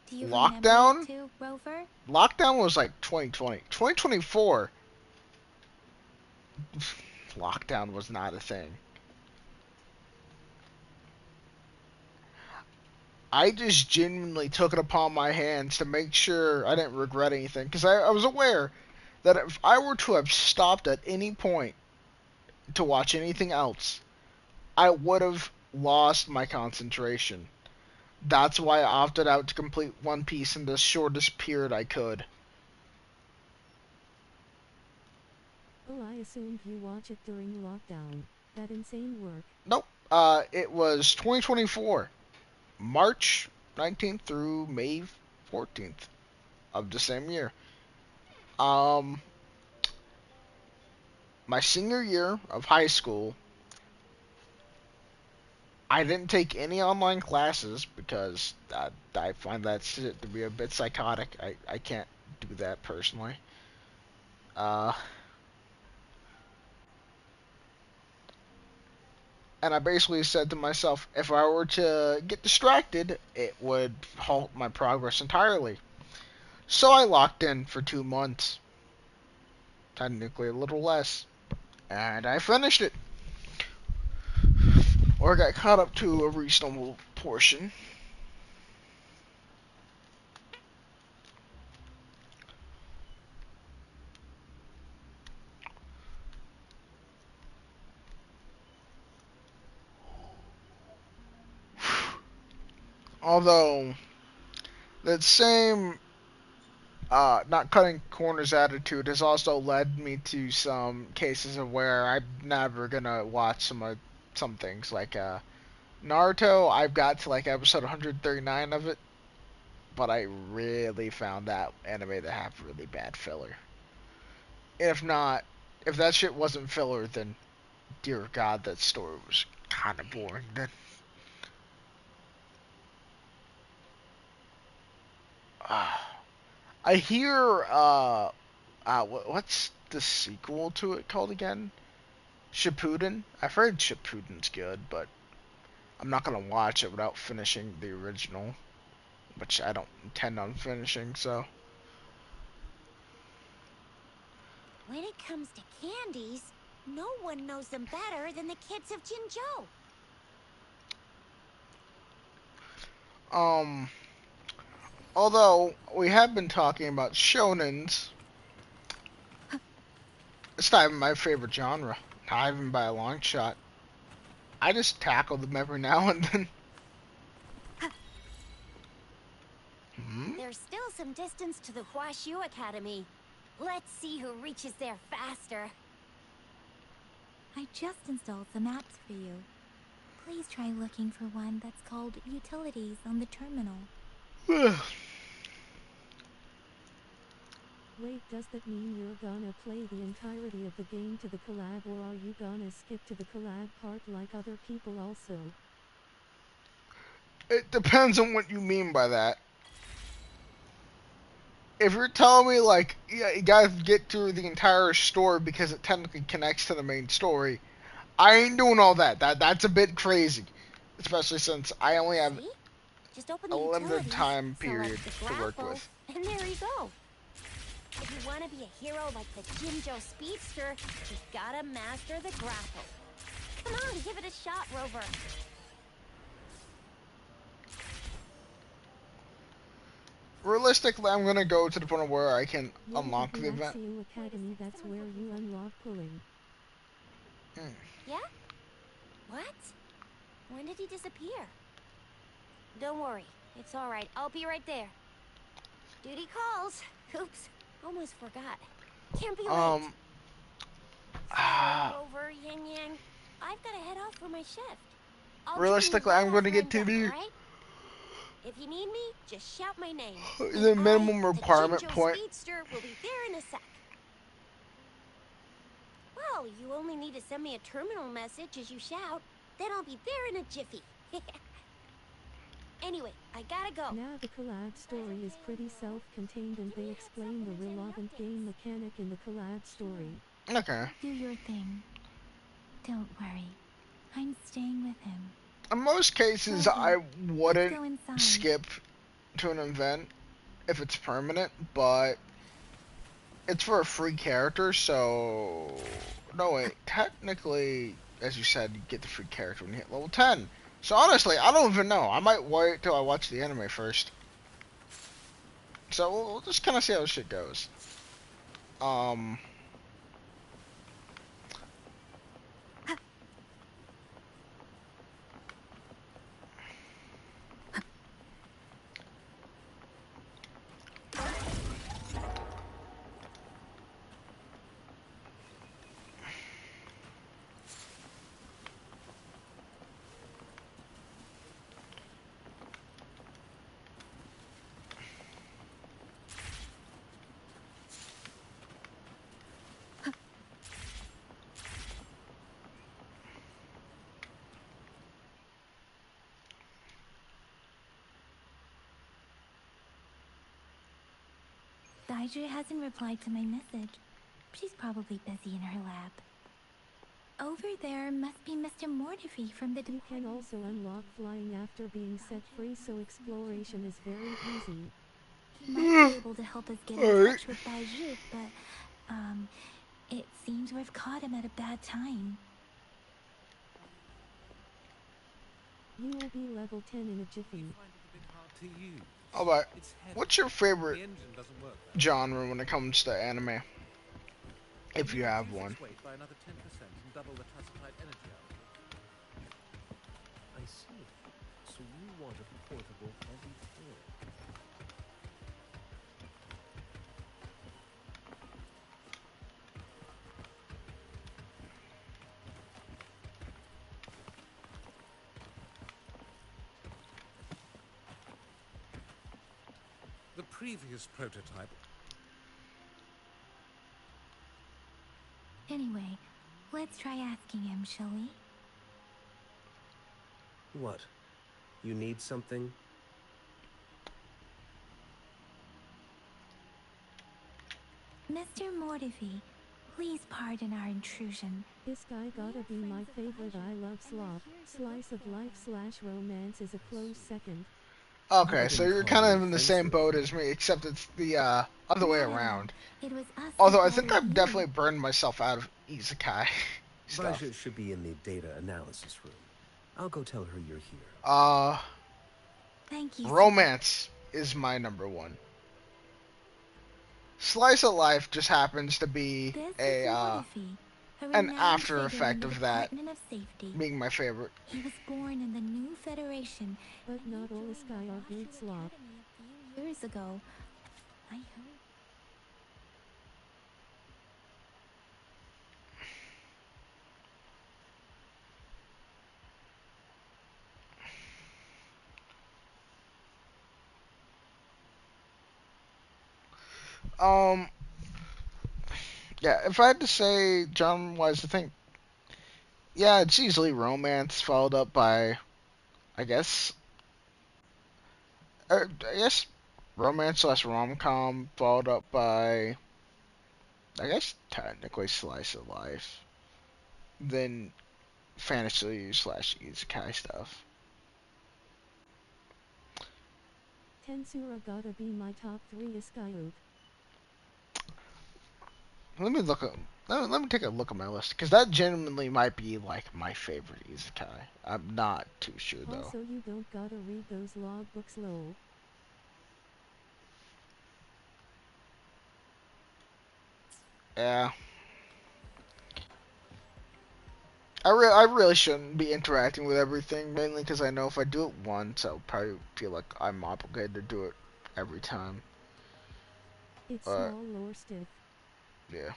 Do you remember it Lockdown. too, Rover? Lockdown was like 2020, 2024. Lockdown was not a thing. I just genuinely took it upon my hands to make sure I didn't regret anything, because I was aware that if I were to have stopped at any point to watch anything else, I would have lost my concentration. That's why I opted out to complete One Piece in the shortest period I could. Oh, I assumed you watch it during lockdown. That insane work. Nope. It was 2024, March 19th through May 14th of the same year. Um, my senior year of high school, I didn't take any online classes because I find that shit to be a bit psychotic. I can't do that personally. Uh, and I basically said to myself, if I were to get distracted, it would halt my progress entirely. So I locked in for 2 months, technically a little less, and I finished it. or got caught up to a reasonable portion. Although that same not cutting corners attitude has also led me to some cases of where I'm never gonna watch some things like Naruto. I've got to like episode 139 of it, but I really found that anime to have really bad filler. If not, if that shit wasn't filler, then dear God, that story was kind of boring. Then uh, I hear what's the sequel to it called again? Shippuden. I've heard Shippuden's good, but I'm not gonna watch it without finishing the original, which I don't intend on finishing. So When it comes to candies, no one knows them better than the kids of Jinzhou. um, although we have been talking about shonens, it's not even my favorite genre. Not even by a long shot. I just tackle them every now and then. Hmm? There's still some distance to the Huashu Academy. Let's see who reaches there faster. I just installed some apps for you. Please try looking for one that's called Utilities on the terminal. Wait, does that mean you're gonna play the entirety of the game to the collab, or are you gonna skip to the collab part like other people also? It depends on what you mean by that. If you're telling me like, yeah, you gotta get through the entire story because it technically connects to the main story, I ain't doing all that. That's a bit crazy, especially since I only have See? Just open a the limited utilities, time period select the to work grapple, with. and there you go. If you want to be a hero like the Jinzhou Speedster, you've gotta master the grapple. Come on, give it a shot, Rover. Realistically, I'm gonna go to the point where I can Yay, unlock the the event. Huaxio Academy, that's where you unlock pulling. Hmm. Yeah? What? When did he disappear? Don't worry, it's alright. I'll be right there. Duty calls. Oops, almost forgot. Can't be late. Um. Sorry, Rover, Yang Yang. I've gotta head off for my shift. I'll join you Realistically, right I'm gonna after get I'm to done, the alright? If you need me, just shout my name. And the I, minimum the requirement Jinzhou point. Speedster, will be there in a sec. Well, you only need to send me a terminal message as you shout. Then I'll be there in a jiffy. Anyway, I gotta go. Now the collab story is pretty self-contained, and they explain the relevant game mechanic in the collab story. Okay. Do your thing. Don't worry. I'm staying with him. In most cases, Rover, I let's wouldn't go inside. skip to an event if it's permanent, but it's for a free character, so no wait. Technically, as you said, you get the free character when you hit level 10. So honestly, I don't even know. I might wait till I watch the anime first. So we'll just kind of see how this shit goes. Um. Daiju hasn't replied to my message. She's probably busy in her lab. Over there must be Mr. Mortefi from the You can also unlock flying after being set free, so exploration is very easy. He might be able to help us get in Alright. touch with Daiju, but, it seems we've caught him at a bad time. You will be level 10 in a jiffy. Alright, It's heavy. what's your favorite The engine doesn't work that way. genre when it comes to anime? If you have Reduce one. its weight by another 10% and double the classified energy output. I see. So you want a portable heavy toy. The previous prototype. Anyway, let's try asking him, shall we? What? You need something? Mr. Mortivy, please pardon our intrusion. This guy gotta be my favorite. I love slop. Slice of life / romance is a close second. Okay, I so didn't you're call kind you of in the same offensive. boat as me, except it's the other way Not at all. around. It was us who Although I think gathered I've you. definitely burned myself out of isekai stuff. Baja should be in the data analysis room. I'll go tell her you're here. Thank you, sir. Romance is my number one. Slice of life just happens to be This a is Mortivy, a an renowned after figure in effect the of that Department of Safety. being my favorite. He was born in the new Federation. But not all this guy are good slop. Academy a few years ago. I heard. Um, yeah, if I had to say genre-wise, I think, yeah, it's easily romance followed up by, I guess, I guess romance / rom-com followed up by, I guess technically slice of life, then fantasy / isekai stuff. Tensura gotta be my top 3 isekai. Let me look at. Let me take a look at my list because that genuinely might be like my favorite isekai. I'm not too sure though. Also, you don't gotta read those logbooks, lol. Yeah. I really shouldn't be interacting with everything, mainly because I know if I do it once, I'll probably feel like I'm obligated to do it every time. It's But small lore stiff. yeah,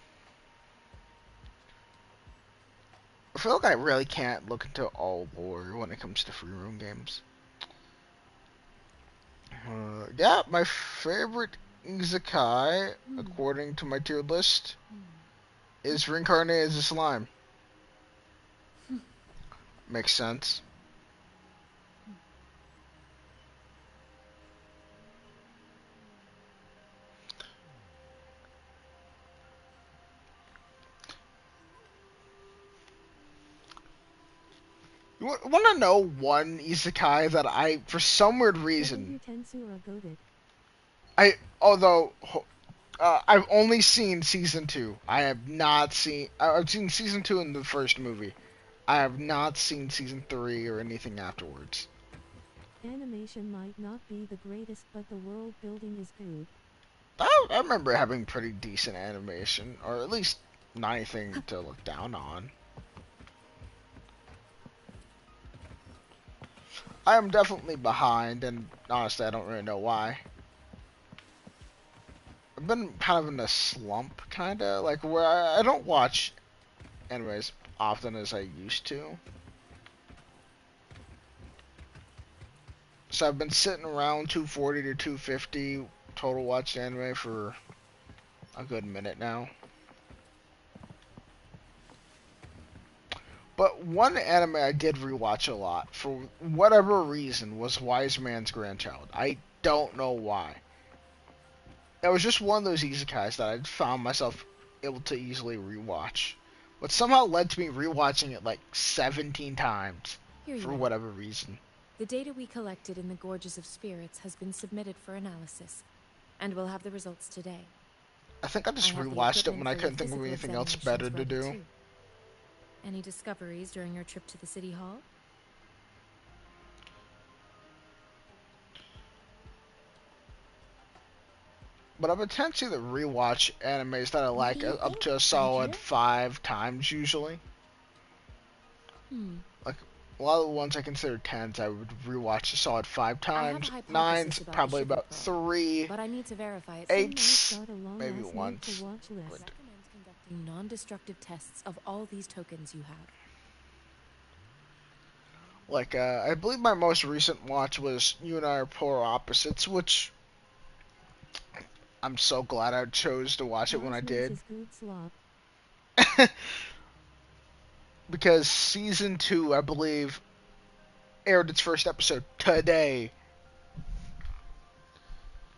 I feel like I really can't look into all lore when it comes to free roam games. Yeah, my favorite isekai, according to my tier list, is Reincarnated as a Slime. Makes sense. You want to know one isekai that I, for some weird reason, Tensura goated. although I've only seen season 2. I have not seen. I've seen season 2 in the first movie. I have not seen season 3 or anything afterwards. Animation might not be the greatest, but the world building is good. I remember having pretty decent animation, or at least not anything to look down on. I am definitely behind, and honestly, I don't really know why. I've been kind of in a slump, kinda, like where I don't watch anime as often as I used to. So I've been sitting around 240 to 250 total watched anime for a good minute now. But one anime I did rewatch a lot, for whatever reason, was Wise Man's Grandchild. I don't know why. It was just one of those isekais that I found myself able to easily rewatch. But somehow led to me rewatching it like 17 times for whatever reason. The data we collected in the Gorges of Spirits has been submitted for analysis, and we'll have the results today. I think I just rewatched it when I couldn't think of anything else better to do. Any discoveries during your trip to the City Hall? But I've a tendency to rewatch animes that I What do like you up think, to a solid Adventurer? 5 times usually. Hmm. Like a lot of the ones I consider tens, I would rewatch a solid five I have a times. hypothesis Nines, about the probably sugar about pearl, three. but I need to verify it See, first. now it's Eights, got a long maybe ass note to once. watch list. Recommend conducting non-destructive tests of all these tokens you have. Like, I believe my most recent watch was You and I Are Polar Opposites, which I'm so glad I chose to watch it when I Rosner's did. is good slop. Because season 2, I believe, aired its first episode today.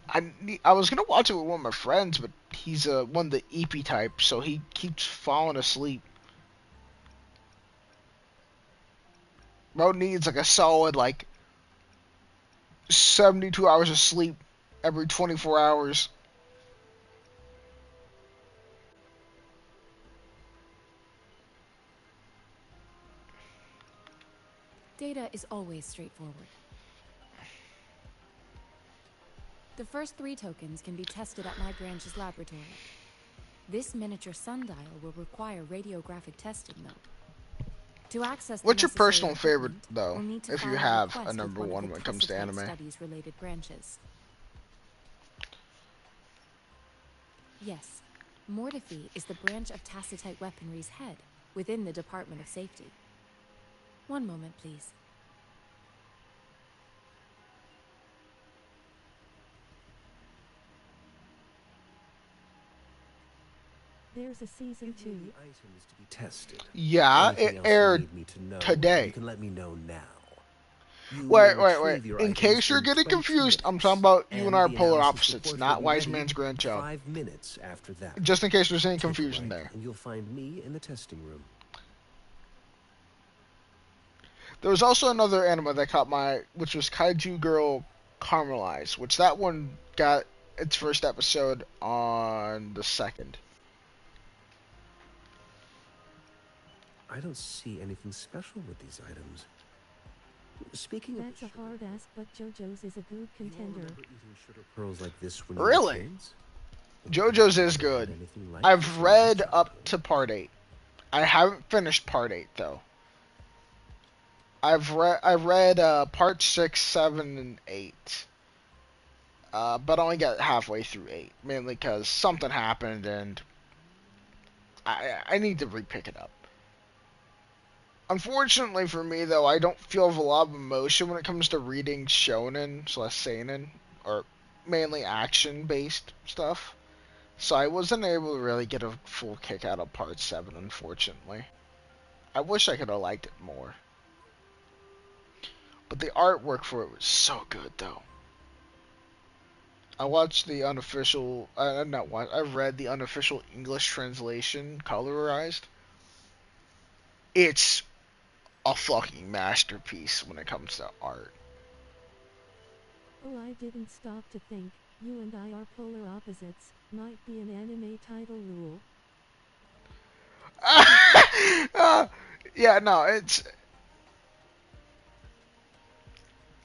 I was gonna watch it with one of my friends, but he's one of the EP type, so he keeps falling asleep. Bro needs like a solid 72 hours of sleep every 24 hours. Data is always straightforward. The first 3 tokens can be tested at my branch's laboratory. This miniature sundial will require radiographic testing, though. To access the What's your necessary personal favorite, equipment, though, we'll need to if you file a have a request with number one of one the when it comes to Tacitite anime? studies-related branches. Yes, Mortifi is the branch of Tacitite weaponry's head within the Department of Safety. One moment, please. There's a season Give me 2. the items to be tested. Yeah, Anything it else you aired need me to know, you today. can let me know now. You will Wait. retrieve your In items case you're in getting 20 confused, I'm talking minutes, about You and I and Are the Polar analysis Opposites, report will not be Wise ready Man's Grandchild. 5 minutes after that. Just in case there's any Take a confusion right, there. and you'll find me in the testing room. There was also another anime that caught my, which was Kaiju Girl Caramelized, which that one got its first episode on the 2nd. I don't see anything special with these items. Speaking of That's the a sugar hard pearl, ask, but JoJo's is a good you all contender. remember eating sugar pearls like this when you were Really? kids? Or JoJo's have is you ever good. had anything like this I've in your read up childhood? to part 8. I haven't finished part 8 though. I read part 6, 7, and 8. But I only got halfway through 8, mainly because something happened and I need to re-pick it up. Unfortunately for me, though, I don't feel a lot of emotion when it comes to reading shonen slash seinen, or mainly action-based stuff. So I wasn't able to really get a full kick out of part 7, unfortunately. I wish I could have liked it more. But the artwork for it was so good, though. I watched the unofficial, not watched, I read the unofficial English translation, colorized. It's a fucking masterpiece when it comes to art. Oh, I didn't stop to think. You and I are polar opposites. Might be an anime title rule. uh, yeah, no, it's.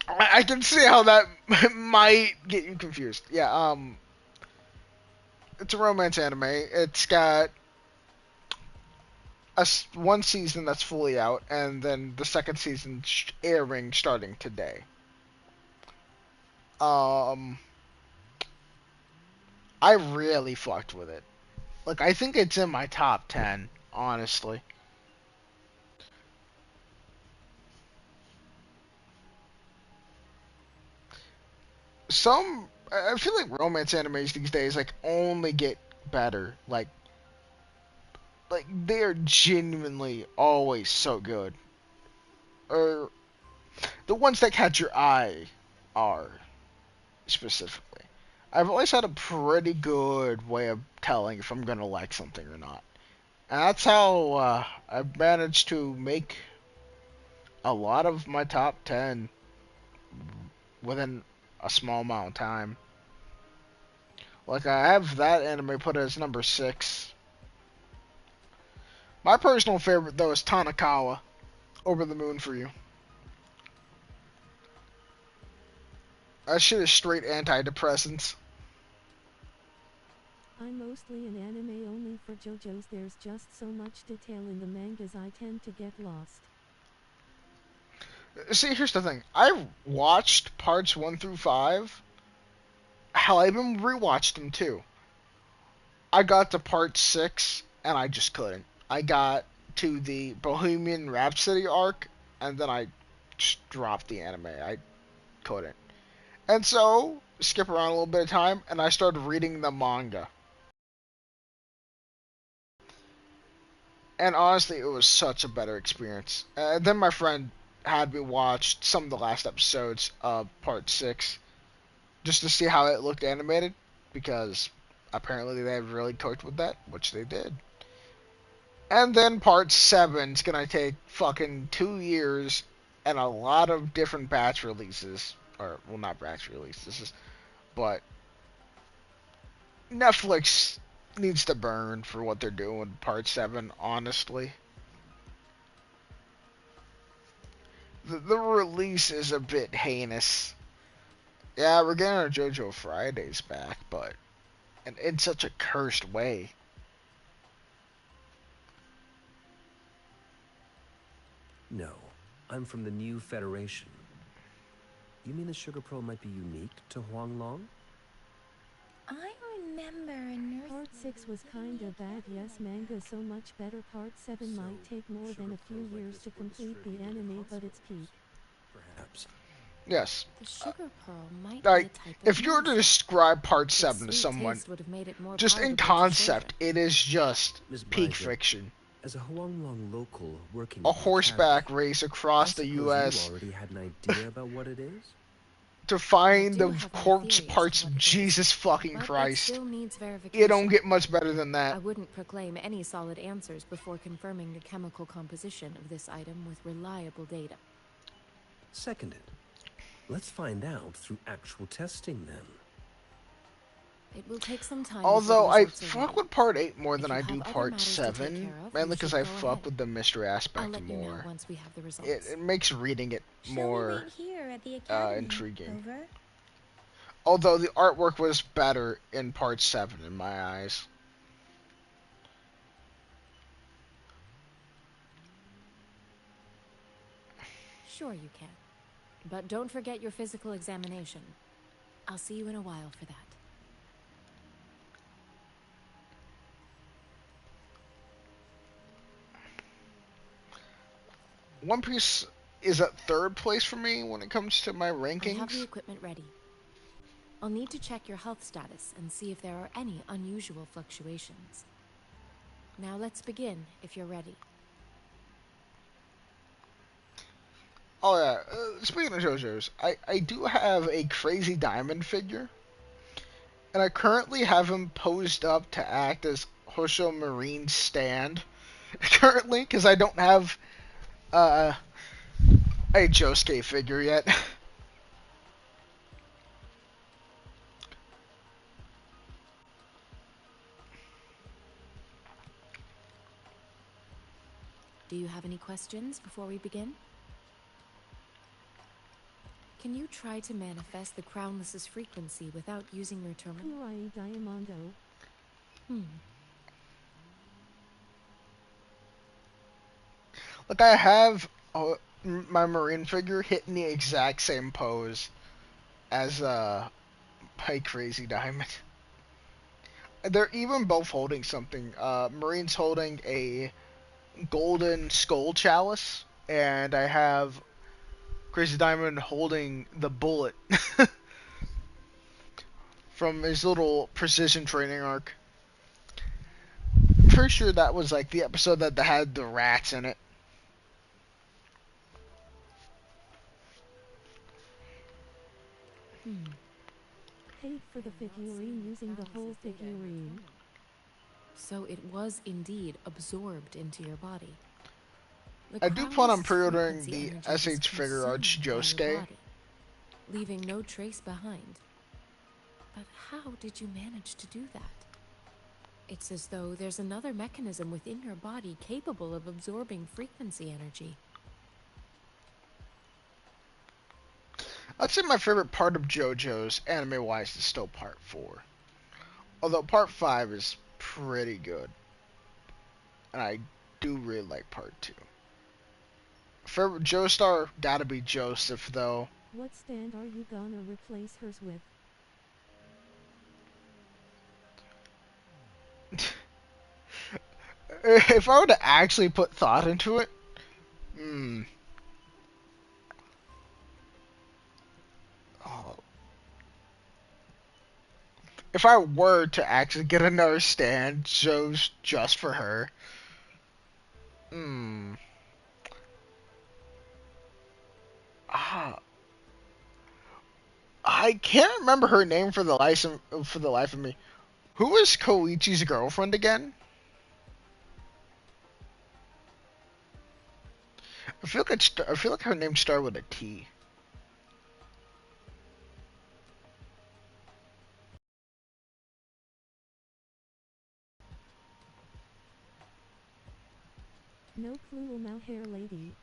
I can see how that might get you confused. Yeah, it's a romance anime. It's got one season that's fully out, and then the second season airing starting today. Um, I really fucked with it. Like, I think it's in my top 10, honestly. I feel like romance animes these days, only get better. They're genuinely always so good. Or, the ones that catch your eye are, specifically. I've always had a pretty good way of telling if I'm gonna like something or not. And that's how I've managed to make a lot of my top 10 within a small amount of time. Like, I have that anime put as number 6. My personal favorite, though, is Tanakawa, Over the Moon for You. That shit is straight antidepressants. I'm mostly an anime only for JoJo's. There's just so much detail in the mangas I tend to get lost. See, here's the thing. I watched parts 1 through 5. Hell, I even rewatched them too. I got to part 6 and I just couldn't. I got to the Bohemian Rhapsody arc and then I just dropped the anime. I couldn't. And so, skip around a little bit of time and I started reading the manga. And honestly, it was such a better experience. Then my friend had me watch some of the last episodes of part 6 just to see how it looked animated because apparently they really cooked with that, which they did. And then part 7's gonna take fucking 2 years and a lot of different batch releases. Or, well, not batch releases, but Netflix needs to burn for what they're doing with part 7, honestly. The release is a bit heinous. Yeah, we're getting our JoJo Fridays back, but in such a cursed way. No, I'm from the New Federation. You mean the Sugar Pearl might be unique to Huanglong? I remember a nurse. Part 6 was kinda bad, yes, manga so much better. Part 7 might take more than a few years to complete the anime, but it's peak. Perhaps. Yes. The sugar pearl might be a Like, type of if you were to medicine. describe part Its 7 to sweet someone, taste would have made it more just in palatable to concept, children. it is just Ms. peak Baija, fiction. as a Huanglong local working A at the horseback academy, race I across the suppose you U.S. already had an idea about what it is? to find I do the have my corpse theory as to parts what of it is, Jesus fucking but it Christ. still needs It verification. don't get much better than that. I wouldn't proclaim any solid answers before confirming the chemical composition of this item with reliable data. Seconded. Let's find out through actual testing then. It will take some time Although before the I results are fuck ready. with part 8 more If than you I have do other part matters to take 7, care of, mainly you because should I go fuck ahead. with the mystery I'll aspect let you know more. once we have the results. It makes reading it Shall we more wait here at the academy? intriguing. Over. Although the artwork was better in part 7 in my eyes. Sure you can. But don't forget your physical examination. I'll see you in a while for that. One Piece is at third place for me when it comes to my I have the rankings. equipment ready. I'll need to check your health status and see if there are any unusual fluctuations. Now let's begin, if you're ready. Oh yeah, speaking of JoJo's, I do have a Crazy Diamond figure. And I currently have him posed up to act as Hosho Marine's stand. Currently, because I don't have uh, a Josuke figure yet. Do you have any questions before we begin? Can you try to manifest the Crownless's frequency without using your terminal? Kurai Diamondo. Like, I have my Marine figure hitting the exact same pose as my Crazy Diamond. They're even both holding something. Marine's holding a golden skull chalice, and I have Crazy Diamond holding the bullet from his little precision training arc. Pretty sure that was like the episode that had the rats in it. Paid for the figurine using the whole figurine. So it was indeed absorbed into your body. The I do plan on Crownless's pre-ordering frequency the energy is SH Figure Arts consumed by your Josuke. body, leaving no trace behind. But how did you manage to do that? It's as though there's another mechanism within your body capable of absorbing frequency energy. I'd say my favorite part of JoJo's, anime-wise, is still part 4. Although part 5 is pretty good, and I do really like part 2. Favorite Joestar, gotta be Joseph though. What stand are you gonna replace hers with? If I were to actually put thought into it, hmm. Oh, if I were to actually get another stand just for her, hmm. Ah, I can't remember her name for the life of me. Who is Koichi's girlfriend again? I feel like her name started with a T. No clue, my hair lady.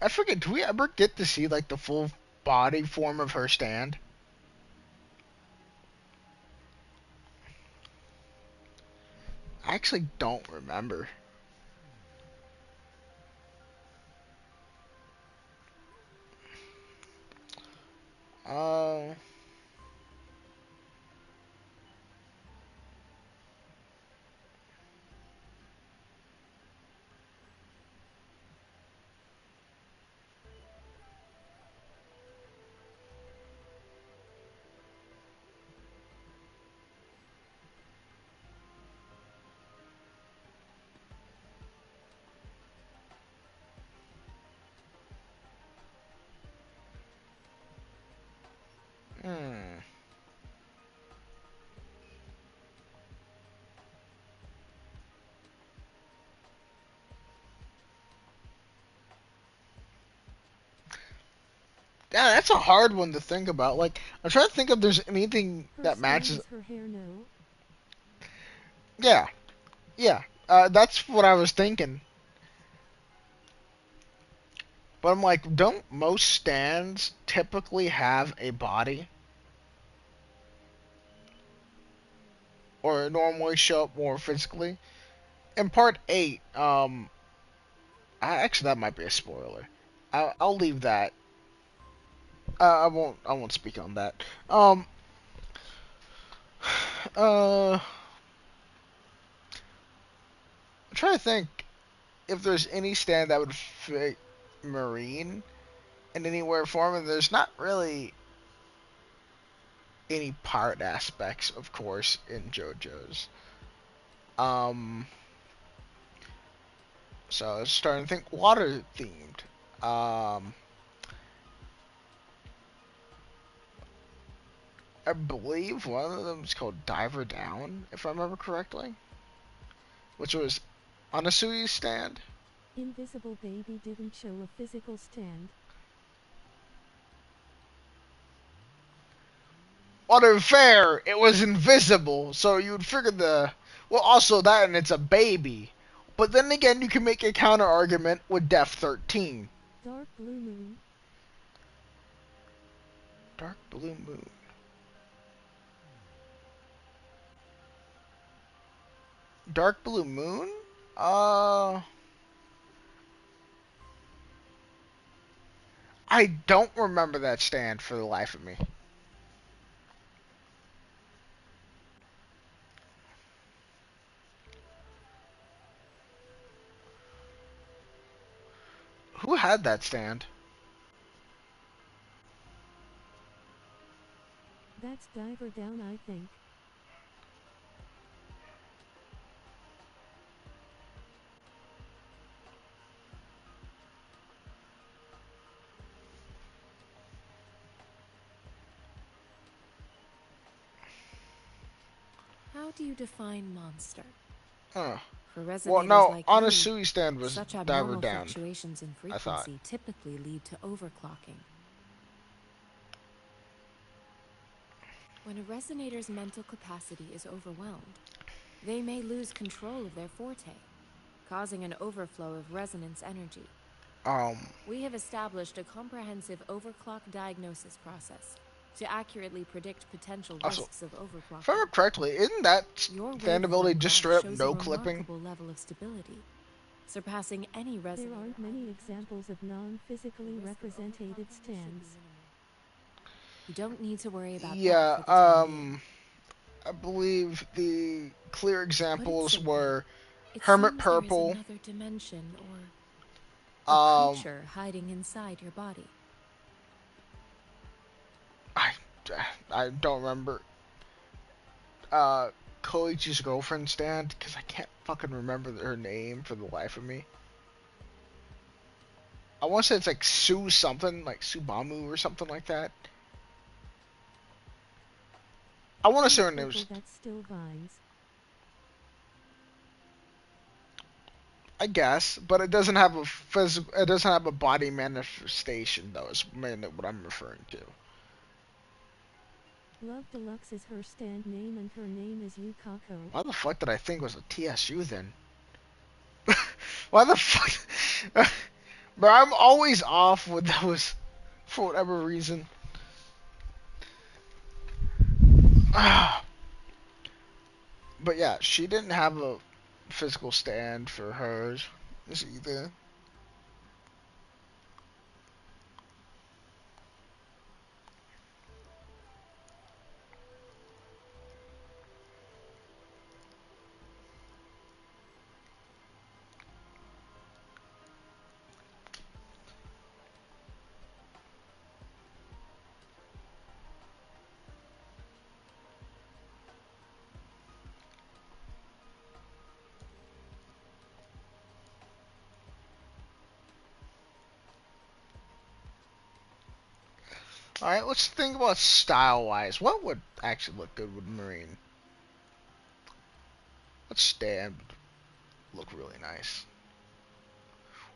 I forget. Do we ever get to see like the full body form of her stand? I actually don't remember. Uh, hmm. Yeah, that's a hard one to think about. Like, I'm trying to think if there's anything Her that stand matches. is her hair, no? Yeah, yeah. That's what I was thinking. But I'm like, don't most stands typically have a body or normally show up more physically? In part 8, actually that might be a spoiler. I'll leave that. I won't speak on that. I'm trying to think if there's any stand that would fit Marine in anywhere form, and there's not really any part aspects, of course, in JoJo's. Um, so I was starting to think water themed. Um, I believe one of them is called Diver Down, if I remember correctly, which was Anasui's stand. Invisible Baby didn't show a physical stand. Unfair, it was invisible, so you would figure the. Well, also that, and it's a baby. But then again, you can make a counter argument with Def 13. Dark Blue Moon. Dark Blue Moon. Dark Blue Moon? Uh. I don't remember that stand for the life of me. Who had that stand? That's Diver Down, I think. How do you define monster? Huh. For Well, resonators no, like you, Anasui's stand was such Diver abnormal Down, fluctuations in I thought. frequency typically lead to overclocking. When a resonator's mental capacity is overwhelmed, they may lose control of their forte, causing an overflow of resonance energy. We have established a comprehensive overclock diagnosis process to accurately predict potential Also, risks of if I overclocking. remember correctly, isn't that Your stand ability wavelength just graph straight up shows a no clipping? remarkable level of stability, surpassing any There resonator aren't I've many encountered. examples of The non-physically risk of represented overclocking should be stands. minimal. You don't need to worry about that Yeah, for the time being. I believe the clear To put it examples simply, were it Hermit seems there is Purple, another dimension or a um, creature hiding inside your body. I, I don't remember, Koichi's girlfriend stand, because I can't fucking remember her name for the life of me. I want to say it's like Sue something, like Subamu or something like that. I want to say Be her careful, name's, that's still vines. I guess, but it doesn't have a physical, it doesn't have a body manifestation though, is mainly what I'm referring to. Love Deluxe is her stand name and her name is Yukako. Why the fuck did I think it was a TSU then? Why the fuck? Bro, I'm always off with those for whatever reason. But yeah, she didn't have a physical stand for hers either. Alright, let's think about style-wise. What would actually look good with Marine? Let's stand look really nice.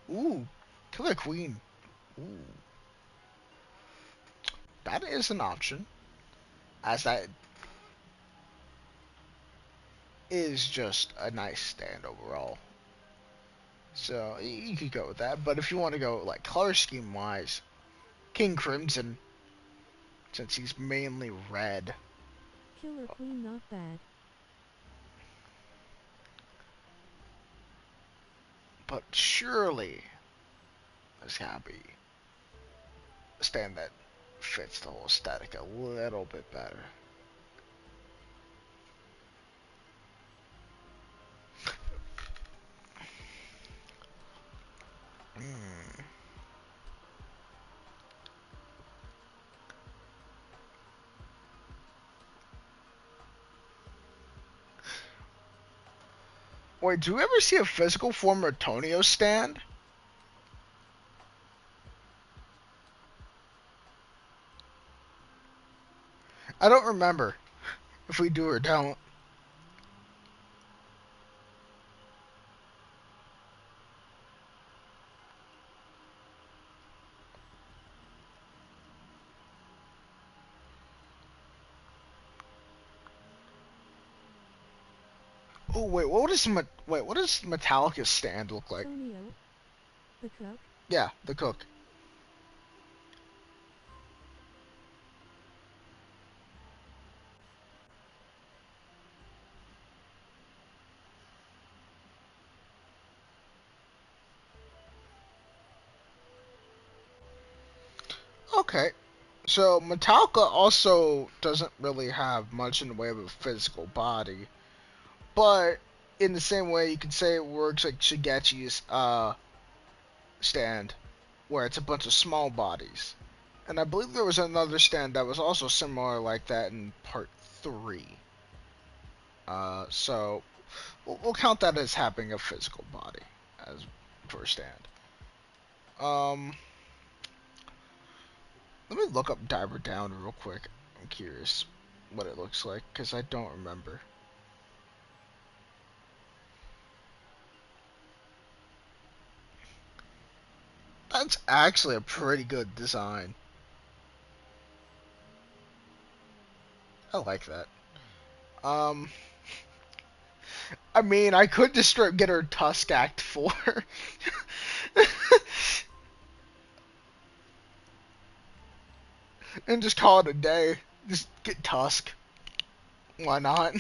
Ooh, Killer Queen. Ooh, that is an option. As that is just a nice stand overall. So you could go with that. But if you want to go like color scheme wise, King Crimson, since he's mainly red. Killer Queen not bad. But surely there's gotta be a stand that fits the whole aesthetic a little bit better. Hmm. Wait, do you ever see a physical form of Tonio stand? I don't remember if we do or don't. Oh wait, what does Metallica's stand look like? Tonio, the cook. Yeah, the cook. Okay, so Metallica also doesn't really have much in the way of a physical body, but in the same way, you could say it works like Shigechi's stand, where it's a bunch of small bodies. And I believe there was another stand that was also similar like that in part 3. So we'll count that as having a physical body as for a stand. Um, Let me look up Diver Down real quick. I'm curious what it looks like because I don't remember. That's actually a pretty good design. I like that. Um, I mean, I could just straight get her Tusk Act 4. and just call it a day. Just get Tusk. Why not?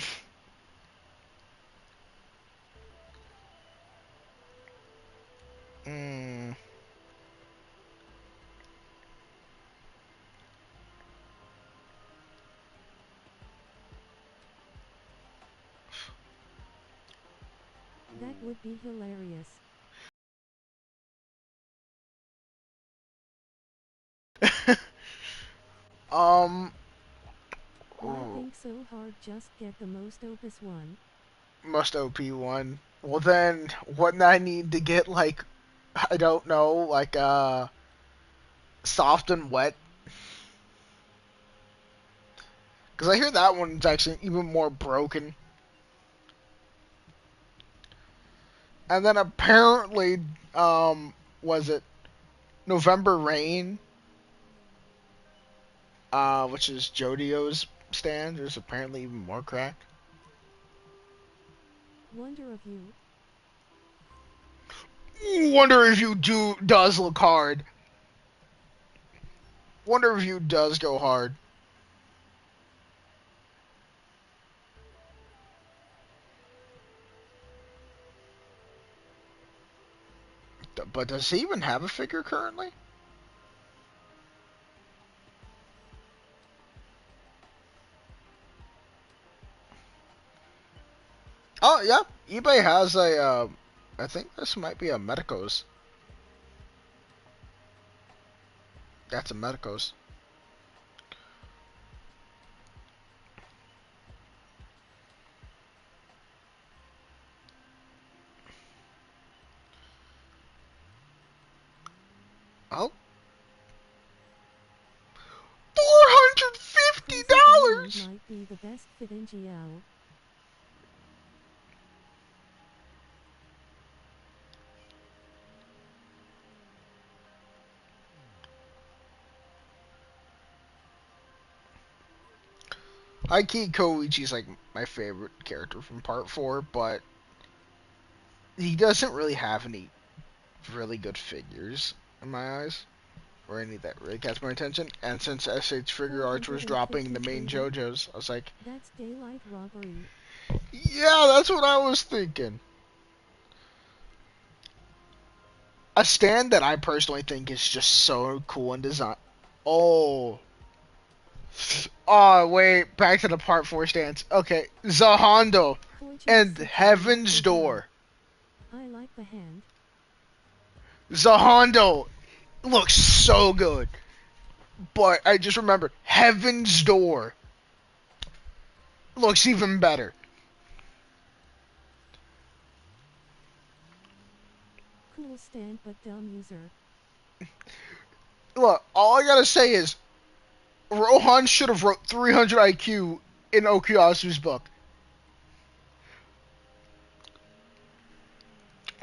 Mm. That would be hilarious. um. Why think so hard? Just get the most opus one. Most OP one. Well then, wouldn't I need to get like, I don't know, like soft and wet? Because I hear that one's actually even more broken. And then apparently, was it November Rain, which is Jodio's stand, is apparently even more cracked. Wonder of you. Wonder if you does look hard. Wonder if you does go hard. But does he even have a figure currently? Oh yeah, eBay has a. I think this might be a Medicos. That's a Medicos. Oh, Crazy Diamond $450. might be the best fit in GL. High key Koichi's like my favorite character from Part 4, but he doesn't really have any really good figures in my eyes, or any that really catch my attention. And since SH Figure Arts was dropping the main 453. JoJo's, I was like, That's daylight robbery. yeah, that's what I was thinking. A stand that I personally think is just so cool in design. Oh. Oh, wait. Back to the Part 4 stands. Okay. Zahondo Koichi's and such a Heaven's delightful guy. Door. I like the hand. Zahondo looks so good. But I just remembered Heaven's Door looks even better. Cool stand but dumb user. Look, all I gotta say is Rohan should have wrote 300 IQ in Okuyasu's book.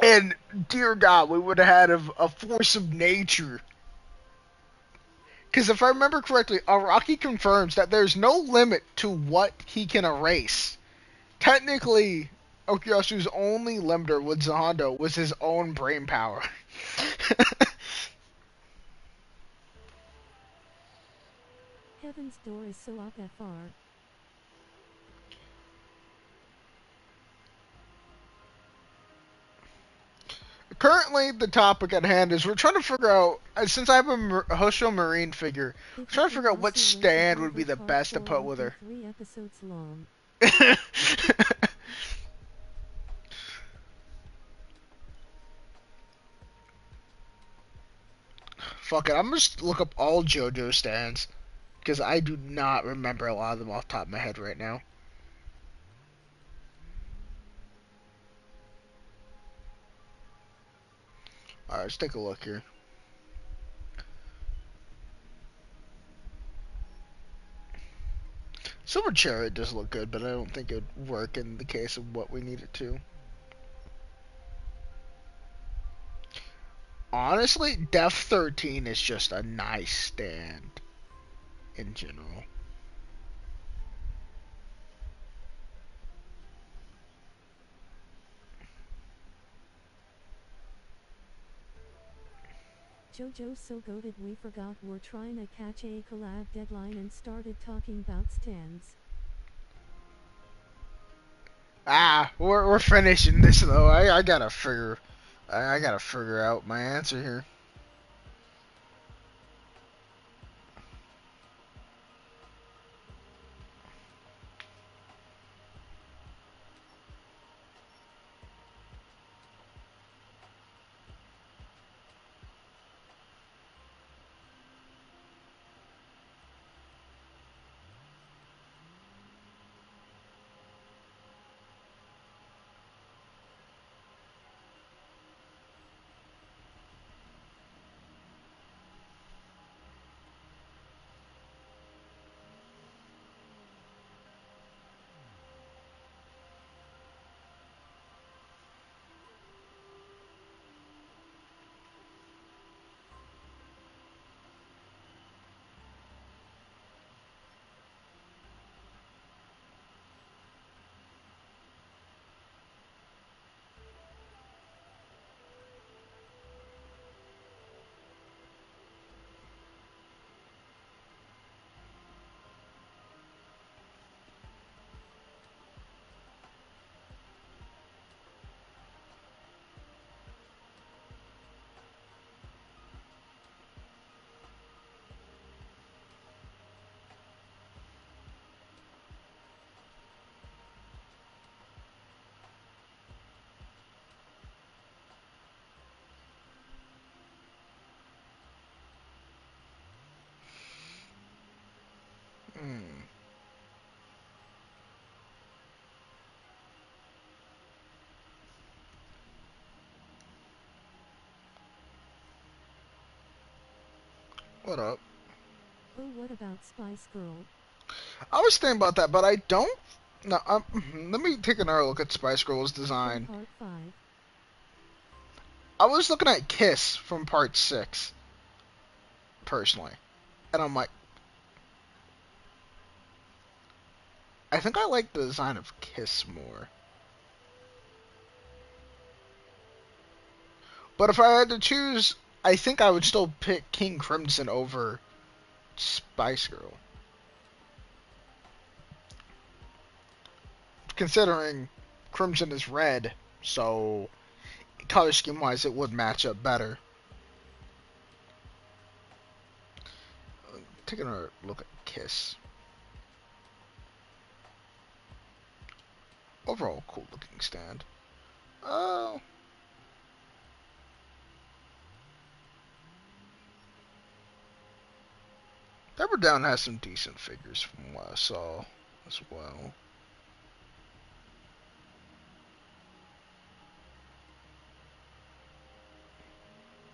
And dear God, we would have had a force of nature. Because if I remember correctly, Araki confirms that there's no limit to what he can erase. Technically, Okuyasu's only limiter with Zahondo was his own brain power. Heaven's Door is so up FR. Currently, the topic at hand is we're trying to figure out, since I have a Hosho Marine figure, we're If trying to figure out what Okuyasu went to stand would be Harvard, the part best to 4 put would with be her. 3 episodes long. Fuck it, I'm just look up all JoJo stands, because I do not remember a lot of them off the top of my head right now. Alright, let's take a look here. Silver Chariot does look good, but I don't think it would work in the case of what we need it to. Honestly, Def 13 is just a nice stand in general. JoJo's so goated we forgot we're trying to catch a collab deadline and started talking about stands. We're finishing this though. I gotta figure out my answer here. Hmm. What up? Oh, what about Spice Girl? I was thinking about that, but I don't. No, let me take another look at Spice Girl's From design. part 5. I was looking at Kiss from part 6, personally. And I'm like, I think I like the design of Kiss more. But if I had to choose, I think I would still pick King Crimson over Spice Girl. Considering Crimson is red, so color scheme wise it would match up better. Taking a look at Kiss. Overall, cool looking stand. Oh. Double Down has some decent figures from what I saw as well.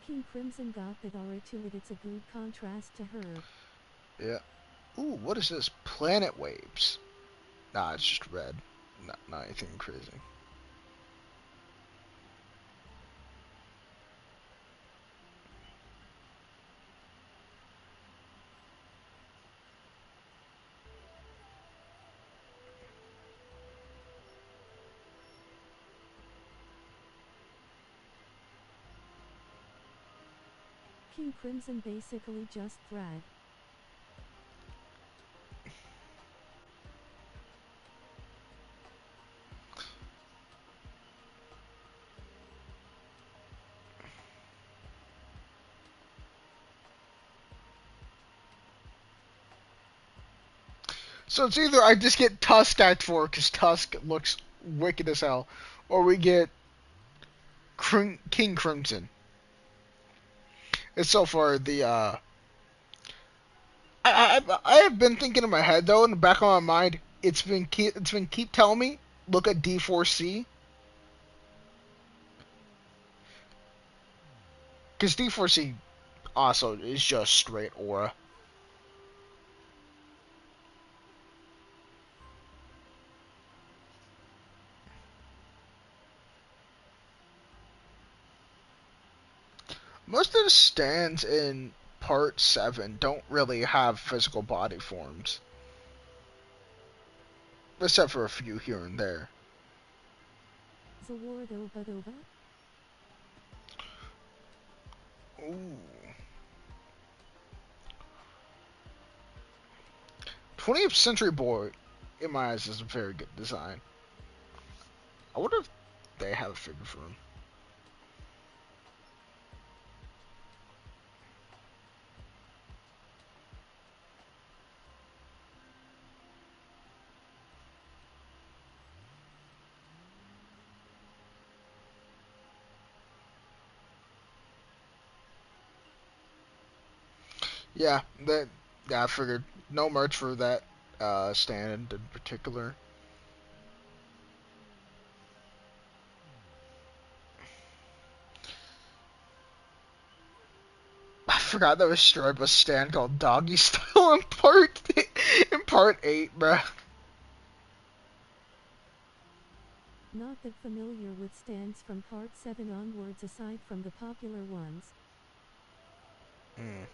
King Crimson got that aura to it, it's a good contrast to her. Yeah. Ooh, what is this? Planet Waves. Nah, it's just red. Not anything crazy. King Crimson basically just drag. So it's either I just get Tusk Act 4 because Tusk looks wicked as hell, or we get King Crimson. It's so far the I have been thinking in my head though, in the back of my mind, it's been keep telling me look at D4C because D4C also is just straight aura. Most of the stands in Part 7 don't really have physical body forms, except for a few here and there. Zawardo Budova? Ooh. 20th Century Boy, in my eyes, is a very good design. I wonder if they have a figure for him. Yeah, that. Yeah, I figured no merch for that stand in particular. I forgot that was destroyed by a stand called Doggy Style in part 8, bruh. Not that familiar with stands from part 7 onwards aside from the popular ones. Mm.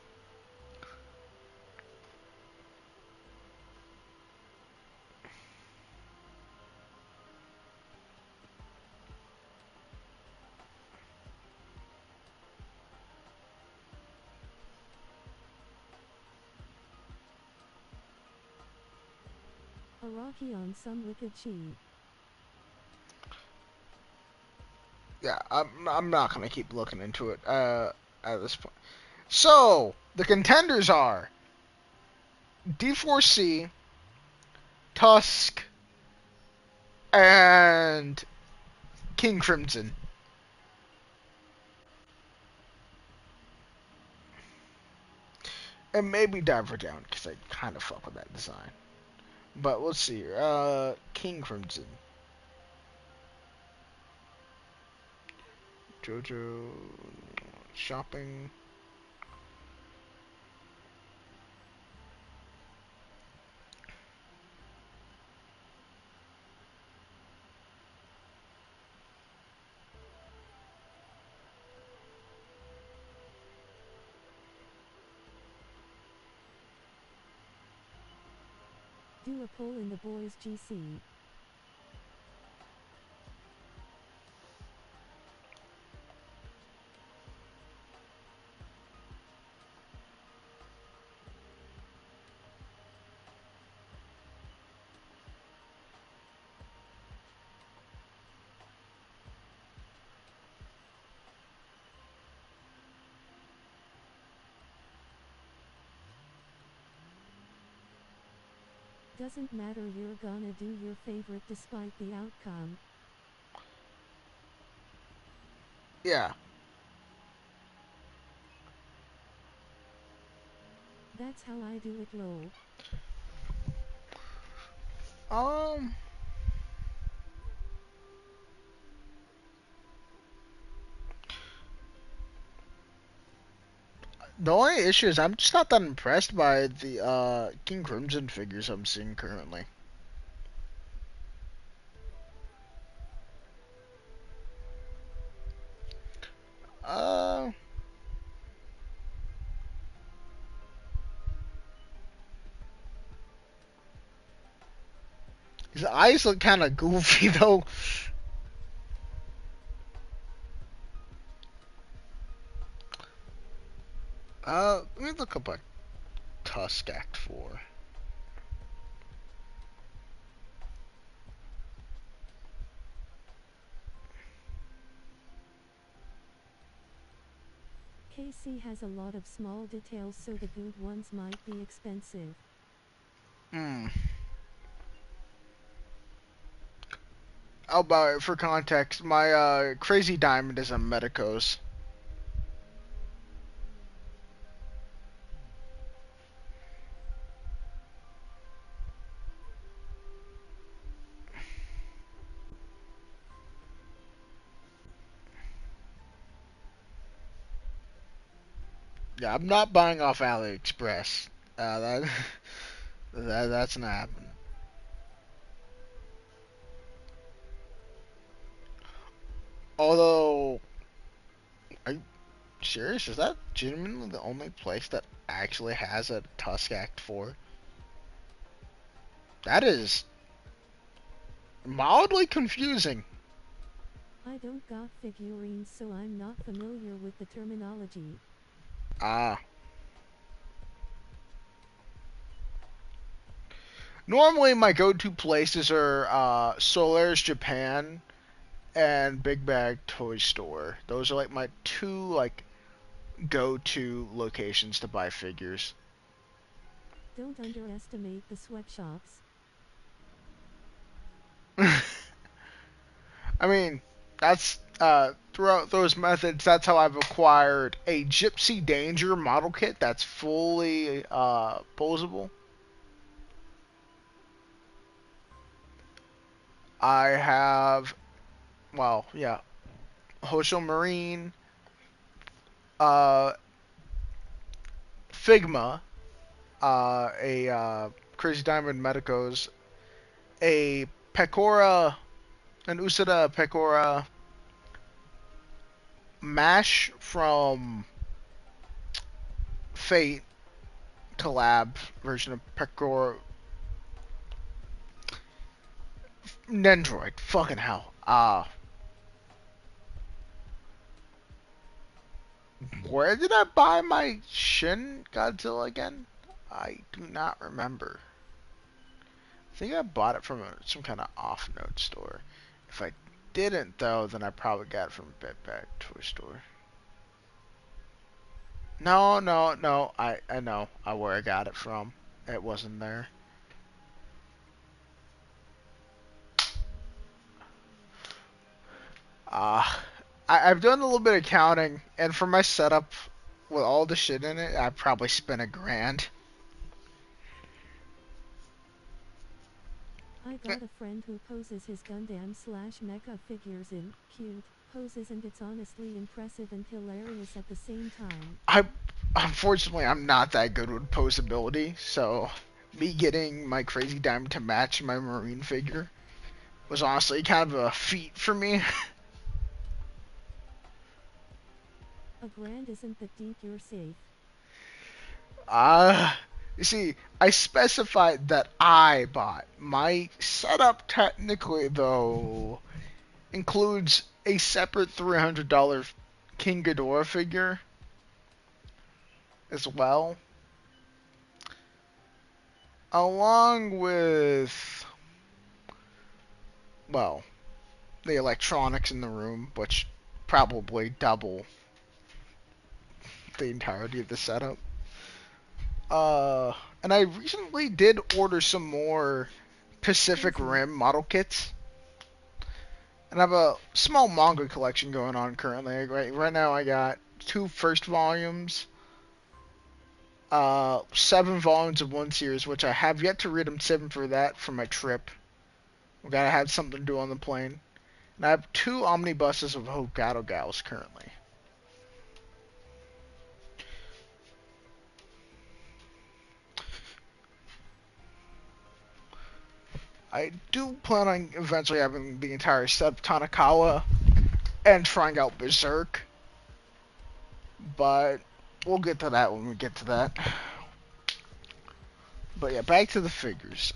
Araki on some wicked chi. Yeah, I'm not gonna keep looking into it at this point. So the contenders are D4C, Tusk, and King Crimson. And maybe Diver Down, because I kind of fuck with that design. But let's see here. King Crimson. JoJo. Shopping. Do a poll in the boys GC. Doesn't matter, you're gonna do your favorite despite the outcome. Yeah. That's how I do it, lol. Um. The only issue is I'm just not that impressed by the King Crimson figures I'm seeing currently. Uh, his eyes look kind of goofy though. Let me look up a Tusk Act 4. KC has a lot of small details, so the good ones might be expensive. Hmm. Oh, but for context, my Crazy Diamond is a Medicos. Yeah, I'm not buying off AliExpress. That, that's not happening. Although, are you serious? Is that genuinely the only place that actually has a Tusk Act 4? That is mildly confusing. I don't got figurines, so I'm not familiar with the terminology. Ah. Normally, my go-to places are Solaris Japan and Big Bag Toy Store. Those are like my two like go-to locations to buy figures. Don't underestimate the sweatshops. I mean, that's throughout those methods. That's how I've acquired a Gypsy Danger model kit that's fully posable. I have, well, yeah, Hosho Marine, uh, Figma, a Crazy Diamond Medicos, a Pecora, an Usada Pecora Mash from Fate collab version of Pecora Nendroid. Fucking hell. Where did I buy my Shin Godzilla again? I do not remember. I think I bought it from some kind of off-note store. If I didn't, though, then I probably got it from a Big Bag Toy Store. No, no, no. I know where I got it from. It wasn't there. Uh, I've done a little bit of counting, and for my setup with all the shit in it, I probably spent $1,000. I got a friend who poses his Gundam slash mecha figures in cute poses, and it's honestly impressive and hilarious at the same time. Unfortunately, I'm not that good with posability, so me getting my Crazy Diamond to match my Marine figure was honestly kind of a feat for me. $1,000 isn't that deep, you're safe. You see, I specified that I bought. My setup technically, though, includes a separate $300 King Ghidorah figure as well, along with, well, the electronics in the room, which probably double the entirety of the setup. And I recently did order some more Pacific Crazy. Rim model kits. And I have a small manga collection going on currently. Right now I got 2 first volumes, 7 volumes of one series, which I have yet to read. I'm saving for that for my trip. We gotta have something to do on the plane. And I have 2 omnibuses of Hokkaido Gals currently. I do plan on eventually having the entire set of Tanakawa and trying out Berserk, but we'll get to that when we get to that. But yeah, back to the figures.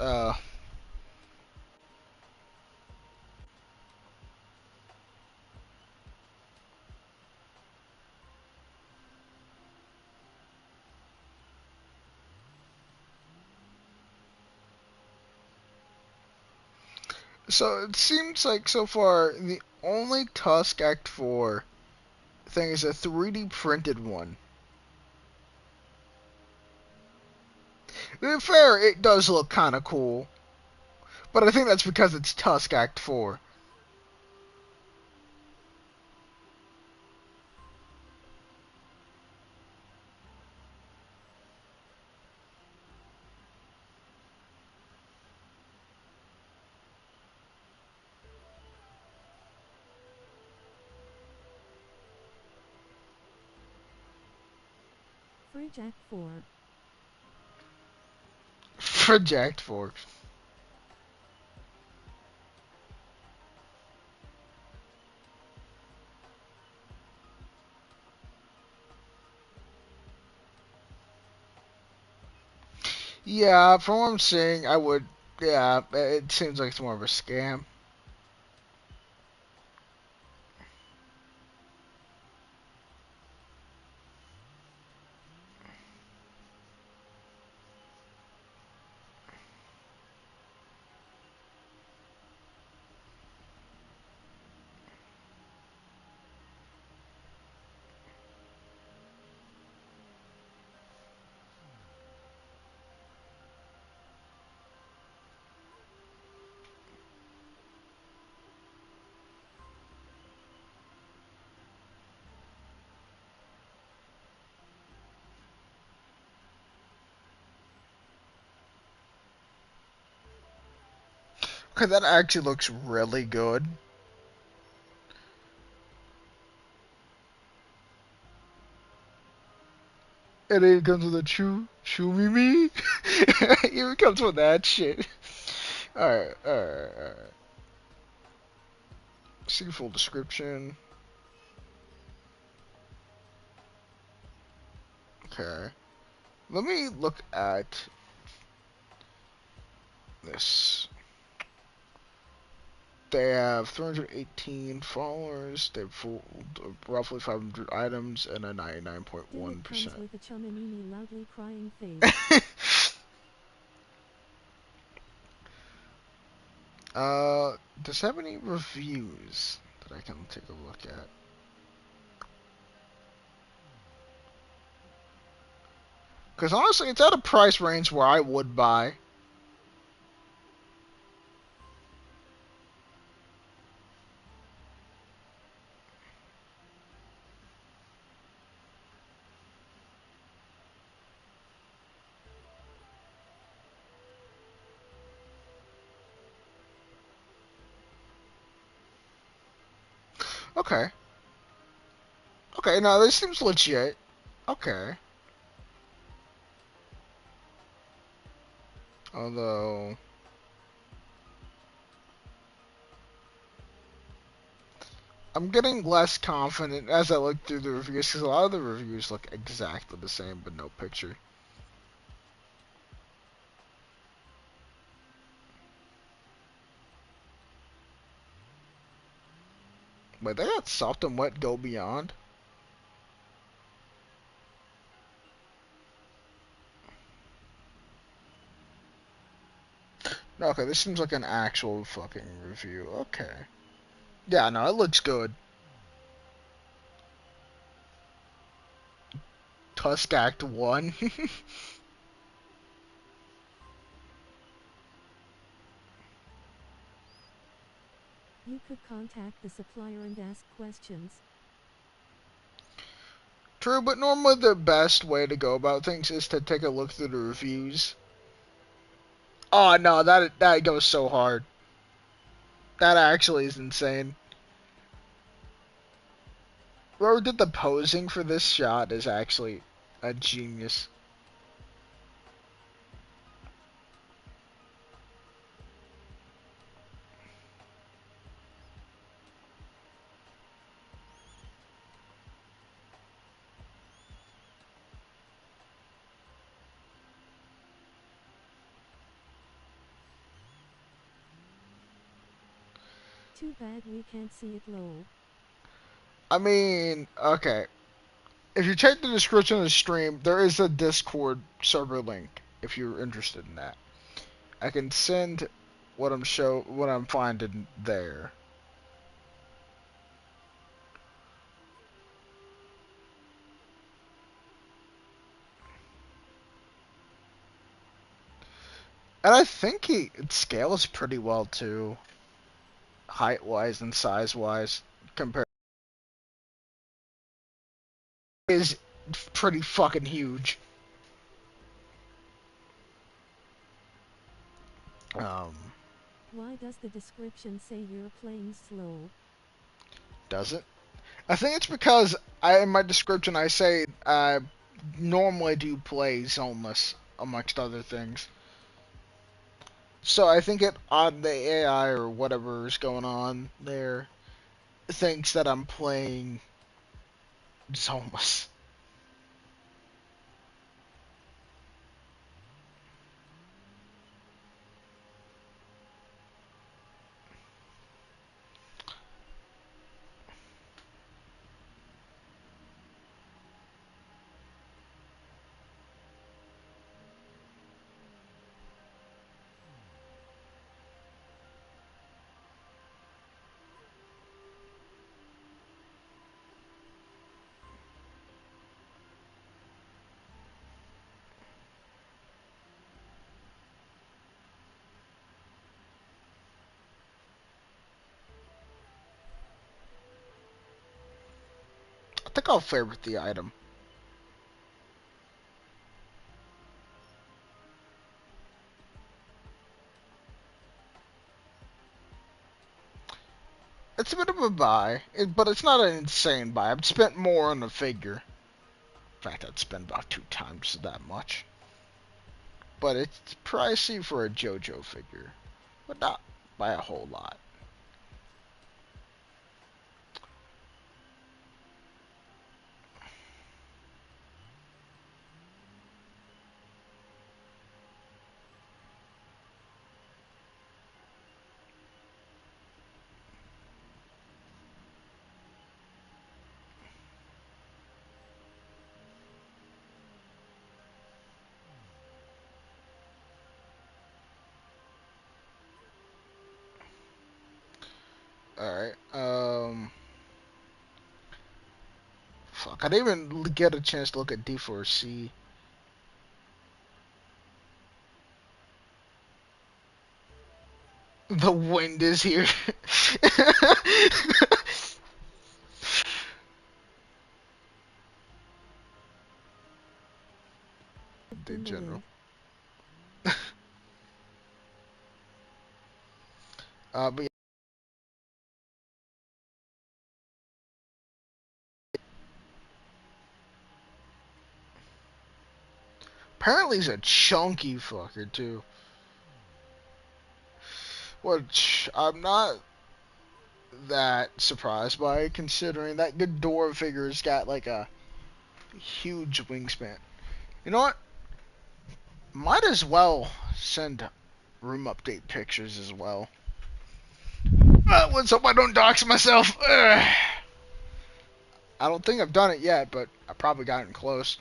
So it seems like so far the only Tusk Act 4 thing is a 3D printed one. To be fair, it does look kind of cool, but I think that's because it's Tusk Act 4. Free Jack 4. Project 4. Yeah, from what I'm seeing, I would. Yeah, it seems like it's more of a scam. Okay, that actually looks really good. And then it comes with a chew me me. It comes with that shit. Alright. See full description. Okay. Let me look at this. They have 318 followers. They've sold roughly 500 items and a Still it comes 99.1%. with a Chamanini loudly crying face. Does it have any reviews that I can take a look at? Because honestly, it's at a price range where I would buy. Okay. Okay, no, this seems legit. Okay. Although, I'm getting less confident as I look through the reviews, because a lot of the reviews look exactly the same, but no picture. But they got soft and wet go beyond. Okay, this seems like an actual fucking review. Okay. Yeah, no, it looks good. Tusk Act 1. You could contact the supplier and ask questions. True, but normally the best way to go about things is to take a look through the reviews. Oh no, that goes so hard. That actually is insane. Whoever did the posing for this shot is actually a genius. Too bad we can't see it lol. I mean, okay. If you check the description of the stream, there is a Discord server link if you're interested in that. I can send what I'm finding there. And I think it scales pretty well too, height wise and size wise. Compared, is pretty fucking huge. Um, Why does the description say you're playing slow? does it? I think it's because in my description I say I normally do play Zenless amongst other things. So I think it on the AI or whatever is going on there thinks that I'm playing Zenless. I think I'll favorite the item. It's a bit of a buy, but it's not an insane buy. I've spent more on the figure. In fact, I'd spend about 2 times that much. But it's pricey for a JoJo figure, but not by a whole lot. Alright, fuck, I didn't even get a chance to look at D4C. The wind is here. The In the general. wind. But yeah. Apparently he's a chunky fucker too. Which I'm not that surprised by, considering that Ghidorah figure's got like a huge wingspan. You know what? Might as well send room update pictures as well. Let's hope I don't dox myself. Ugh. I don't think I've done it yet, but I've probably gotten close.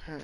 Okay.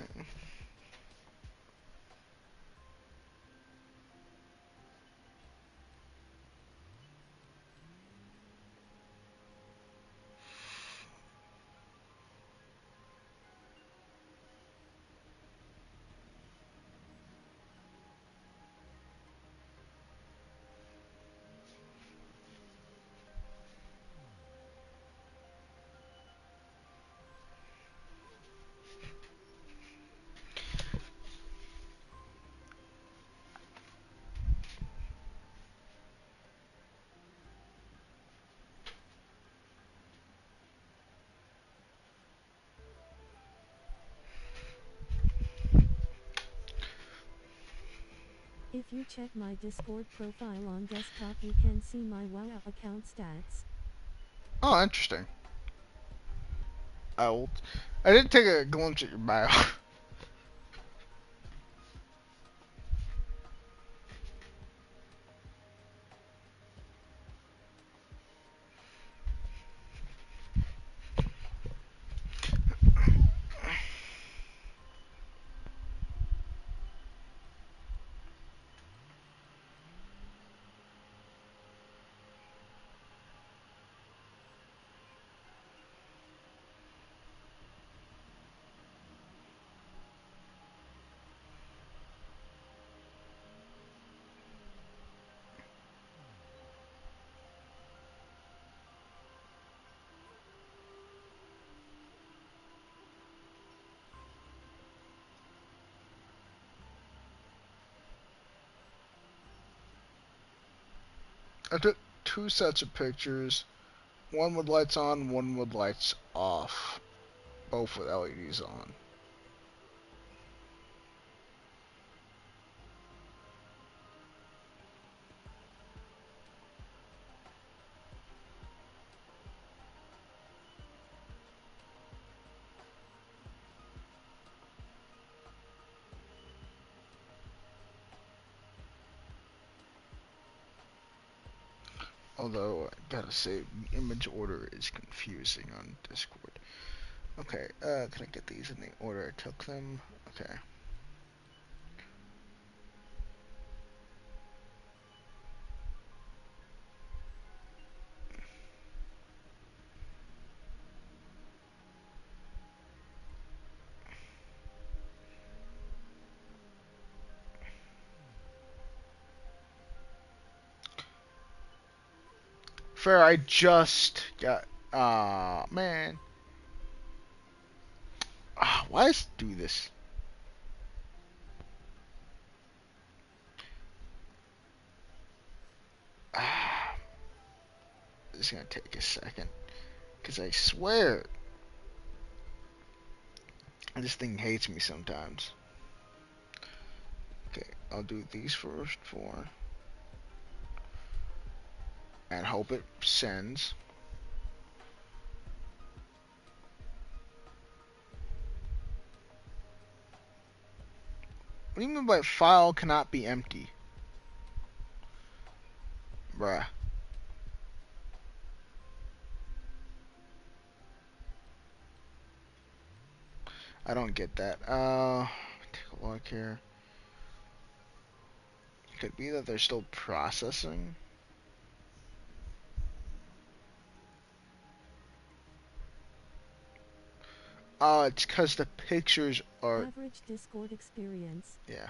If you check my Discord profile on desktop, you can see my WoW account stats. Oh, interesting. I I did take a glimpse at your bio. I took 2 sets of pictures. One with lights on, one with lights off. Both with LEDs on. Although, I gotta say, the image order is confusing on Discord. Okay, can I get these in the order I took them? Okay. fair, I just got. Ah, man. Why does it do this? Ah, this is gonna take a second. Because I swear, this thing hates me sometimes. Okay, I'll do these first four. And hope it sends. What do you mean by file cannot be empty? Bruh. I don't get that. Take a look here. Could be that they're still processing. Oh, it's because the pictures are. Average Discord experience. Yeah.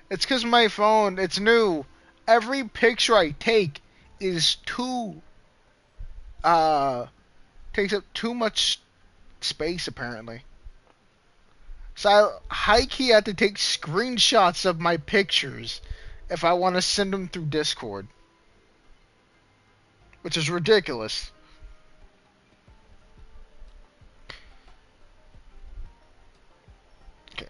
It's because my phone, it's new. Every picture I take is takes up too much space apparently. So I high key have to take screenshots of my pictures if I want to send them through Discord, which is ridiculous. Okay.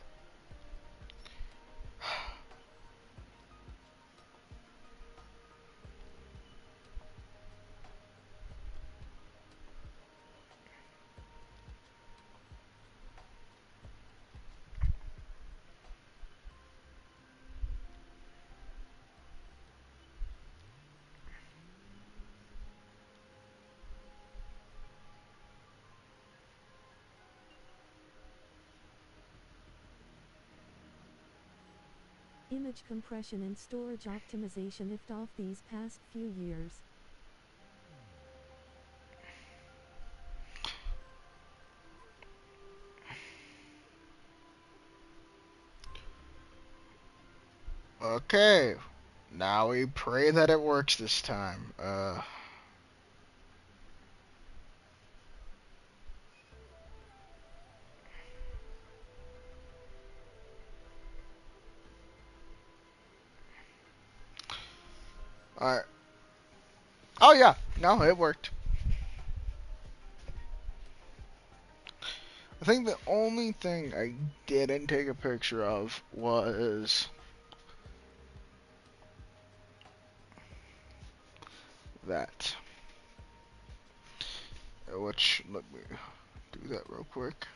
Image compression and storage optimization ifed off these past few years. Okay. Now we pray that it works this time. Alright. Oh yeah. No, it worked. I think the only thing I didn't take a picture of was that. Which, let me do that real quick.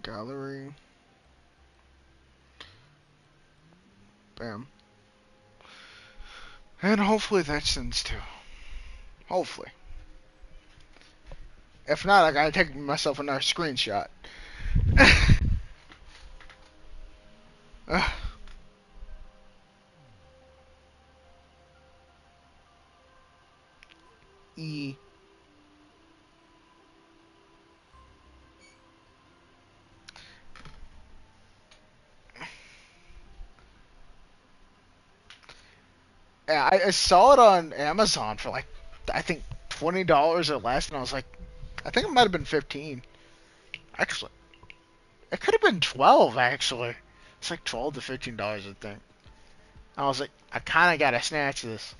Gallery. Bam. And hopefully that sends too. Hopefully. If not, I gotta take myself another screenshot. E. Yeah, I saw it on Amazon for like, I think $20 or less, and I was like, I think it might have been 15. Actually, it could have been 12. Actually, it's like $12 to $15, I think. I was like, I kind of gotta snatch this.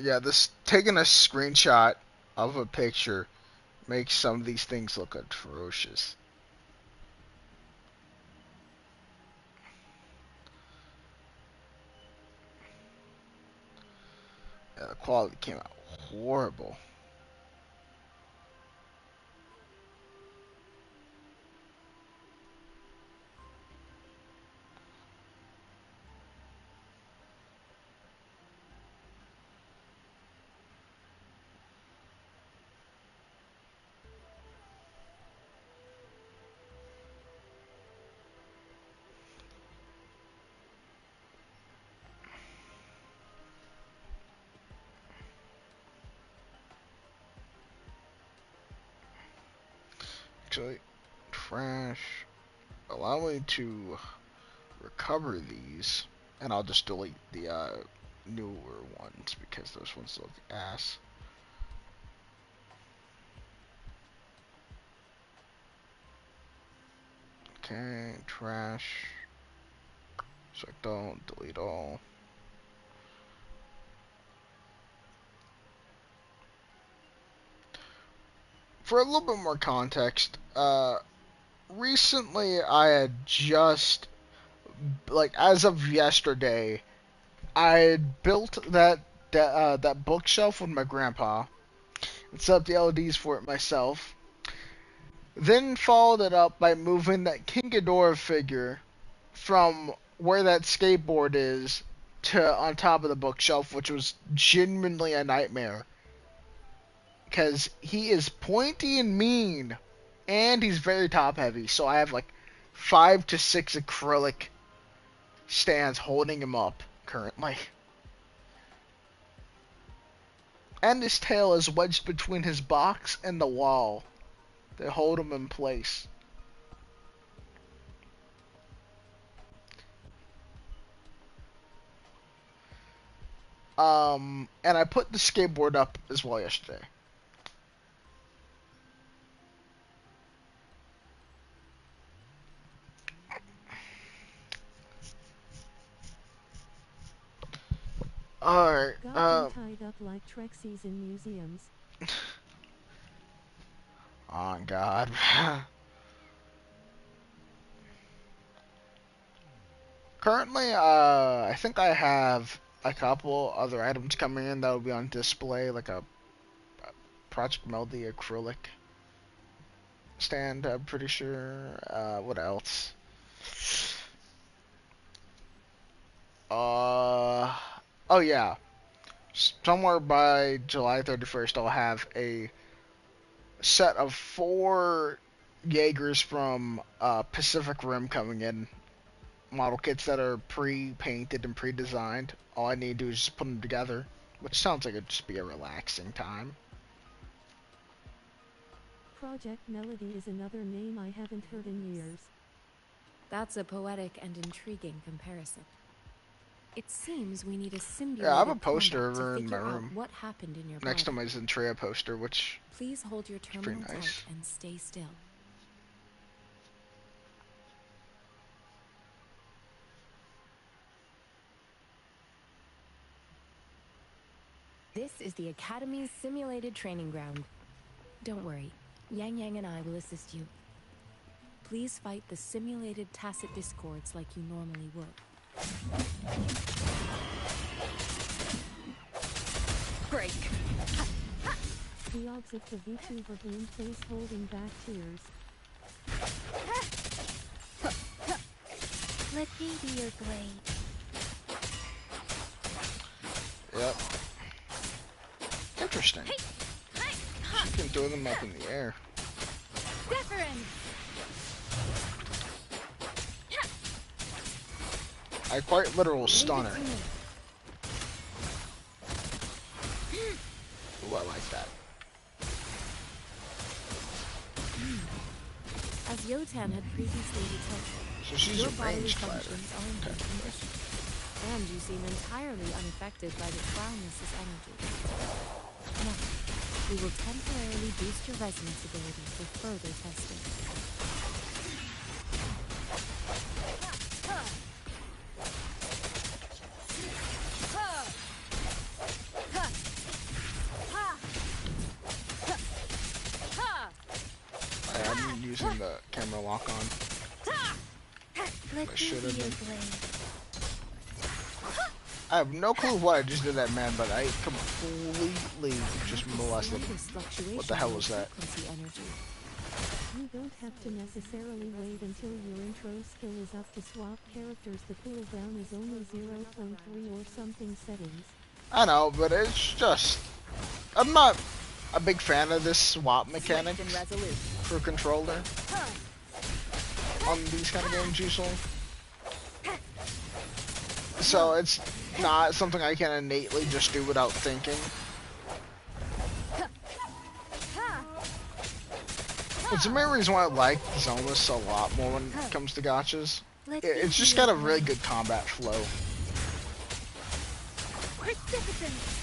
Yeah, this taking a screenshot of a picture makes some of these things look atrocious. Yeah, the quality came out horrible. actually, trash. Allow me to recover these, and I'll just delete the newer ones because those ones look ass. Okay, trash. Select all, delete all. For a little bit more context, recently I had just, like, as of yesterday, I had built that bookshelf with my grandpa and set up the LEDs for it myself. Then followed it up by moving that King Ghidorah figure from where that skateboard is to on top of the bookshelf, which was genuinely a nightmare. Because he is pointy and mean, and he's very top heavy, so I have like 5 to 6 acrylic stands holding him up currently. And his tail is wedged between his box and the wall. They hold him in place. And I put the skateboard up as well yesterday. Alright, Got them tied up like Trexies in museums. oh god. Currently, I think I have a couple other items coming in that will be on display, like a Project Melody acrylic stand, I'm pretty sure. What else? Oh yeah. Somewhere by July 31st, I'll have a set of 4 Jaegers from Pacific Rim coming in. Model kits that are pre-painted and pre-designed. All I need to do is just put them together, which sounds like it'd just be a relaxing time. Project Melody is another name I haven't heard in years. That's a poetic and intriguing comparison. It seems we need a simulated Yeah, I have a poster combat over to in my figure out room what happened in your next to body. my Zentrea poster, which Please hold your is pretty terminal nice. tight and stay still. This is the Academy's simulated training ground. Don't worry, Yang Yang and I will assist you. Please fight the simulated tacit discords like you normally would. Break. The odds if the VTuber boom face holding back tears. Let me be your blade. Yep. Interesting. You can throw them up in the air. Wuthering! I quite literal stunner. Ooh, I like that. As Yotan had previously detected, So she's your a bodily ranged fighter. functions are in good condition, and you seem entirely unaffected by the Crownless's energy. Now, we will temporarily boost your resonance ability for further testing. I'm using the camera lock on. Let me should be have your been. blade. I have no clue what I just did that man, but I completely just molested him. What the hell was that? You don't have to necessarily wait until your intro skill is up to swap characters. The cooldown is only 0.3 or something settings. I know, but it's just... I'm not a big fan of this swap mechanic for controller on these kind of games usually. So it's not something I can innately just do without thinking. It's the main reason why I like Zenless a lot more when it comes to gotchas. Let's see It's who just is got a ready. really good combat flow. Precipitance.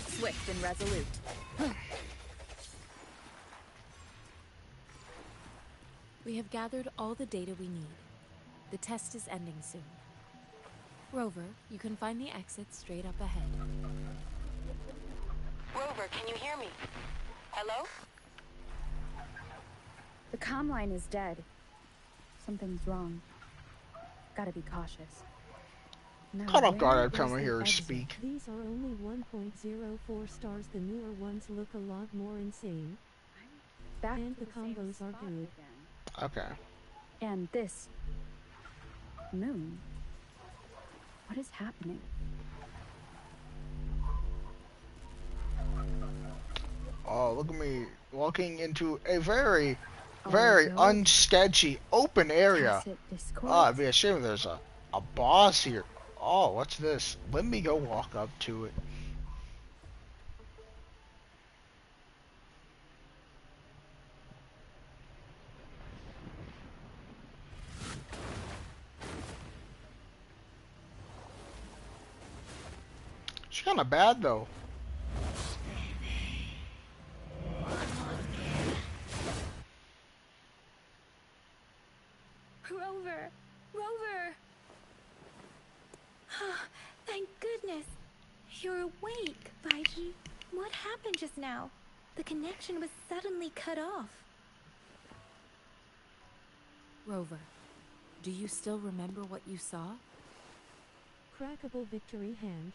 Swift and resolute. We have gathered all the data we need. The test is ending soon. Rover, you can find the exit straight up ahead. Rover, can you hear me? Hello? The comm line is dead. Something's wrong. Gotta be cautious. Now, Caught off guard where every time is I the hear her exit? speak. These are only 1.04 stars. The newer ones look a lot more insane. Back And to the same combos are spot good. again. Okay. And this moon. What is happening? Oh, look at me walking into a very, Oh, very no. unsketchy open area. Tacit discord? Oh, it'd be a shame if there's a boss here. Oh, what's this? Let me go walk up to it. She's kind of bad though. Rover! Rover! Thank goodness. You're awake, Baiji. What happened just now? The connection was suddenly cut off. Rover, do you still remember what you saw? Crackable victory hand.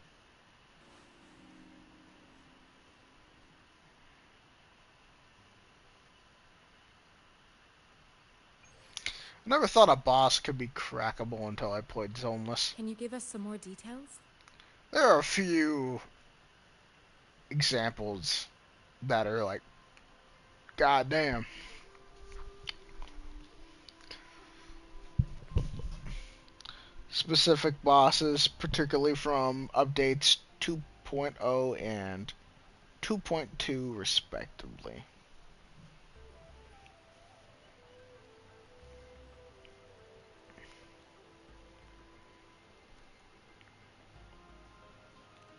I never thought a boss could be crackable until I played Zoneless. Can you give us some more details? There are a few examples that are like, goddamn. Specific bosses, particularly from updates 2.0 and 2.2 respectively.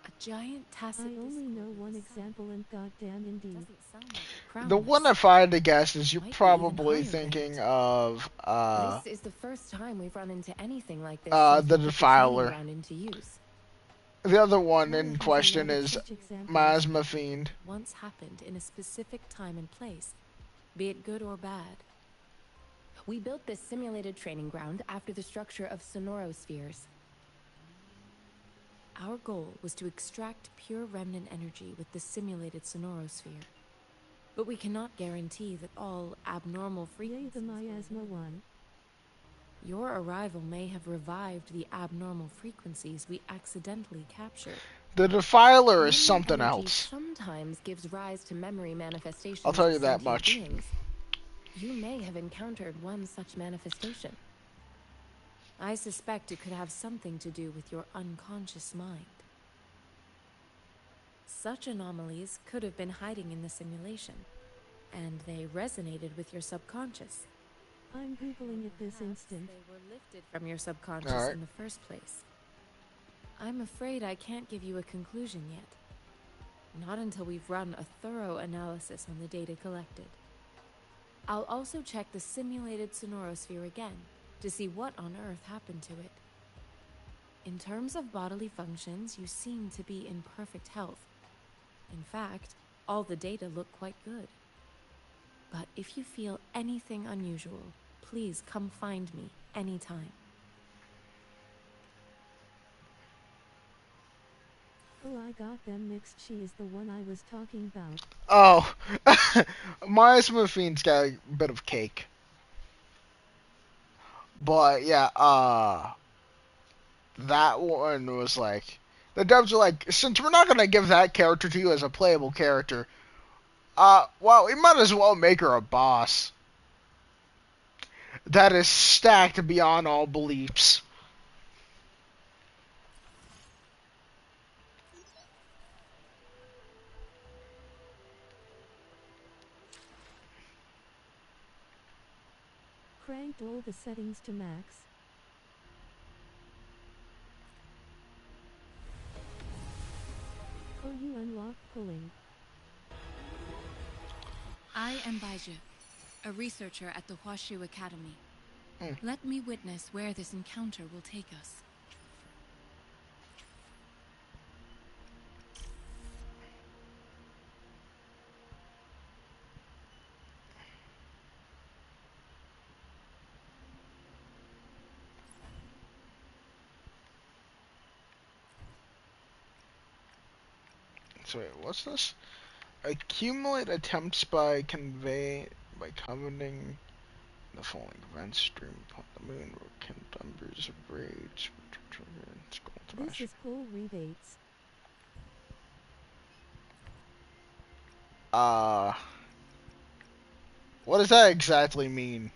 A giant tacit I only discord know with one the example and goddamn indeed. Doesn't sound like a crown The one list. if I had to guess is you're Might be even probably higher thinking ranked. of This is the first time we've run into anything like this the since we put the training Defiler. ground into use. The other one Maya in has a question lot of is such examples. Miasma Fiend. Once happened in a specific time and place, be it good or bad. We built this simulated training ground after the structure of sonorospheres. Our goal was to extract pure remnant energy with the simulated sonorosphere. But we cannot guarantee that all abnormal Yay, frequencies the will miasma remain. one. Your arrival may have revived the abnormal frequencies we accidentally captured. The Defiler is Remnant something energy else. sometimes gives rise to memory manifestations I'll tell of you that sentient much. beings. You may have encountered one such manifestation. I suspect it could have something to do with your unconscious mind. Such anomalies could have been hiding in the simulation, and they resonated with your subconscious. I'm googling it this Perhaps instant. they were lifted from your subconscious Alright. in the first place. I'm afraid I can't give you a conclusion yet. Not until we've run a thorough analysis on the data collected. I'll also check the simulated sonorosphere again to see what on earth happened to it. In terms of bodily functions, you seem to be in perfect health. In fact, all the data look quite good. But if you feel anything unusual, please come find me anytime. Oh, I got them mixed. She is the one I was talking about. Oh, Miasma Fiend's got a bit of cake. But yeah, that one was like, the devs were like, since we're not gonna give that character to you as a playable character, well, we might as well make her a boss that is stacked beyond all beliefs. Roll the settings to max. Oh, you unlock pulling. I am Baiju, a researcher at the Huashu Academy. Hmm. Let me witness where this encounter will take us. So wait, what's this? Accumulate attempts by coveting the following events. Stream upon the moon, rekindle embers of rage. This is cool rebates. What does that exactly mean?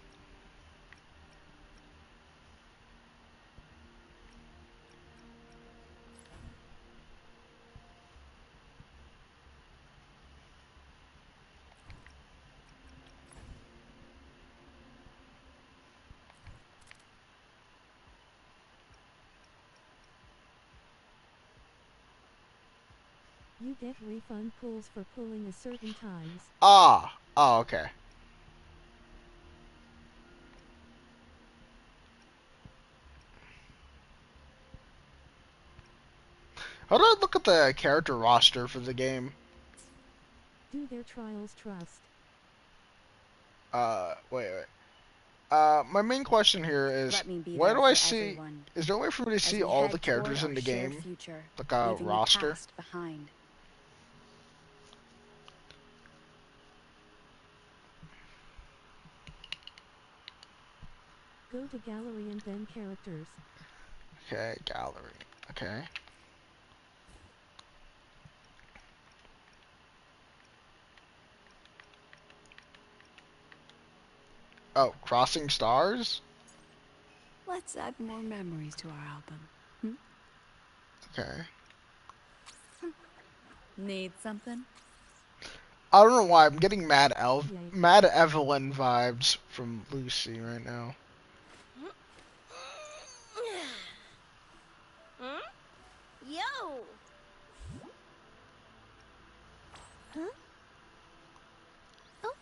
You get refund pulls for pulling a certain times. Oh, okay. How do I look at the character roster for the game? Do their trials trust? Wait. My main question here is, Let me be where there do I for see? everyone Is there a way for me to as see we all head the toward characters our in the shared game? future, Like a leaving roster? the past behind. Go to gallery and then characters. Okay, gallery. Okay. Oh, Crossing Stars? Let's add more memories to our album. Okay. Need something? I don't know why I'm getting Yay. Mad Evelyn vibes from Lucy right now. Yo! Huh? Oh.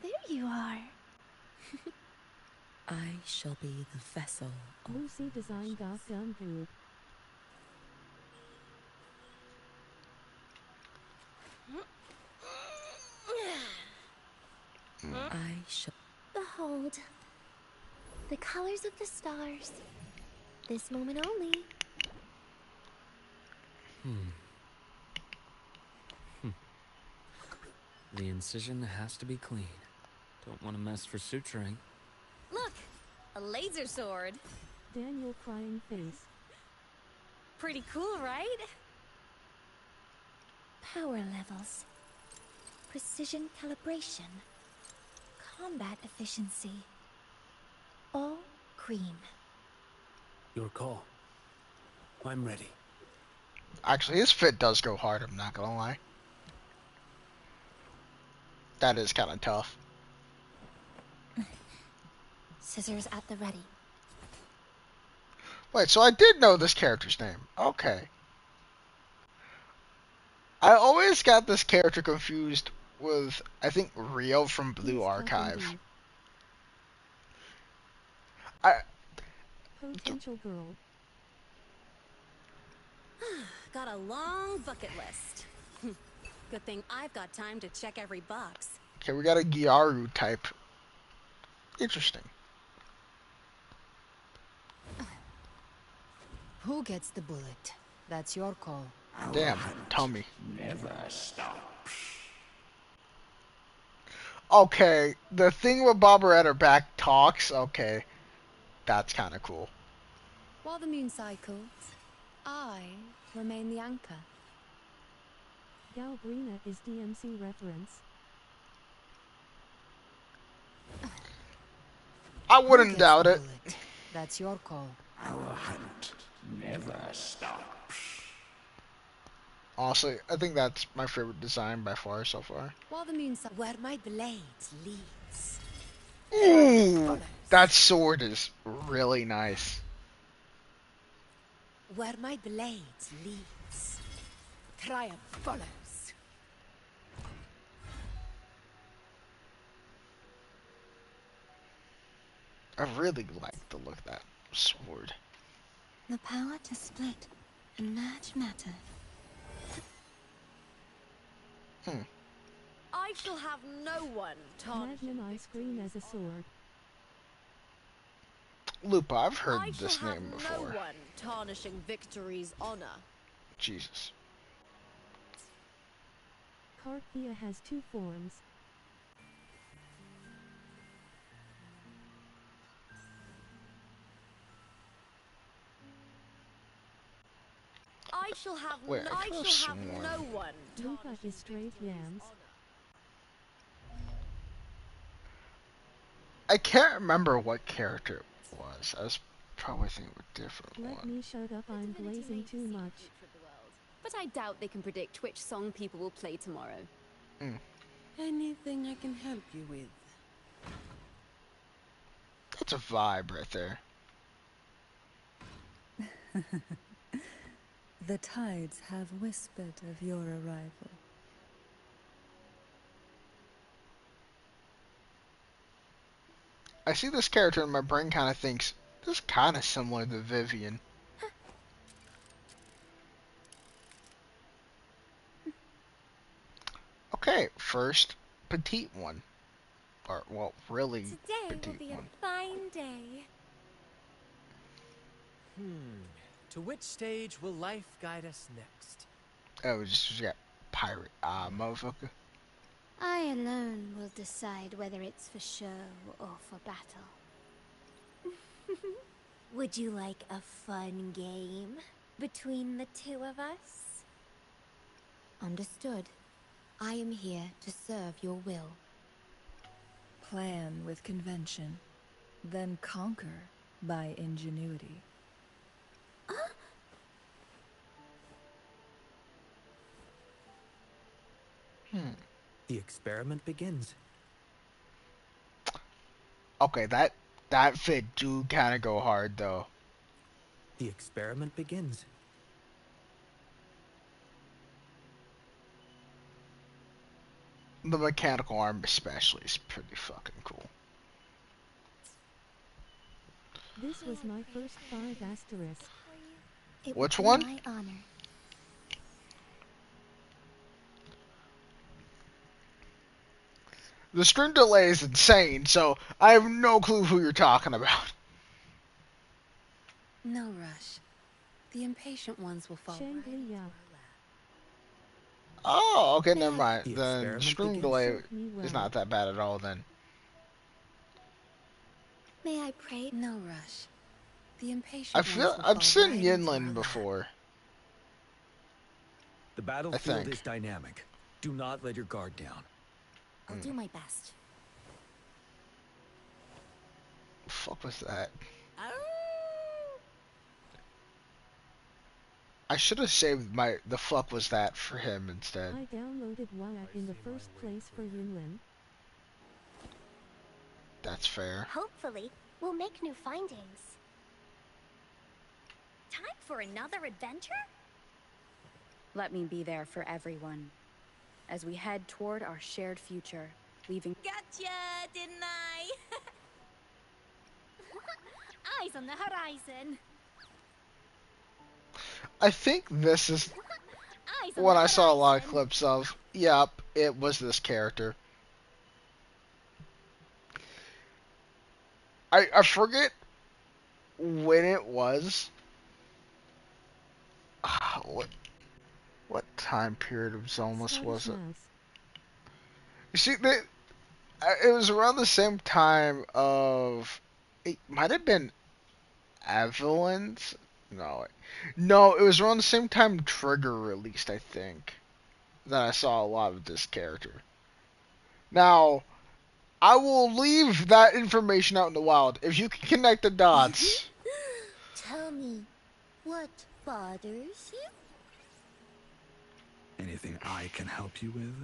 There you are. I shall be the vessel of Lucy Design Group. I shall. Behold, the colors of the stars. This moment only. The incision has to be clean. Don't want to mess for suturing. Look! A laser sword! Daniel crying face. Pretty cool, right? Power levels. Precision calibration. Combat efficiency. All cream. Your call. I'm ready. Actually, his fit does go hard, I'm not gonna lie. That is kind of tough. Scissors at the ready. Wait, so I did know this character's name. Okay. I always got this character confused with, I think, Rio from Blue He's tough Archive. indeed. I Potential girl. Got a long bucket list. Good thing I've got time to check every box. Okay, we got a Gyaru type. Interesting. Who gets the bullet? That's your call. Damn, tummy. Never stops. Okay, the thing with Bobber at her back talks, okay. That's kind of cool. While the moon cycles, I remain the anchor. Galbrina is DMC reference. I Who wouldn't gets doubt the it. bullet? That's your call. Our hunt never stops. Honestly, I think that's my favorite design by far so far. While the moon cycles. Where my blades leads. Ooh, that sword is really nice. Where my blades leads, triumph follows. I really like the look of that sword. The power to split and merge matter. I shall have no one tarnishing Magnum ice cream as a sword. Lupa, I've heard I shall this have name no before. one tarnishing victory's honor. Jesus. Carpia has two forms. I shall have Wait, I I could've shall have sworn. no one Lupa tarnishing is straight victory's yams. honor. I can't remember what character it was. I was probably thinking of a different Let one. me shut up, I'm blazing too much. But I doubt they can predict which song people will play tomorrow. Anything I can help you with? That's a vibe right there. The tides have whispered of your arrival. I see this character and my brain kind of thinks, this is kind of similar to Vivian. Okay, first petite one. Or, well, really Today will petite be a one. fine day. To which stage will life guide us next? Oh, we just got pirate, motherfucker. I alone will decide whether it's for show or for battle. Would you like a fun game between the two of us? Understood. I am here to serve your will. Plan with convention, then conquer by ingenuity. The experiment begins. Okay, that fit do kind of go hard though. The experiment begins. The mechanical arm especially is pretty fucking cool. This was my first 5 asterisk. It Which would be one? my honor. The stream delay is insane, so I have no clue who you're talking about. No rush. The impatient ones will fall right into our Shangri-La. lap. Oh, okay, never mind. The Then experiment stream begins. delay Serve me is well. not that bad at all then. May I pray? No rush. The I impatient feel ones will I've fall seen right into our Yinlin lap. before. The I battlefield think. is dynamic. Do not let your guard down. I'll do my best. The fuck was that? I should have saved the fuck was that for him instead. I downloaded WAC in the first place for Yinlin. That's fair. Hopefully, we'll make new findings. Time for another adventure? Let me be there for everyone as we head toward our shared future, leaving. Gotcha, didn't I? Eyes on the horizon. I think this is Eyes on what the I saw a lot of horizon. clips of. Yup, it was this character. I forget when it was. What time period of Zenless was Scottish it? Mouse. You see, it was around the same time of. It might have been Evelyn's. No, it was around the same time Trigger released, I think. That I saw a lot of this character. Now, I will leave that information out in the wild. If you can connect the dots. Tell me, what bothers you? Anything I can help you with?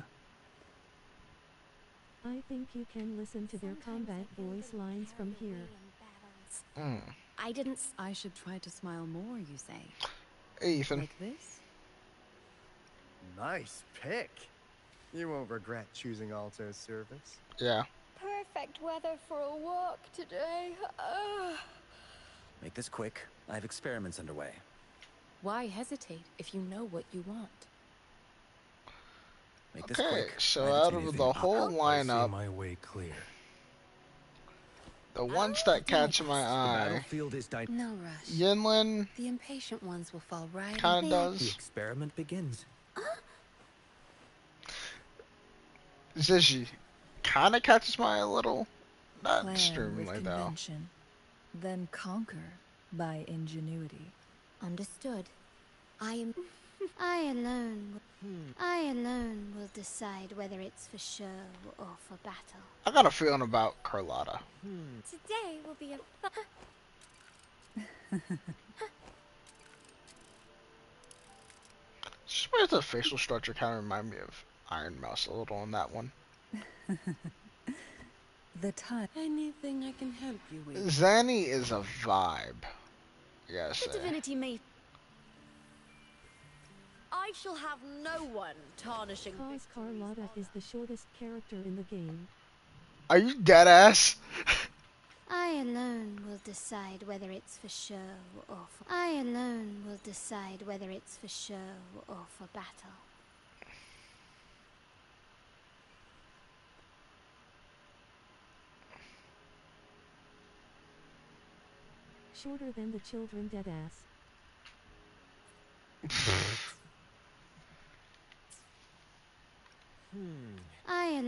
I think you can listen to their combat voice lines from here. I didn't. I should try to smile more, you say? Hey, Ethan. Like this? Nice pick. You won't regret choosing Alto's service. Yeah. Perfect weather for a walk today. Make this quick. I have experiments underway. Why hesitate if you know what you want? Make this Okay, quick. so I out haven't seen of anything the pop whole up. I see lineup, my way clear. the ones that catch my The eye, battlefield is No rush. Yinlin The impatient ones will fall right kind in. of The does. experiment begins. Zizi kind of catches my eye a little. Not Plan with extremely, though. convention, then conquer by ingenuity. Understood. I alone will decide whether it's for show or for battle. I got a feeling about Carlotta. Today will be a Just weird the facial structure kind of remind me of Iron Mouse a little on that one. The time. Anything I can help you with? Zanny is a vibe. Yes. The divinity may. I shall have no one tarnishing. Cause Carlotta is the shortest character in the game. Are you dead ass? I alone will decide whether it's for show or for battle. Shorter than the children, deadass.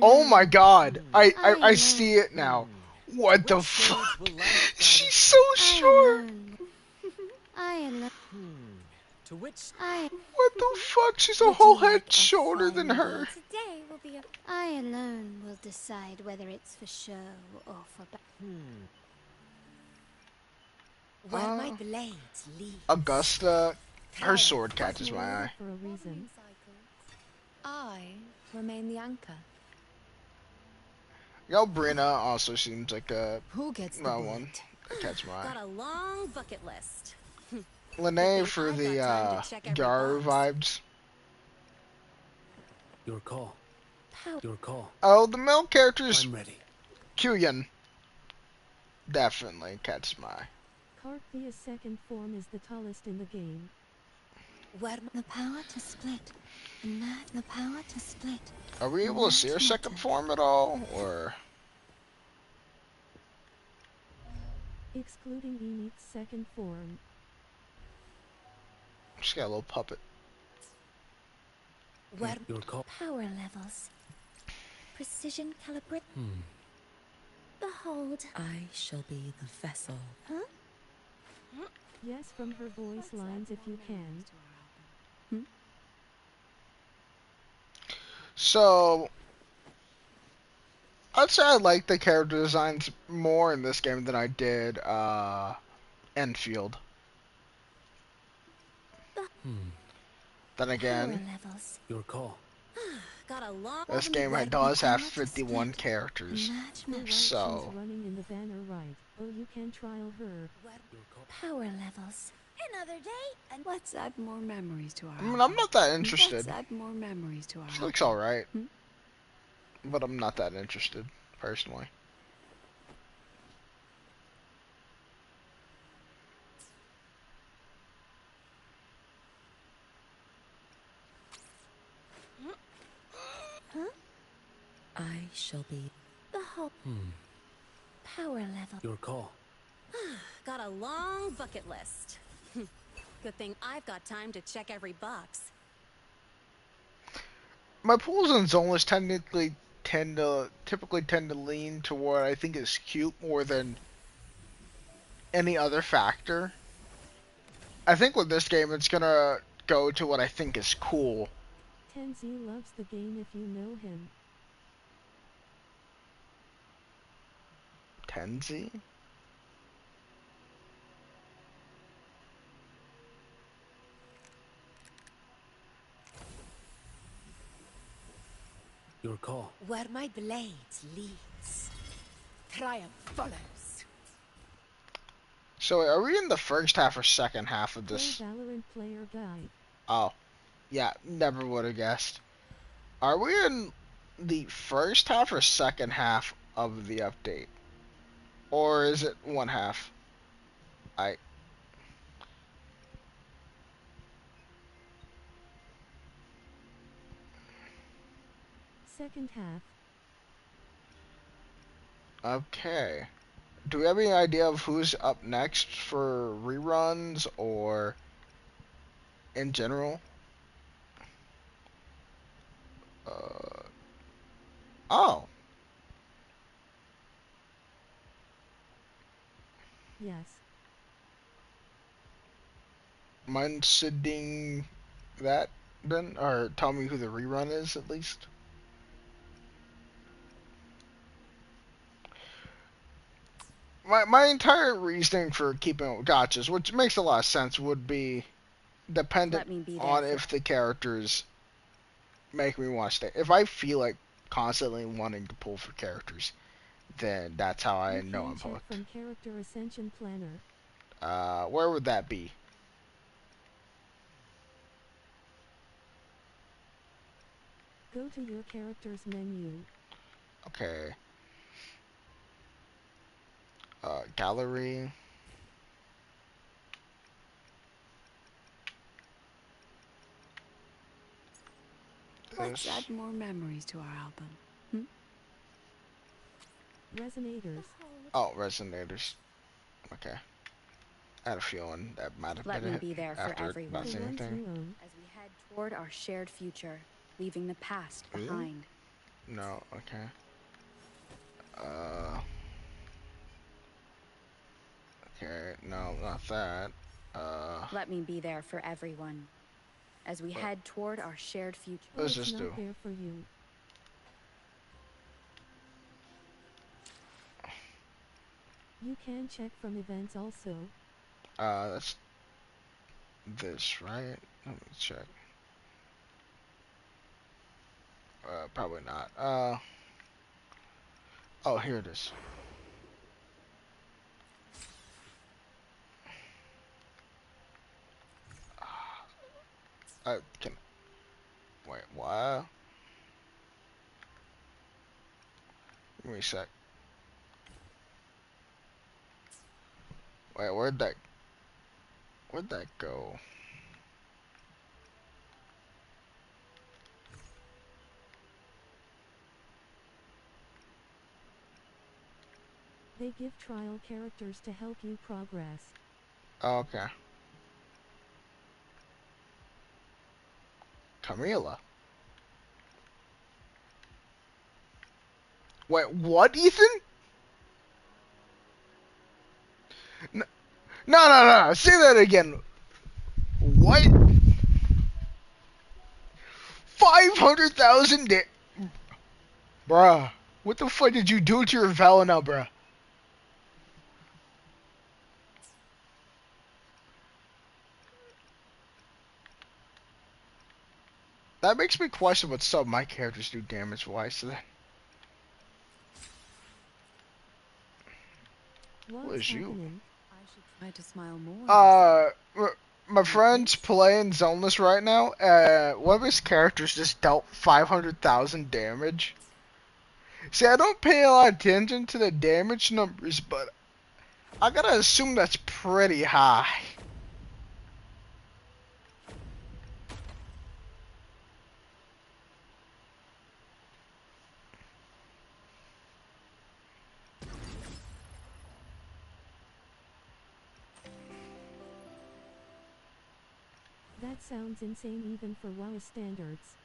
Oh my god! I see it now. What the fuck? She's so short! To which? What the fuck? She's a whole head shorter than her. Today will be a. I alone will decide whether it's for show or for battle. Where my blades lead. Augusta, her sword catches my eye. For a reason. I remain the anchor. Brina also seems like a Who gets the one that catches my eye. Got a long bucket list. Lene for the Garu vibes. Your call. Your call. Oh, the male characters. I'm ready. Kyuyan definitely catches my eye. Carthia's second form is the tallest in the game. Where the power to split. The power to split. Are we able to see her second form at all, or? Excluding Enid's second form. She's got a little puppet. Where Your call. power levels. Precision calibrate. Behold. I shall be the vessel. Huh? Yes, from her voice lines if you can. So, I'd say I like the character designs more in this game than I did Enfield. Then again, Your call. Got a long. this game does have 51 characters, so Running in the banner right. Oh, you can trial her. Power levels. Another day, and Let's add more memories to our I mean, I'm not that Let's interested. add more memories to our She looks alright, but I'm not that interested, personally. I shall be The whole power level. Your call. got a long bucket list. Good thing I've got time to check every box. My pools and Zenless typically tend to lean to what I think is cute more than any other factor. I think with this game, it's gonna go to what I think is cool. Tenzi loves the game if you know him. Tenzi? Your call. Where my blades leads, triumph follows. So are we in the first half or second half of Play this? Valorant player guide. Oh, yeah, never would have guessed. Are we in the first half or second half of the update? Or is it one half? I Second half. Okay. Do we have any idea of who's up next for reruns or in general? Uh, oh, Yes. mind sending that then? Or tell me who the rerun is at least? My entire reasoning for keeping gotchas, which makes a lot of sense, would be dependent Let me be there on for. if the characters make me want to stay. If I feel like constantly wanting to pull for characters, then that's how I You know can I'm check hooked. from Character Ascension Planner. Where would that be? Go to your character's menu. Okay. Gallery. Let's This. add more memories to our album. Hmm? Resonators. Oh, resonators. Okay. I had a feeling that might have Let been me it be there for after not The everyone. saying ones anything. you own. As we head toward our shared future, leaving the past Ooh? behind. No, okay. Uh. Okay, no, not that. Let me be there for everyone. As we head toward our shared future. Oh, Let's it's just not do. there for you. You can check from events also. That's this, right? Let me check. Probably not. Oh, here it is. I can. Wait, what? Give me a sec. Wait, where'd that go? They give trial characters to help you progress. Oh, okay. Camila. Wait, what, Ethan? No, no. Say that again. What? 500,000 Bruh. What the fuck did you do to your Valina, bruh? That makes me question what some of my characters do damage-wise to that. What What's is you? happening? I should try to smile more. My friend's playing Zenless right now. One of his characters just dealt 500,000 damage. See, I don't pay a lot of attention to the damage numbers, but I gotta assume that's pretty high. That sounds insane even for WoW standards.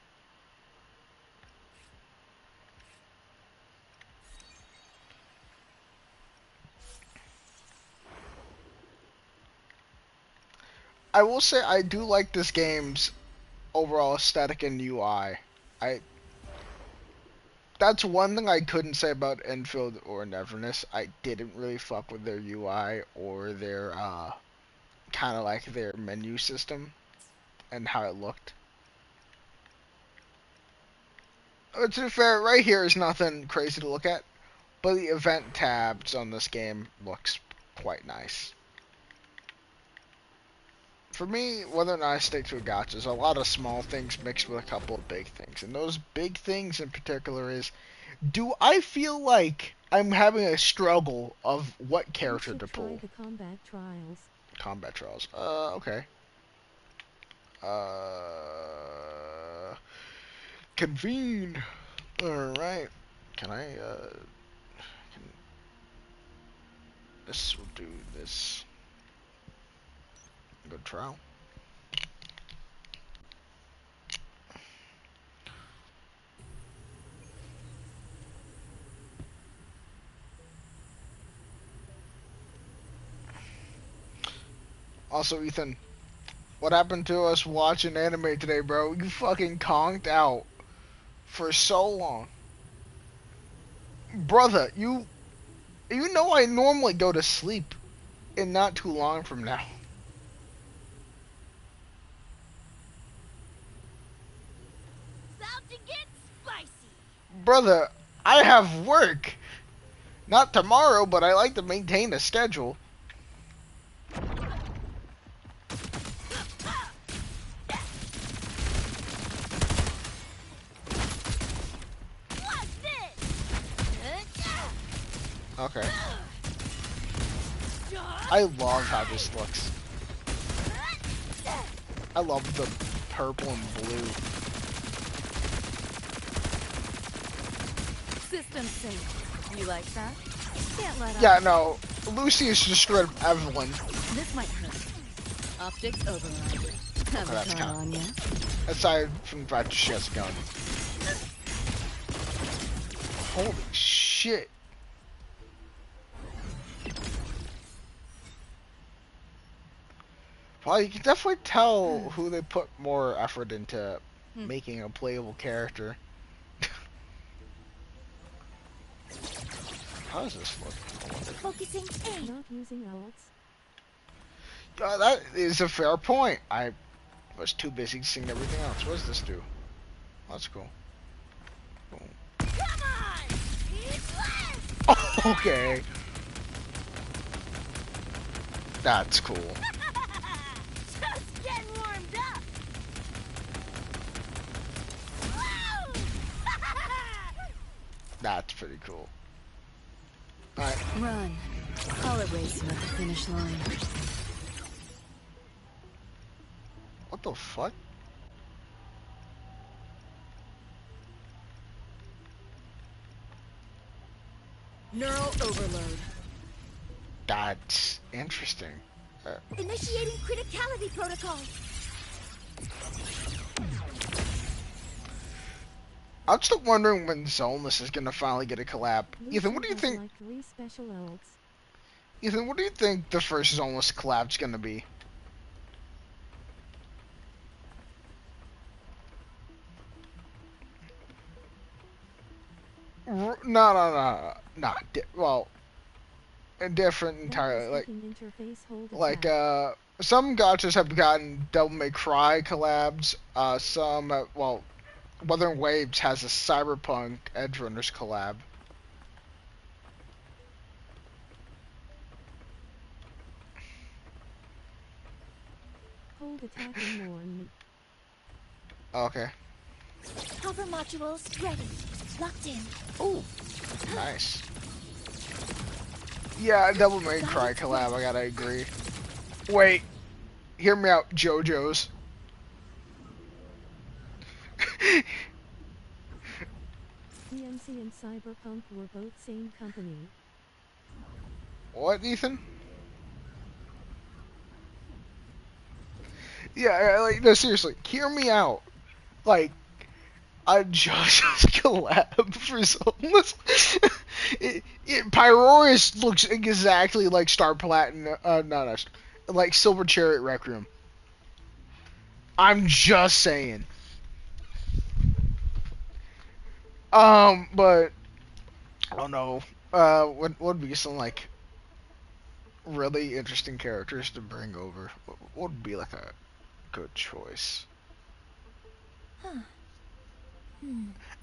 I will say I do like this game's overall aesthetic and UI. I That's one thing I couldn't say about Enfield or Neverness. I didn't really fuck with their UI or their kind of like their menu system and how it looked. To be fair, right here is nothing crazy to look at, but the event tabs on this game looks quite nice. For me, whether or not I stick to a gacha, there's a lot of small things mixed with a couple of big things. And those big things in particular is, do I feel like I'm having a struggle of what character to pull? Try the combat trials. Combat trials. Okay. Convene. Alright. Can I, this will do this. Good trial. Also, Ethan, what happened to us watching anime today, bro? You fucking conked out for so long. Brother, you know I normally go to sleep in not too long from now. About to get spicy. Brother, I have work. Not tomorrow, but I like to maintain a schedule. Okay. I love how this looks. I love the purple and blue. System sync. You like that? Can't let Yeah, up. no. Lucy is just straight up Evelyn. This might hurt. Optics override. Have that's a car kinda- on ya? Aside from the fact that she has a gun. Holy shit. Well, you can definitely tell who they put more effort into making a playable character. How does this look? Focusing in. Not using alts. That is a fair point. I was too busy seeing everything else. What does this do? That's cool. Boom. Come on! It's less! Okay. That's cool. Just getting warmed up. Woo! That's pretty cool. Alright. Run. Call it racing at the finish line. What the fuck? Neural overload. That's interesting. Initiating criticality protocol. I'm still wondering when Zenless is gonna finally get a collab. Ethan, what do you think? Like 3 special alts. Ethan, what do you think the first Zenless collab's gonna be? No. Well, different entirely. Like some gachas have gotten Devil May Cry collabs. Some, well, Wuthering Waves has a Cyberpunk Edge Runners collab. Hold attacking more on me. Okay. Hover modules ready. Locked in. Ooh, nice. Yeah, Devil May Cry collab, I gotta agree. Wait, hear me out, JoJo's. DMC and Cyberpunk were both same company. What, Ethan? Yeah, like, no, seriously, hear me out. Like, a JoJo's collab for Zenless. Pyroris looks exactly like Star Platinum, like Silver Chariot Requiem. I'm just saying. But I don't know. What would be some like really interesting characters to bring over? What would be like a good choice? Huh.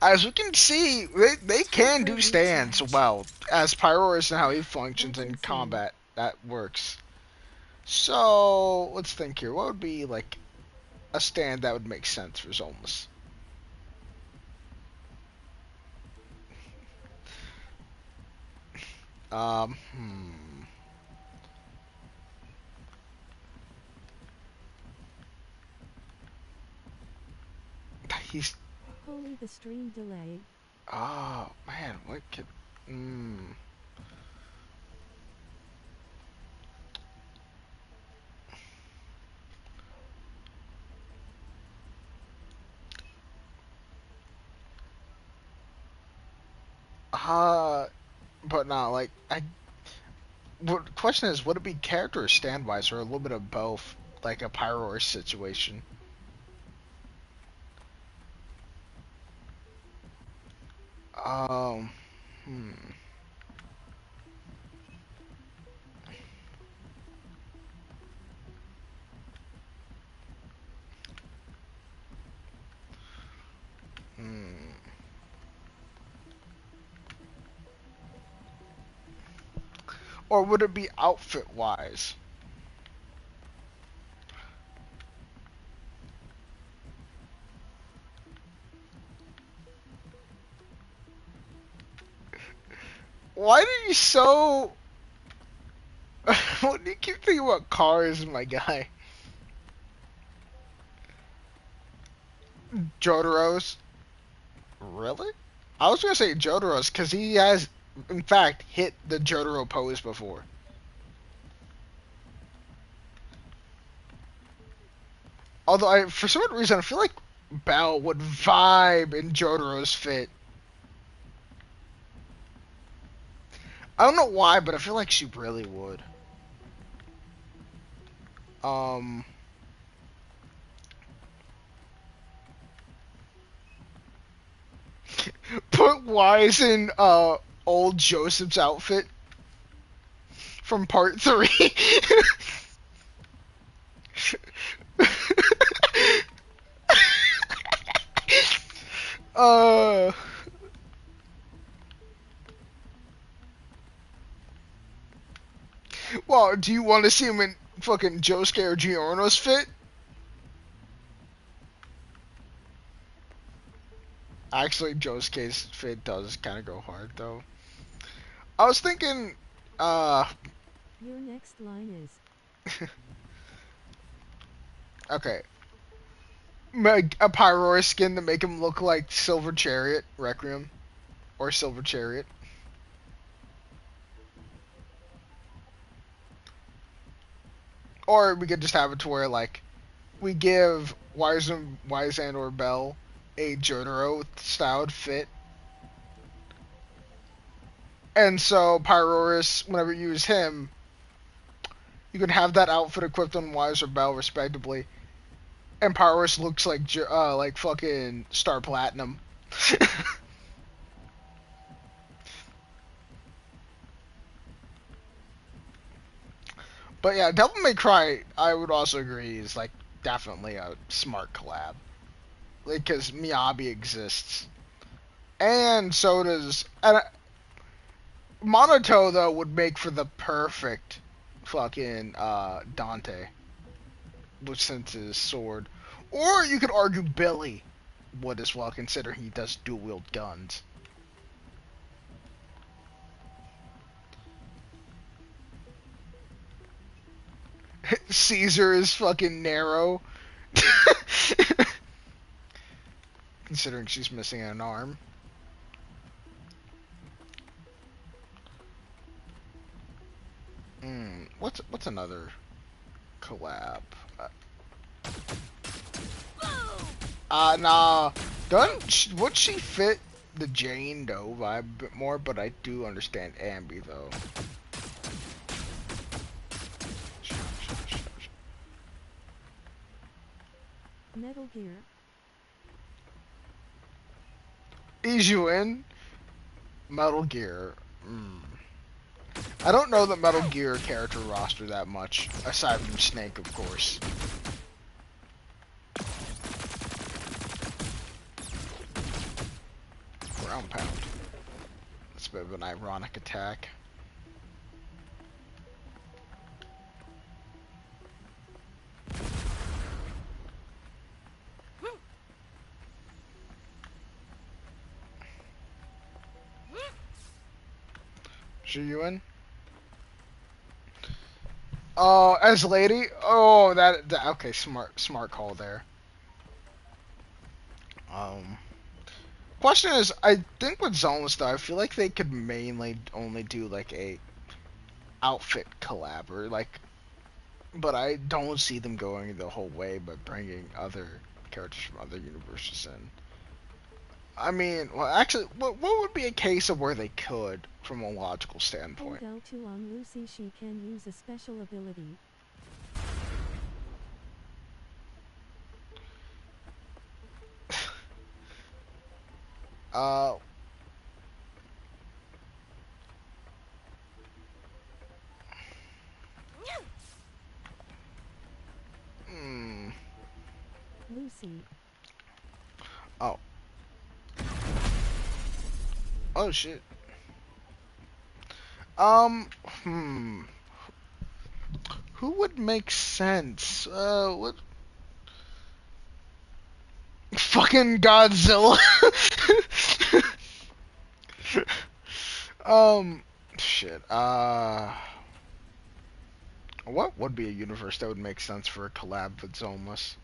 As we can see, they can do stands well. As Pyroris and how he functions in combat, that works. So, let's think here. What would be, like, a stand that would make sense for Zenless? Um, hmm. He's... Holy, the stream delay. Oh, man, what could... But not, like, What question is, would it be character or stand-wise, or a little bit of both, like a Pyroris situation? Um, hmm. Hmm. Or would it be outfit-wise? Why do you so... What do you keep thinking about cars, my guy? Jotaro's? Really? I was gonna say Jotaro's, because he has, in fact, hit the Jotaro pose before. Although, for some reason, I feel like Belle would vibe in Jotaro's fit. I don't know why, but I feel like she really would. Put Wise in old Joseph's outfit from part 3. uh well, do you want to see him in fucking Josuke or Giorno's fit? Actually, Josuke's fit does kind of go hard, though. I was thinking, Your next line is... okay. Make a Pyroris skin to make him look like Silver Chariot, Requiem. Or Silver Chariot. Or we could just have it to where, like, we give Wise and or Bell a Jotaro styled fit. And so Pyroris, whenever you use him, you can have that outfit equipped on Wise or Bell respectively. And Pyroris looks like fucking Star Platinum. But yeah, Devil May Cry, I would also agree, is like definitely a smart collab. Like, because Miyabi exists. And so does... Monoto, though, would make for the perfect fucking Dante. Which since his sword. Or you could argue Billy would as well, consider he does dual-wield guns. Caesar is fucking narrow. Considering she's missing an arm. What's another collab? Nah. Would she fit the Jane Doe vibe a bit more? But I do understand Ambi, though. Metal Gear. Ease you in? Metal Gear. I don't know the Metal Gear character roster that much, aside from Snake, of course. ground pound. That's a bit of an ironic attack. Sure you in? Oh, as lady? Oh, that okay, smart call there. Um, question is, I think with Zenless though, I feel like they could mainly only do like a outfit collab or like, but I don't see them going the whole way, but bringing other characters from other universes in. I mean, well, actually, what would be a case of where they could, from a logical standpoint? Hold L2 on Lucy. She can use a special ability. Uh. Hmm. Lucy. Oh. Oh shit. Hmm. Who would make sense? What? Fucking Godzilla. Shit. What would be a universe that would make sense for a collab with Zenless?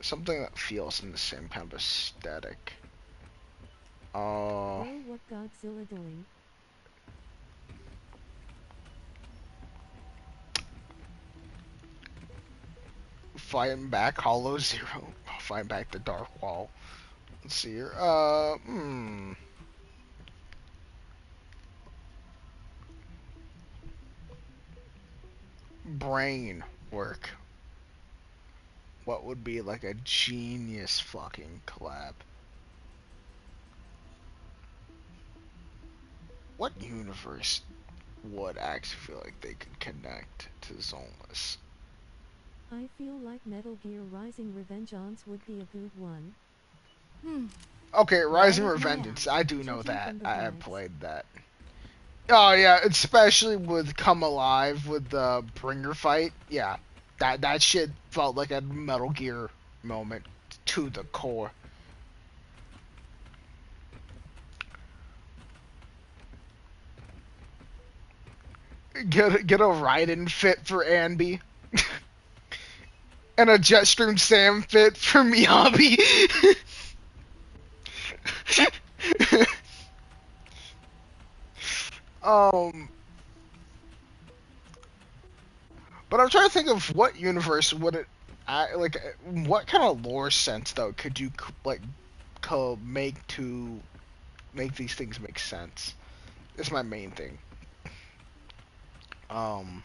Something that feels in the same kind of aesthetic. Bro, what Godzilla doing? Fighting back Hollow Zero. Fighting back the Dark Wall. Let's see here. Brain work. What would be like a genius fucking collab? What universe would actually feel like they could connect to Zenless? I feel like Metal Gear Rising Revengeance would be a good one. Okay, Rising Revengeance. I do know that. I have played that. Oh yeah, especially with Come Alive with the Bringer fight. Yeah, that shit felt like a Metal Gear moment to the core. Get a Raiden fit for Anby. And a Jetstream Sam fit for Miyabi. um, but I'm trying to think of what universe would it, like, what kind of lore sense though could you like, make these things make sense? Is my main thing. Um,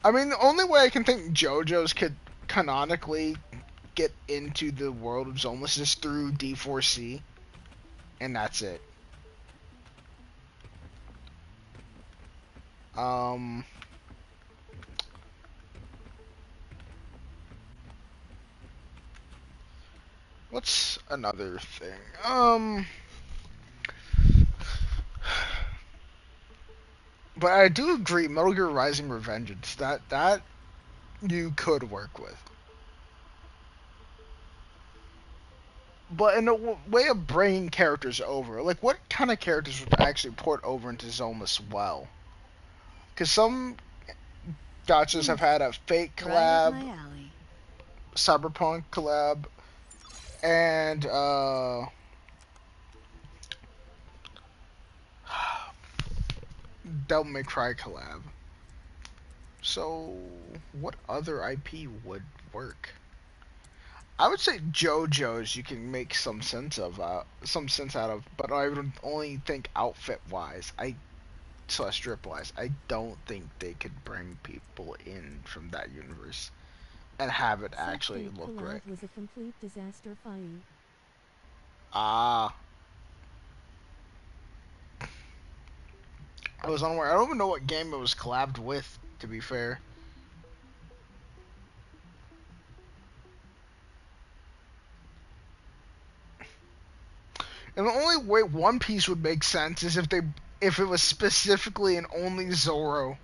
I mean, the only way I can think JoJo's could canonically get into the world of Zoneless is through D4C, and that's it. Um, what's another thing? But I do agree, Metal Gear Rising Revengeance, that you could work with. But in a way of bringing characters over, like what kind of characters would actually port over into Zoneless well? Because some gotchas have had a Fate collab, Cyberpunk collab, and Devil May Cry collab. So what other IP would work? I would say JoJo's you can make some sense out of, but I would only think outfit wise. Slash strip wise, I don't think they could bring people in from that universe and have it actually look right. Was a complete disaster. Fine. Ah, I was unaware. I don't even know what game it was collabed with. To be fair. And the only way One Piece would make sense is if it was specifically and only Zoro.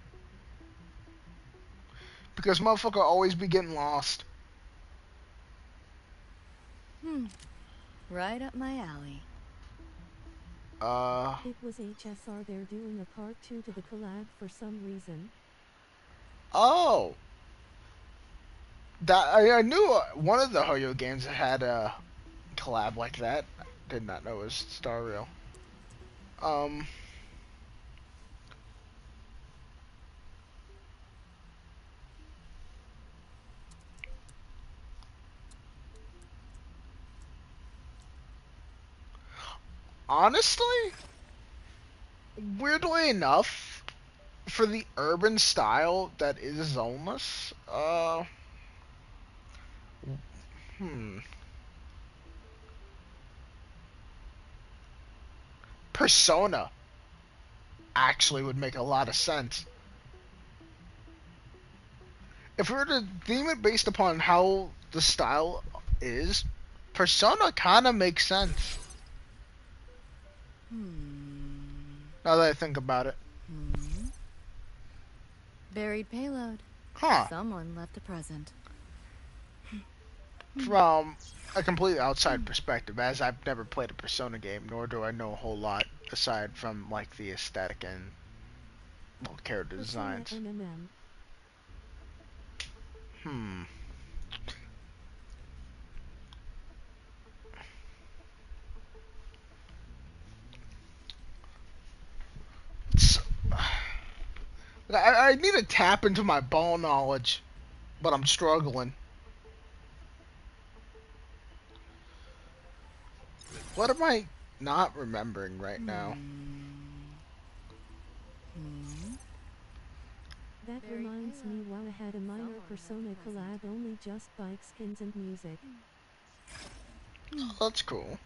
Because motherfucker always be getting lost. Right up my alley. It was HSR. They're doing a part 2 to the collab for some reason. Oh. That I knew one of the Hoyo games had a collab like that. Did not know it was Star Rail. Honestly, weirdly enough, for the urban style that is Zenless, Persona actually would make a lot of sense. If we were to theme it based upon how the style is, Persona kind of makes sense. Now that I think about it. Buried payload. Huh. Someone left a present. From a completely outside perspective, as I've never played a Persona game, nor do I know a whole lot aside from like the aesthetic and character Persona designs. MMM. So, I need to tap into my ball knowledge, but I'm struggling. What am I not remembering right now? That reminds me, WoW had a minor Persona collab, only just bike skins and music. Oh, that's cool.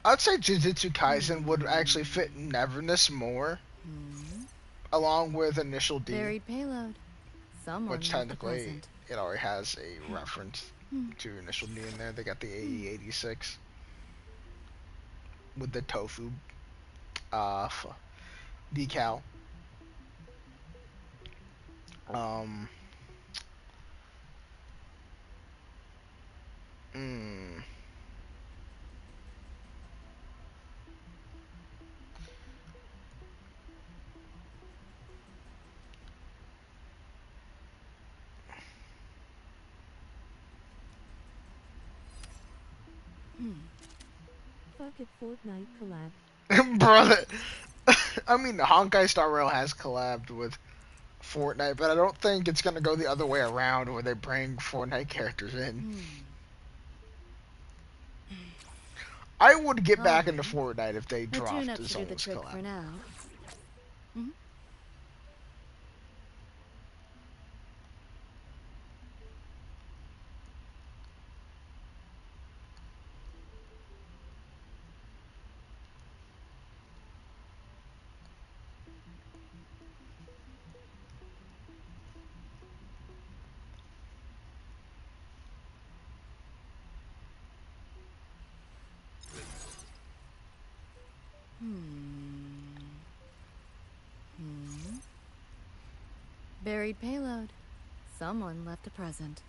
I'd say Jujutsu Kaisen would actually fit Neverness more, along with Initial D, Buried payload. Someone which left a technically present. it already has a reference to Initial D in there. They got the AE86 with the tofu decal. Um, mm, Fuck it, Fortnite collab. brother, I mean, Honkai Star Rail has collabed with Fortnite, but I don't think it's gonna go the other way around where they bring Fortnite characters in. I would get back into Fortnite if they A dropped tune-up the should do the Zoneless trick collab. for now. Buried payload. Someone left a present.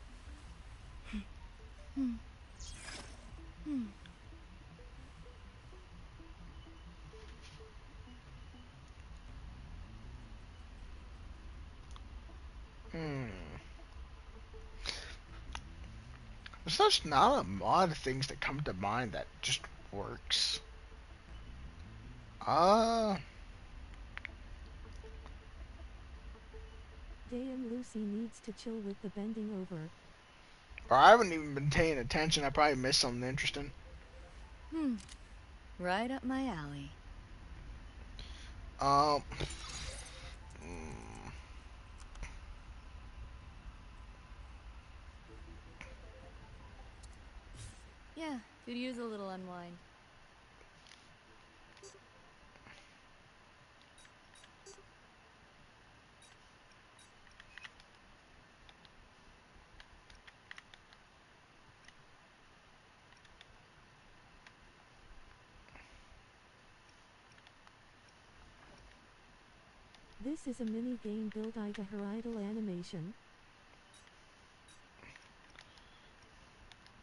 There's just not a lot of things that come to mind that just works. Damn, Lucy needs to chill with the bending over. Or I haven't even been paying attention. I probably missed something interesting. Right up my alley. Um. mm, Yeah, could use a little unwind. This is a mini-game built by her idle animation.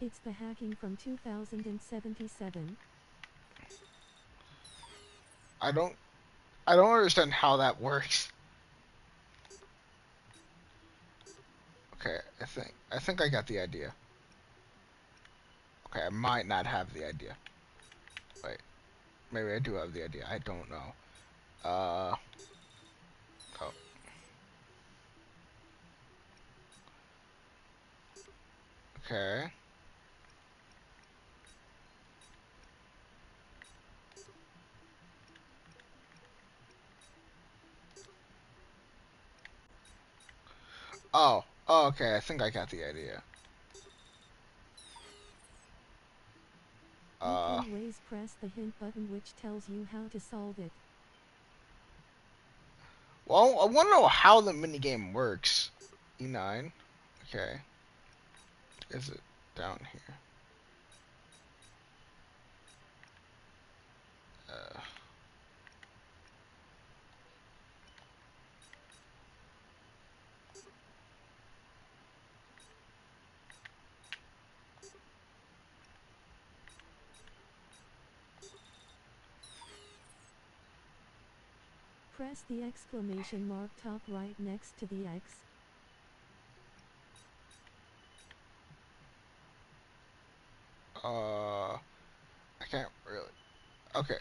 It's the hacking from 2077. I don't. I don't understand how that works. Okay, I think I got the idea. Okay, I might not have the idea. Wait, maybe I do have the idea. I don't know. Oh, okay. Oh, okay. I think I got the idea. You can always press the hint button which tells you how to solve it. Well, I want to know how the minigame works. E9. Okay. Is it down here? Uh, Press the exclamation mark top right next to the X. I can't really. Okay.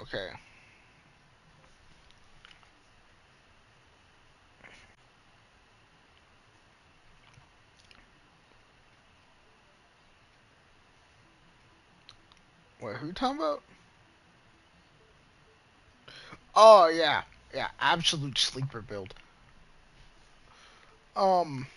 Okay. Wait, who you talking about? Oh yeah, yeah, absolute sleeper build. Um,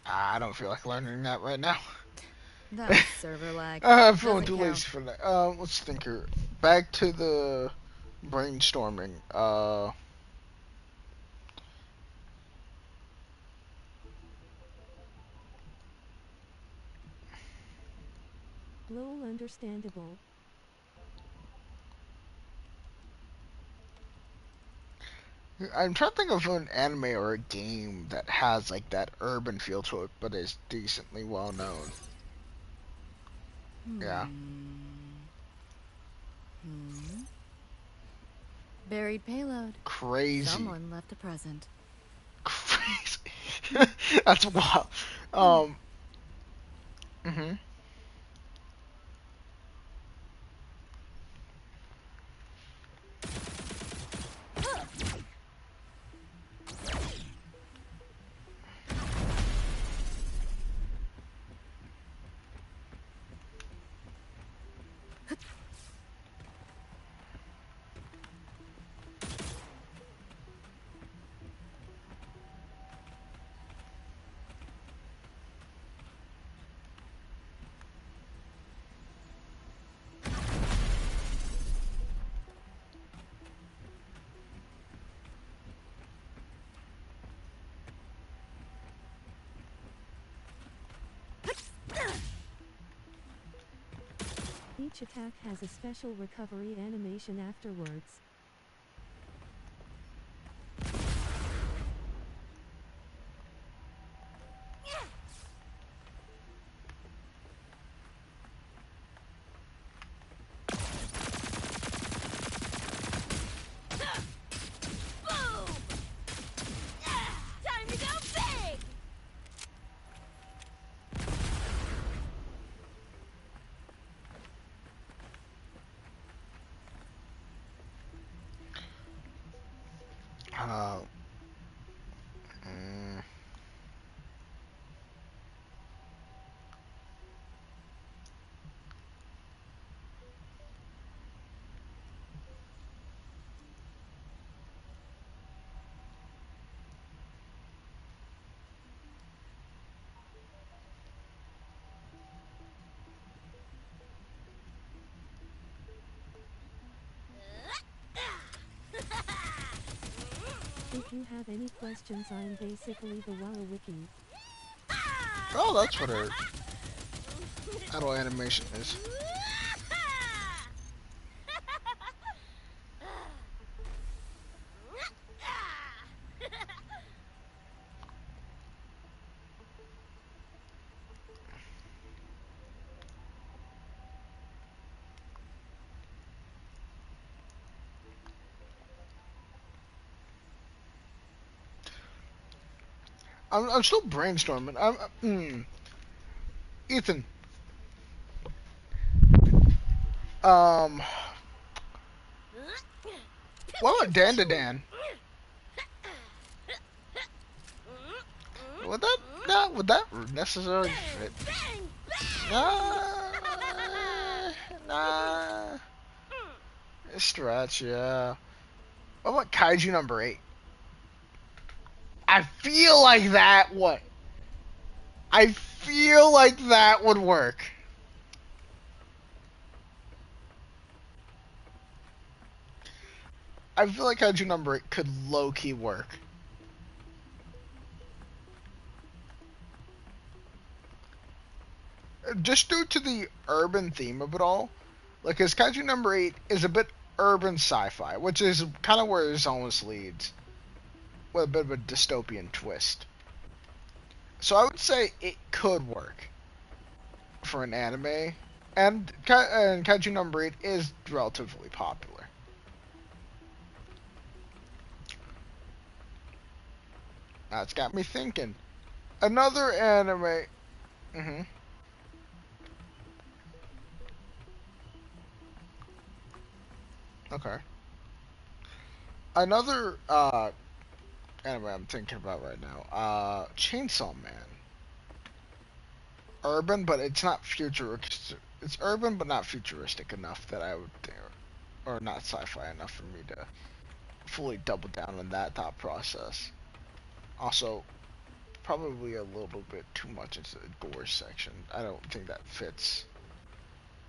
I don't feel like learning that right now. That was server lag. I'm feeling Doesn't too count. lazy for that. Let's think here. Back to the brainstorming. Lol, understandable. I'm trying to think of an anime or a game that has like that urban feel to it, but is decently well known. Yeah. Buried payload. Crazy. Someone left a present. Crazy. That's wild. Mhm. Each attack has a special recovery animation afterwards. Time to go big! Uh, mm, If you have any questions, I'm basically the Wow Wiki. oh, that's what her idle animation is. I'm still brainstorming. Ethan. Um, what about Dan to Dan? Would that would that necessarily fit? Nah, nah. Stretch, yeah. What about Kaiju number 8? I feel like that would. I feel like that would work. I feel like Kaiju number 8 could low key work. Just due to the urban theme of it all. Like, his Kaiju number 8 is a bit urban sci-fi, which is kind of where Zenless leads, with a bit of a dystopian twist. So I would say it could work for an anime, and Kaiju number 8 is relatively popular. That's got me thinking. Another anime. Mhm. Okay. Another anime I'm thinking about right now. Chainsaw Man. Urban, but it's not futuristic. It's urban, but not futuristic enough that I would, or not sci-fi enough for me to fully double down on that thought process. Also, probably a little bit too much into the gore section. I don't think that fits.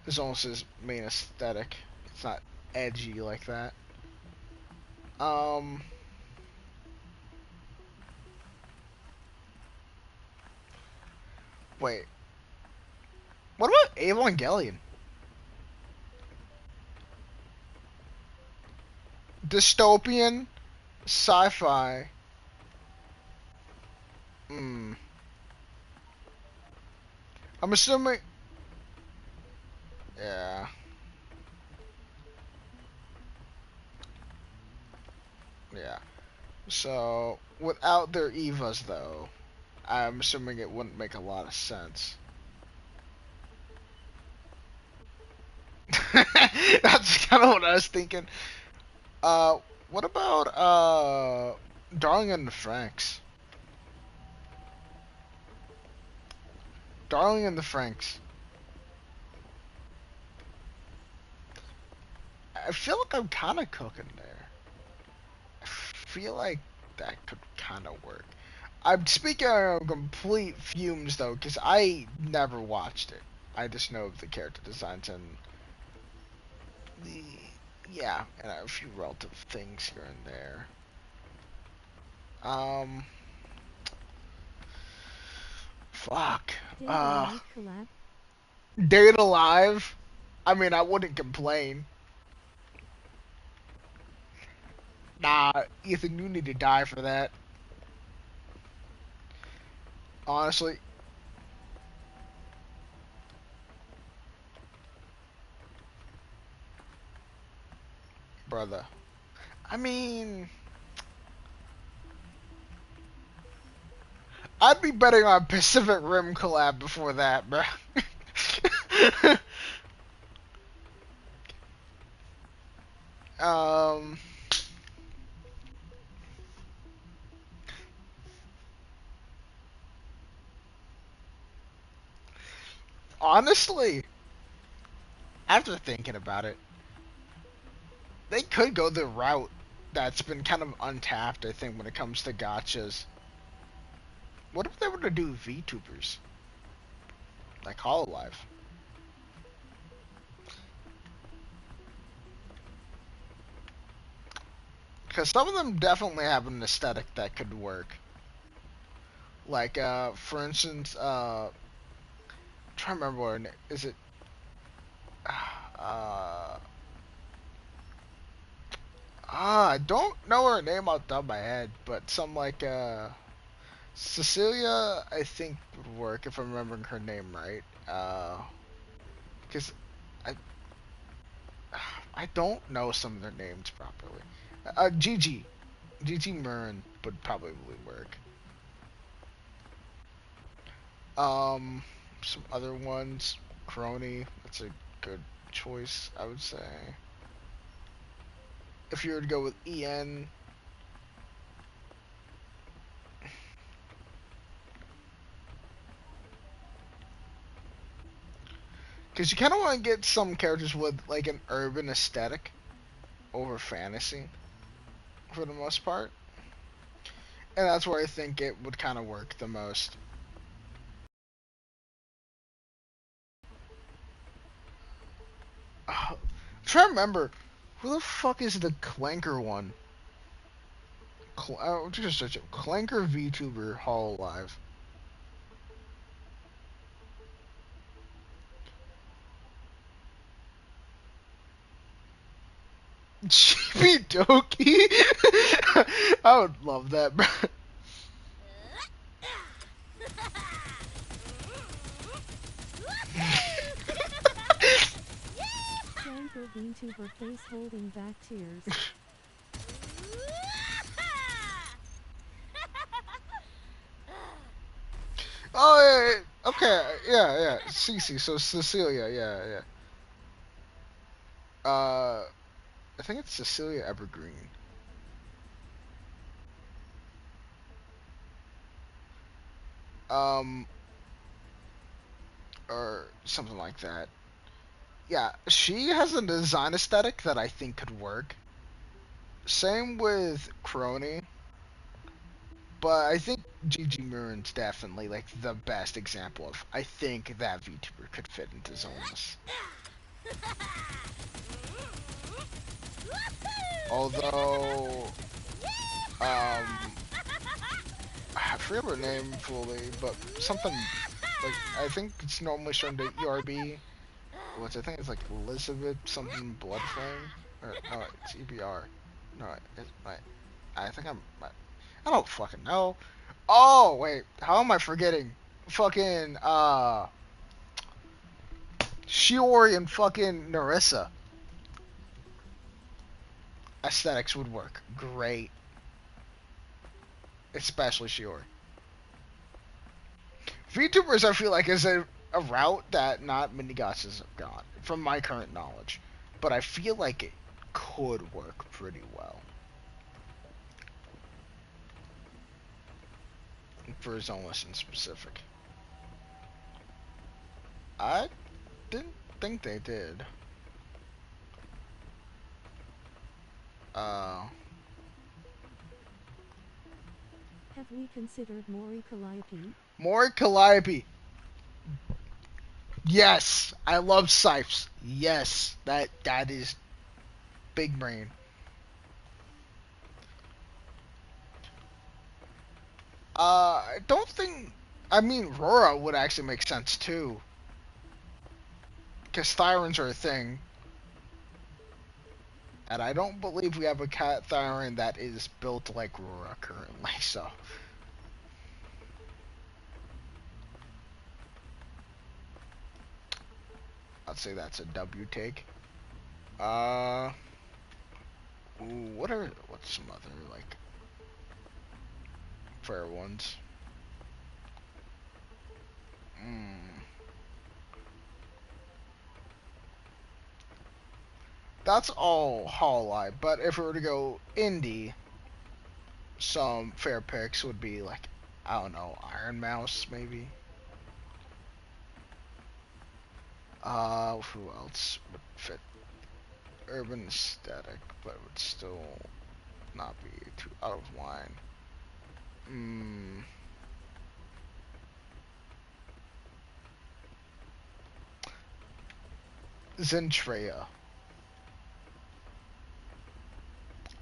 It's almost his main aesthetic. It's not edgy like that. Um, wait. What about Evangelion? Dystopian, sci-fi. Hmm. I'm assuming. Yeah. Yeah. So, without their Evas, though, I'm assuming it wouldn't make a lot of sense. That's kind of what I was thinking. Uh, what about, Darling in the Franks? Darling in the Franks. I feel like I'm kind of cooking there. I feel like that could kind of work. I'm speaking on complete fumes though, because I never watched it. I just know of the character designs and the and a few relative things here and there. Um, fuck. Date Alive collab? Date Alive. I mean, I wouldn't complain. Nah, Ethan, you need to die for that. Honestly, brother. I mean, I'd be betting on Pacific Rim collab before that, bro. um, honestly, after thinking about it, they could go the route that's been kind of untapped, I think, when it comes to gotchas. What if they were to do VTubers? Like Hololive? Because some of them definitely have an aesthetic that could work. Like, for instance, I'm trying to remember what her name is. It I don't know her name off the top of my head, but some like Cecilia, I think would work if I'm remembering her name right. Because I I don't know some of their names properly. Gigi Murren would probably work. Some other ones, Crony. That's a good choice, I would say. If you were to go with En, because you kind of want to get some characters with like an urban aesthetic over fantasy for the most part, and that's where I think it would kind of work the most. I'm trying to remember who the fuck is the Clanker one. Just search it. Clanker VTuber Hololive. Chibi Doki? I would love that, bro. Clanker VTuber face holding back tears. Oh, yeah, yeah, okay, yeah. Cece, so Cecilia, yeah. I think it's Cecilia Evergreen. Um, or something like that. Yeah, she has a design aesthetic that I think could work. Same with Crony, but I think Gigi Murin's definitely like the best example of I think that VTuber could fit into Zenless. Although, I forget her name fully, but something like I think it's normally shown to ERB, which I think is like Elizabeth something Bloodflame, or no, it's EBR. No, it's my. I think I don't fucking know. Oh wait, how am I forgetting? Fucking Shiori and fucking Narissa. Aesthetics would work great, especially Shiori. VTubers, I feel like, is a route that not many gotchas have gone, from my current knowledge. But I feel like it could work pretty well for Zoneless in specific. I didn't think they did. Uh, Have we considered Mori Calliope? Mori Calliope. Yes, I love Sipes. Yes, that is big brain. I don't think. I mean, Rora would actually make sense too, because Thyrans are a thing, and I don't believe we have a cat Thyran that is built like Rora currently. So, I'd say that's a W take. Uh, what's some other like fair ones? Mm. That's all Hololive, but if we were to go indie, some fair picks would be like, I don't know, Iron Mouse maybe. Who else would fit urban aesthetic, but would still not be too out of line? Zentrea.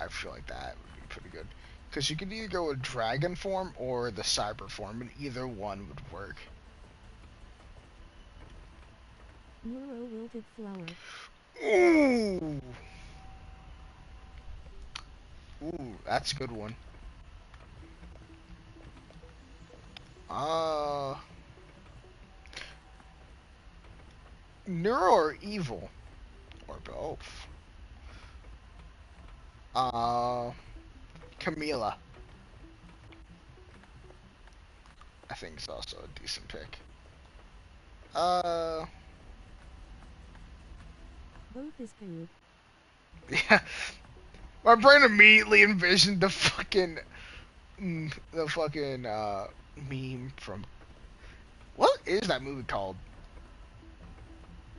I feel like that would be pretty good. Because you could either go with dragon form or the cyber form, and either one would work. Neuro wilted flower. Ooh! Ooh, that's a good one. Neuro or evil? Or both? Camila. I think it's also a decent pick. Both is good. Yeah. My brain immediately envisioned the fucking meme from, what is that movie called?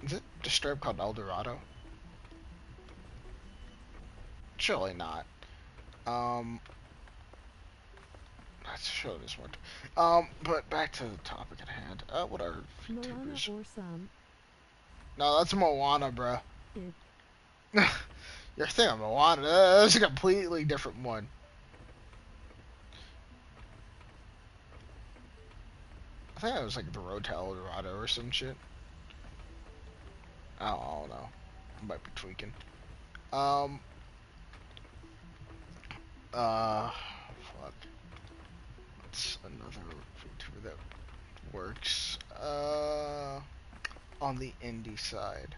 Is it Disturbed called El Dorado? Surely not. Let's show this one. But back to the topic at hand. What are Moana VTubers? or some. No, that's Moana, bruh. It. You're thinking Moana. That's a completely different one. I think it was like the Road to El Dorado or some shit. I don't know. I might be tweaking. Fuck. What's another VTuber that works? On the indie side.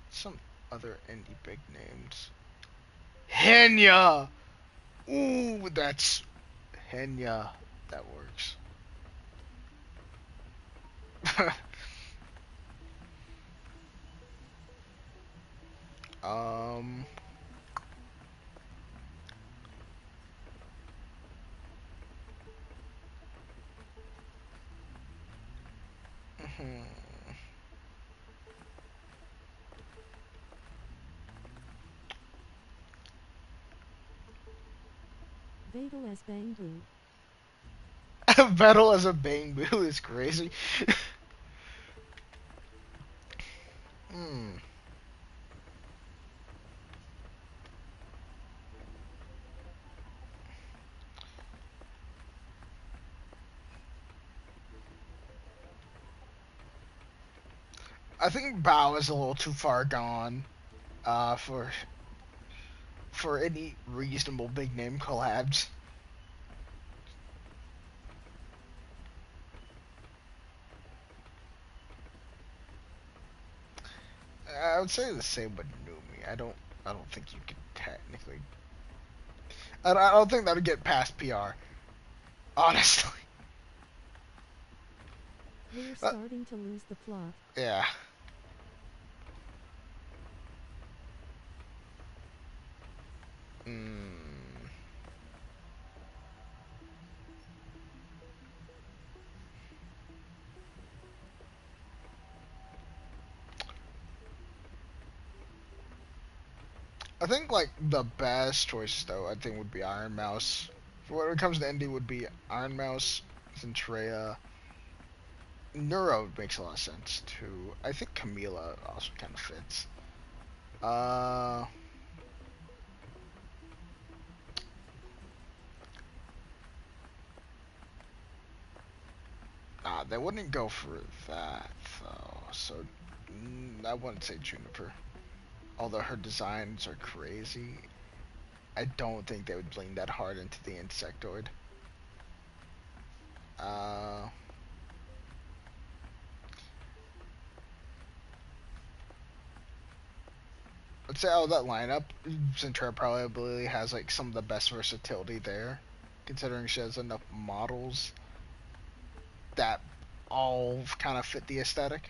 Some other indie big names. Henya! Ooh, that's Henya. That works. um. Vadal as Bangbu. Battle as a Bangbu is crazy. I think Bao is a little too far gone for any reasonable big name collabs. I would say the same with Numi. I don't think you could technically. I don't think that would get past PR. Honestly. We're starting to lose the plot. Yeah. I think like the best choices though, I think would be Iron Mouse. For when it comes to indie, would be Iron Mouse, Zentrea. Neuro makes a lot of sense too. I think Camila also kind of fits. They wouldn't go for that though. So I wouldn't say Juniper. Although her designs are crazy, I don't think they would lean that hard into the insectoid. Let's say out of that lineup, Zentrea probably has like some of the best versatility there, considering she has enough models that all kind of fit the aesthetic.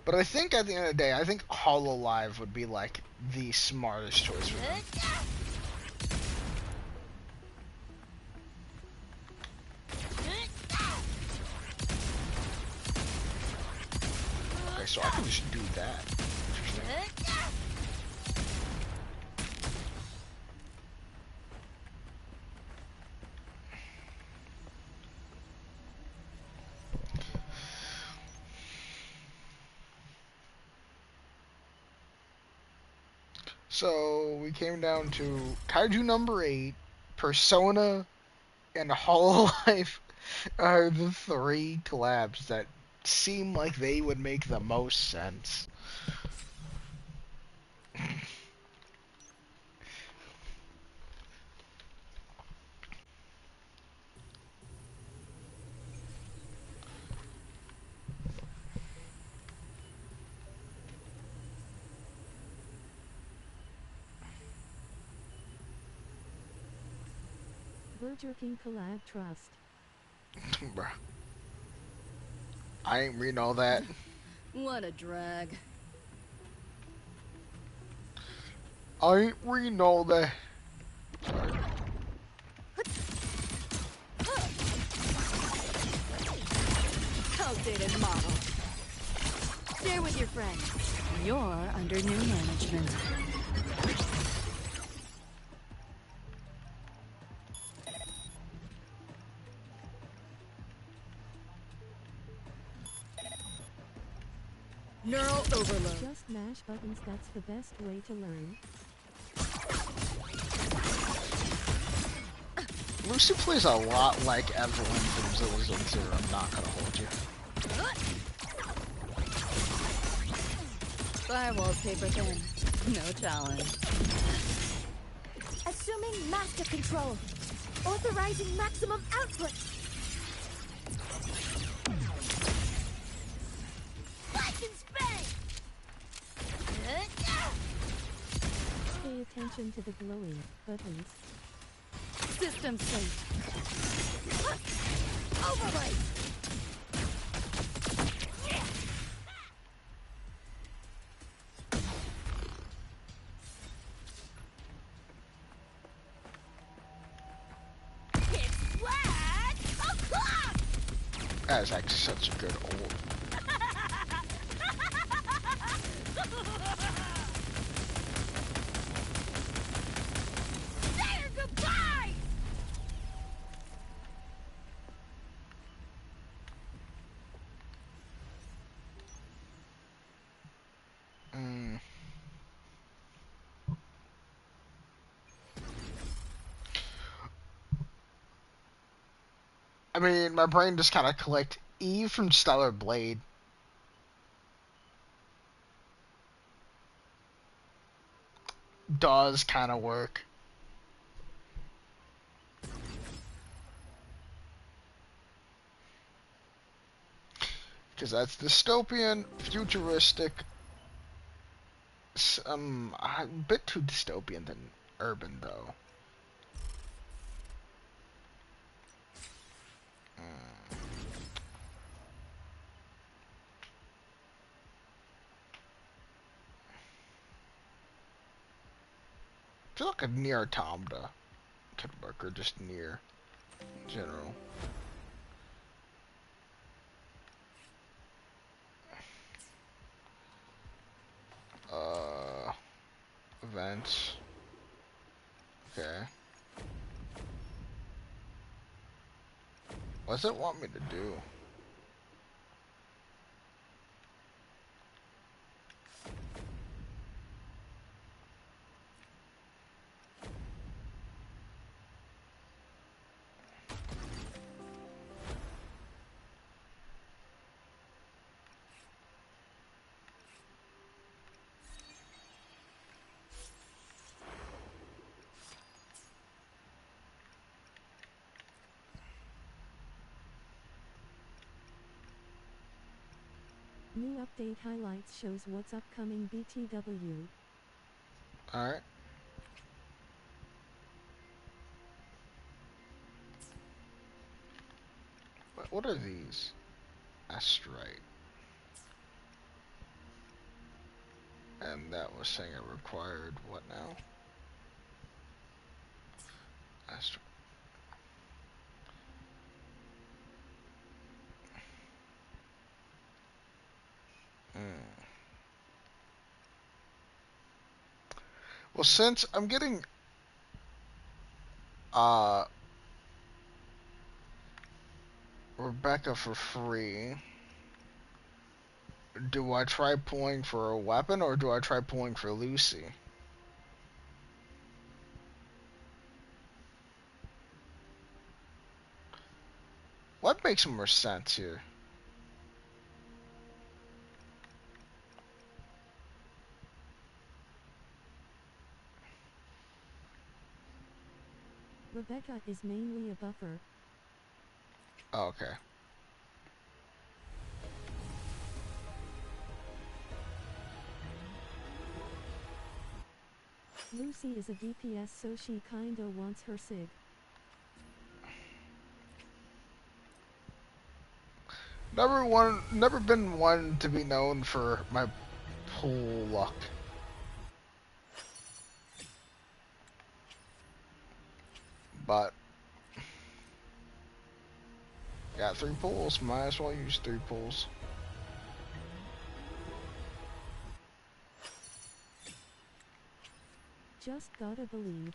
But I think at the end of the day, I think Hololive would be like the smartest choice for them. so I can just do that. So we came down to Kaiju number 8, Persona, and Hololive are the 3 collabs that seem like they would make the most sense. Burger King collab trust. Bruh. I ain't reading all that. What a drag. I ain't reading all that. Outdated model. Share with your friends. You're under new management. Neural overload. Just mash buttons, that's the best way to learn. Lucy plays a lot like Evelyn from Zilla Zone Zero, I'm not gonna hold you. Firewall's paper thin. No challenge. Assuming master control. Authorizing maximum output. Splash and spank! Pay attention to the glowing buttons. System safe. Overlay! That is actually such a good old. Say goodbye! I mean, my brain just kind of clicked. Eve from Stellar Blade. Does kind of work. Because that's dystopian, futuristic. A bit too dystopian than urban, though. I feel like a near automata could work, or just near in general. Events. Okay. What does it want me to do? New update highlights shows what's upcoming BTW. Alright. What are these? Astrite. And that was saying it required what now? Astrite. Well, since I'm getting uh Rebecca for free, do I try pulling for a weapon or do I try pulling for Lucy? What makes more sense here? Rebecca is mainly a buffer. Oh, okay. Lucy is a DPS, so she kinda wants her sig. Never been one to be known for my pull luck. But got 3 pulls, might as well use 3 pulls. Just gotta believe.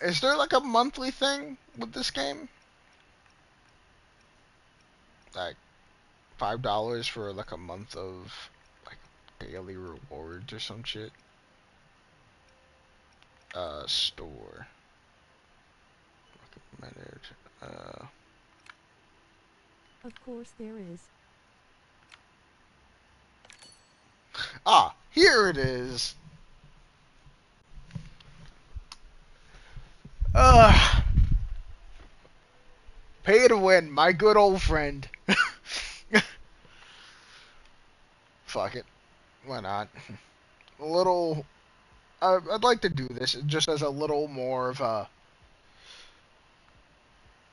Is there like a monthly thing with this game? Like $5 for like a month of like daily rewards or some shit? Store. Recommended. Of course there is. Ah, here it is. Pay to win, my good old friend. Fuck it. Why not? A little. I'd like to do this just as a little more of a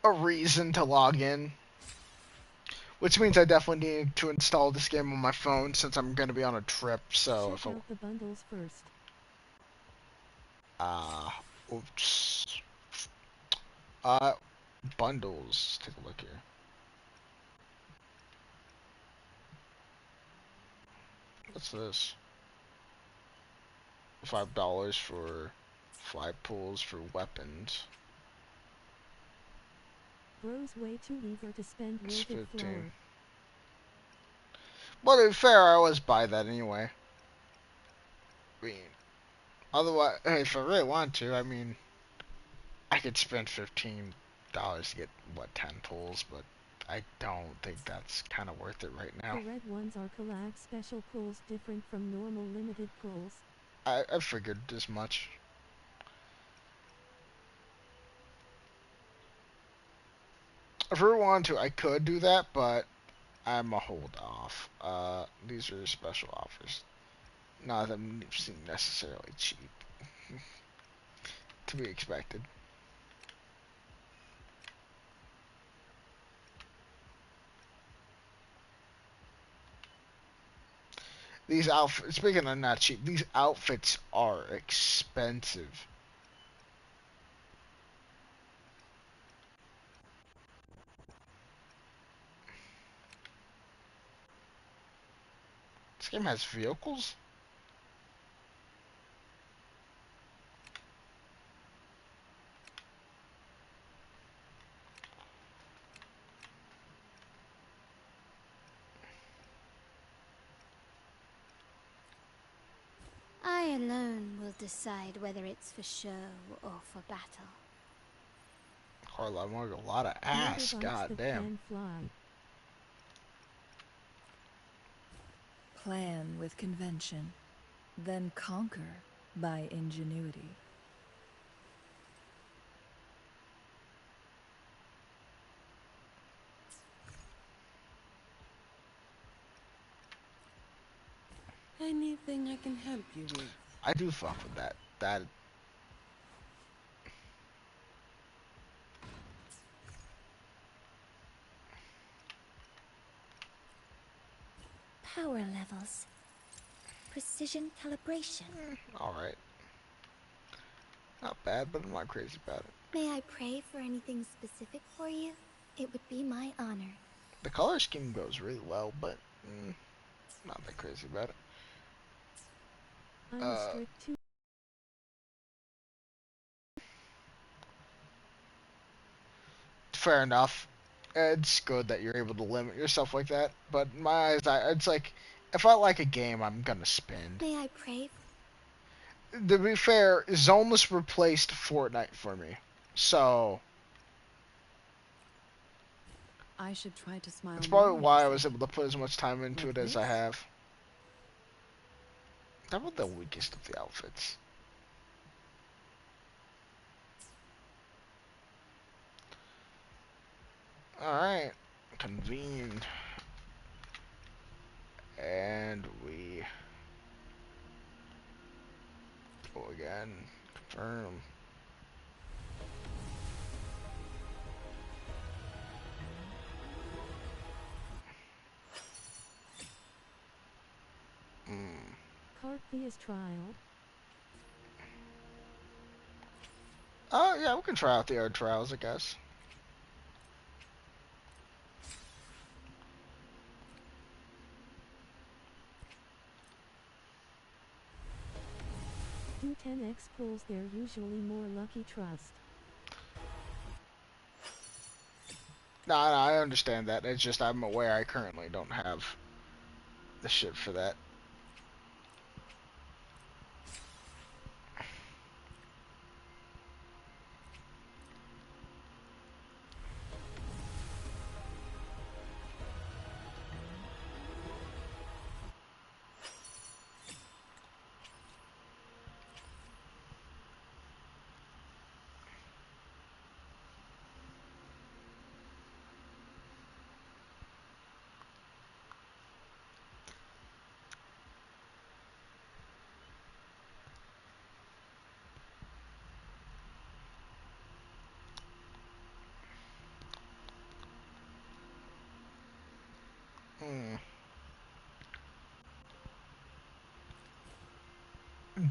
reason to log in. Which means I definitely need to install this game on my phone since I'm going to be on a trip. So check out the bundles first. Oops. Bundles. Take a look here. What's this? $5 for 5 pulls for weapons. Bro's way too eager to spend It's worth it 15. flour. Well, to be fair, I always buy that anyway. I mean, otherwise, hey, if I really want to, I mean, I could spend $15 to get, what, 10 pulls, but I don't think that's kind of worth it right now. The red ones are collab special pulls, different from normal limited pulls. I figured as much. If I really wanted to, I could do that, but I'm a hold off. These are special offers. None of them seem necessarily cheap. To be expected. These outfits, speaking of not cheap, these outfits are expensive. This game has vehicles? I alone will decide whether it's for show or for battle. Carla, I want a lot of ass, goddamn. Plan with convention, then conquer by ingenuity. Anything I can help you with? I do fuck with that. That. Power levels. Precision calibration. Alright. Not bad, but I'm not crazy about it. May I pray for anything specific for you? It would be my honor. The color scheme goes really well, but not that crazy about it. I'm a strict two. Fair enough. It's good that you're able to limit yourself like that, but in my eyes, it's like, if I like a game, I'm gonna spend. May I pray? To be fair, Zenless replaced Fortnite for me, so I should try to smile that's more, probably you why I was say. able to put as much time into Like it as I this? have. That was the weakest of the outfits. Alright. Convene. And we go again. Confirm. Carthia's trial. Oh, yeah, we can try out the other trials, I guess. Do 10x pulls, they're usually more lucky trust. No, I understand that. It's just I'm aware I currently don't have the shit for that.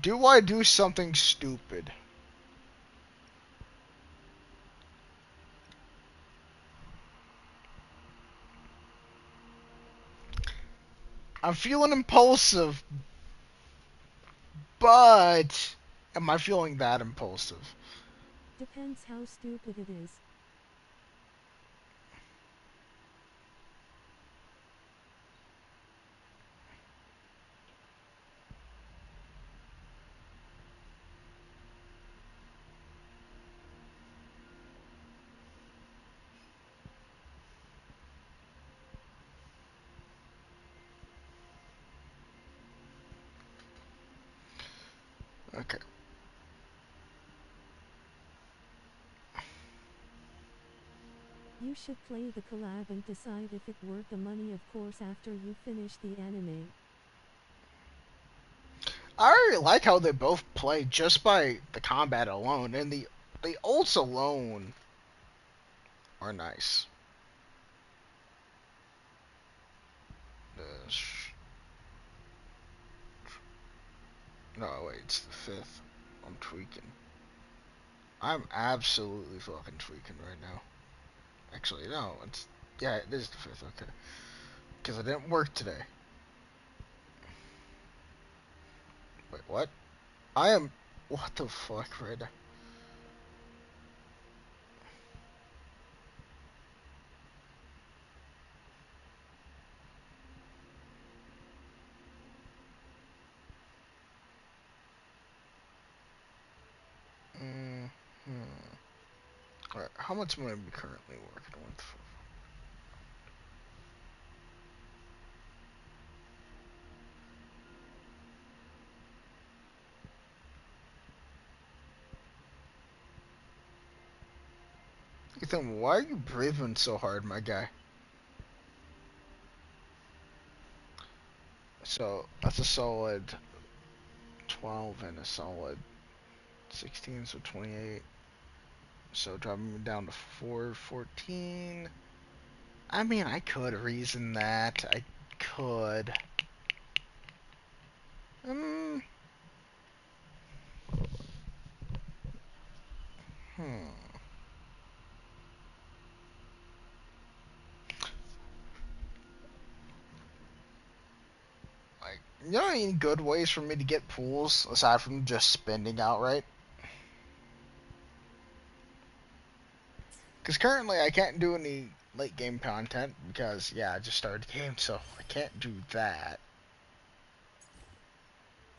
Do I do something stupid? I'm feeling impulsive, but am I feeling that impulsive? Depends how stupid it is. Okay. You should play the collab and decide if it's worth the money, of course, after you finish the anime. I already like how they both play just by the combat alone, and the ults alone are nice. No, wait, it's the 5th. I'm tweaking. I'm absolutely fucking tweaking right now. Actually, no, yeah, it is the 5th, okay. Because I didn't work today. Wait, what? What the fuck right now? Alright, how much am I currently working with? Ethan, why are you breathing so hard, my guy? So, that's a solid 12 and a solid 16, so 28. So, dropping me down to 414. I mean, I could reason that. I could. Um, hmm. Like, You know any good ways for me to get pools aside from just spending outright? Because currently I can't do any late game content because, yeah, I just started the game, so I can't do that.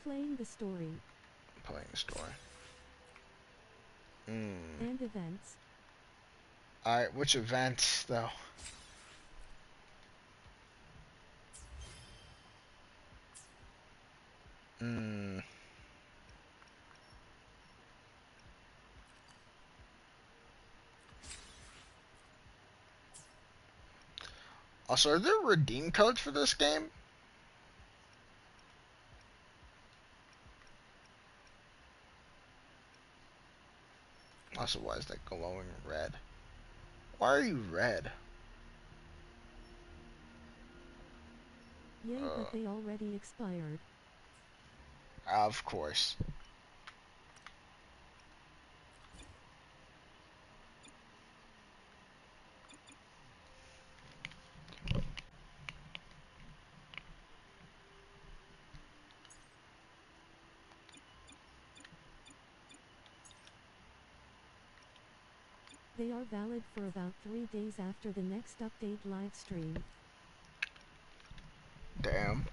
Playing the story. Playing the story. And events. Alright, which events, though? Also, are there redeem codes for this game? Also, why is that glowing red? Why are you red? Yay, but they already expired. Of course. They are valid for about 3 days after the next update live stream. Damn.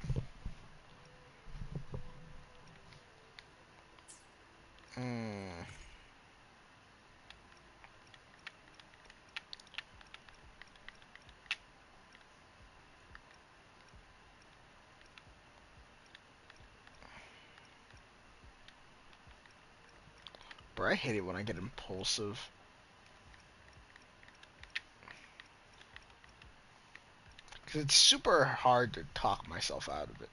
Bro, I hate it when I get impulsive. Because it's super hard to talk myself out of it.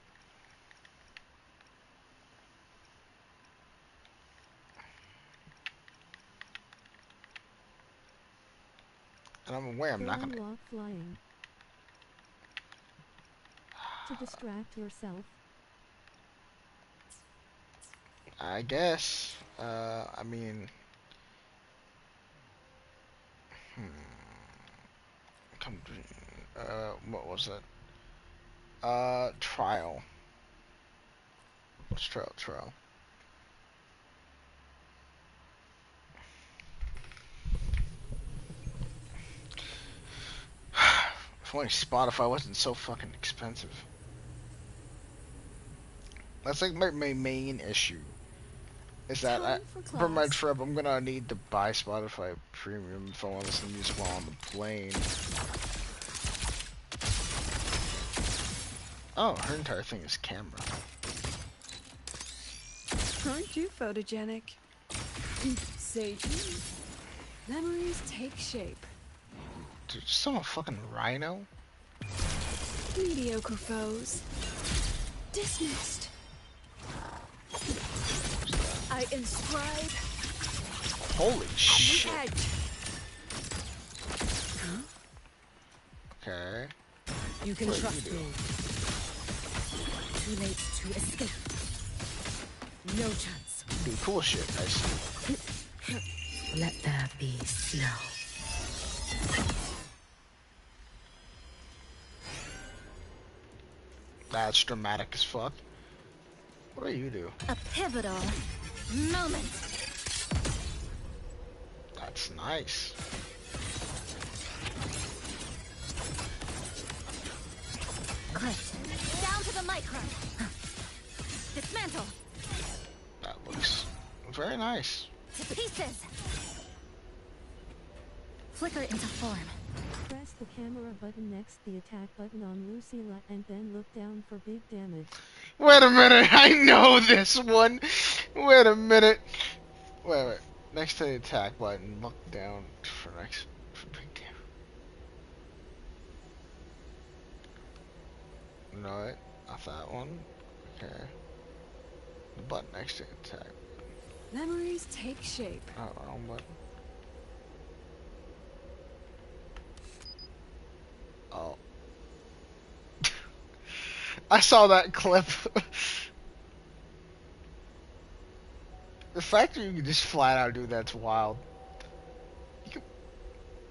And I'm aware I'm not gonna... Unlock flying. To distract yourself. I guess. I mean... What was it? Trial. What's trial? If only Spotify wasn't so fucking expensive. That's like my main issue. Is that for my trip, I'm gonna need to buy Spotify Premium if I want to listen to music while on the plane. Oh, her entire thing is camera. Aren't you photogenic? Say cheese. Memories take shape. Dude, someone fucking rhino? Mediocre foes. Dismissed. I inscribe. Holy shit. Huh? Okay. You can trust me. Too late to escape. No chance. Do cool shit, I see. Let there be snow. That's dramatic as fuck. What do you do? A pivotal moment. That's nice. Clipped. Down to the micron. Dismantle. That looks very nice. To pieces. Flicker into form. Press the camera button next the attack button on Lucilla and then look down for big damage. Wait a minute, I know this one. Wait a minute. Wait. Next to the attack button, look down for big damage. No, not that one. Okay. The button next to the attack. Memories take shape. Oh, wrong button. Oh. I saw that clip. The fact that you can just flat out do that's wild. You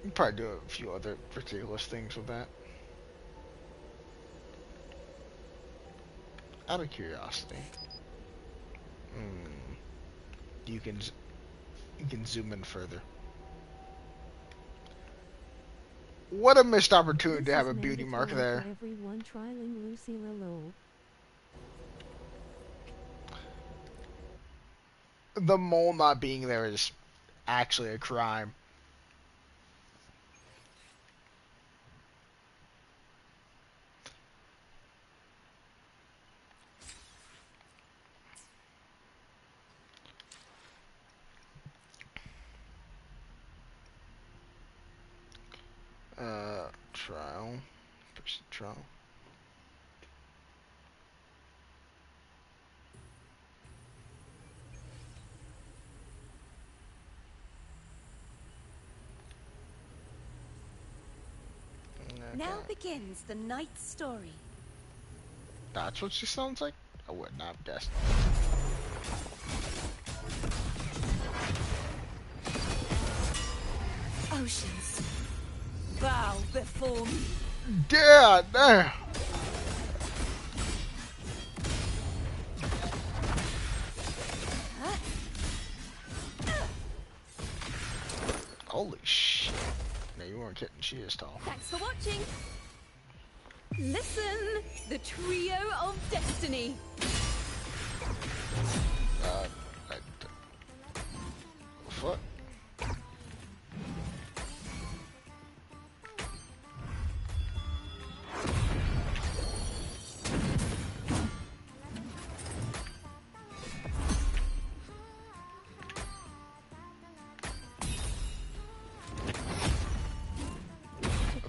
can probably do a few other ridiculous things with that. Out of curiosity, hmm, you can you can zoom in further. What a missed opportunity to have a beauty mark there. For everyone trialing Lucy Lolo. The mole not being there is actually a crime. Trial. Person trial. Okay. Now begins the night's story. That's what she sounds like? I would not have guessed. Oceans, bow before me. Yeah, damn. Holy shit. No, you weren't kidding. She is tall. Thanks for watching. Listen, the trio of destiny. What?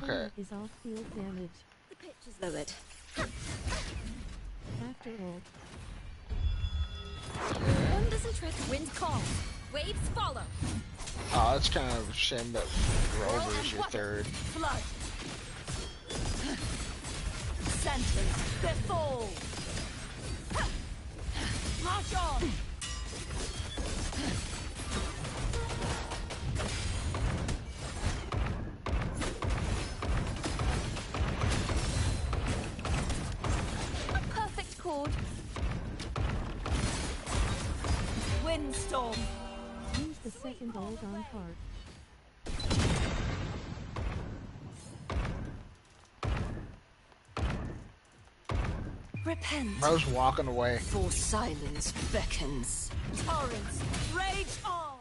Okay. Is off field damage. The pitch is lowered. After all. Wonders and treads wind calm. Waves follow. Oh, it's kind of a shame that Grover is your third. Flood. Sentence befall. March on. A perfect chord. Windstorm. Use the second hold on card. Repent. I was walking away. For silence beckons. Torrents, rage on!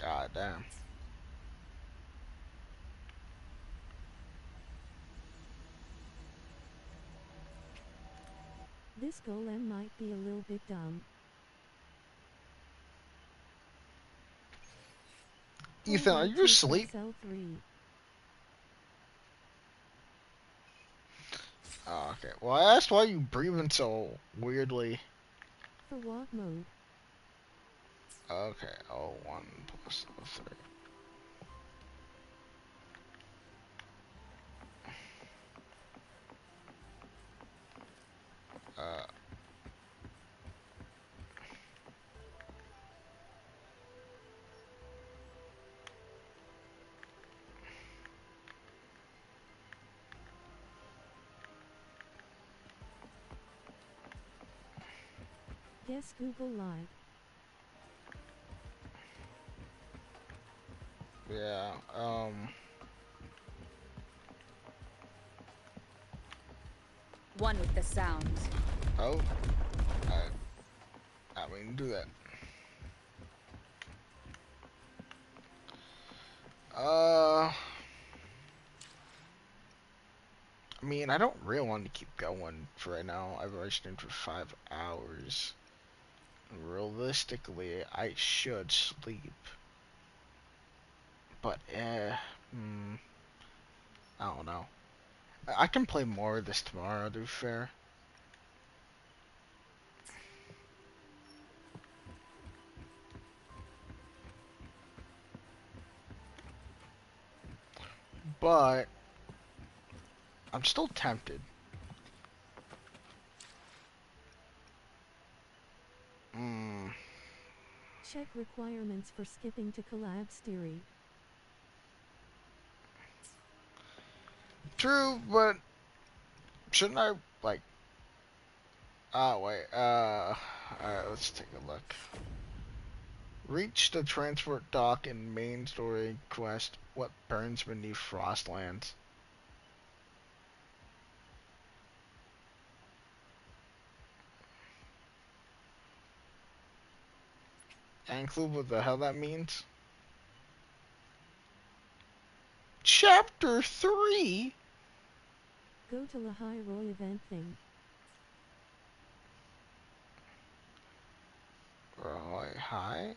God damn. This golem might be a little bit dumb. Ethan, are you asleep? Oh, okay. Well, I asked why you breathing so weirdly. For walk mode. Okay, 01 plus 03. Guess Google Live. Yeah, One with the sounds. Oh. I mean, do that. I mean, I don't really want to keep going for right now. I've already streamed for 5 hours. Realistically, I should sleep. But, I don't know. I can play more of this tomorrow, to be fair. But I'm still tempted. Check requirements for skipping to collabs theory. True, but shouldn't I like? Wait. Alright, let's take a look. Reach the transport dock in main story quest. What burns beneath Frostlands? And include what the hell that means. Chapter 3? Go to the High Roy event thing. Right, hi.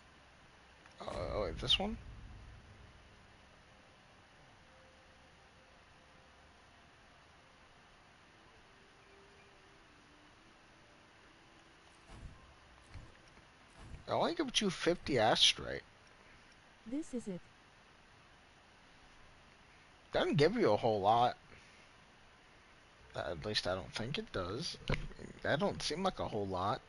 Oh, wait, this one? I only give you 50 astrite. This is it. Doesn't give you a whole lot. At least I don't think it does. That don't seem like a whole lot.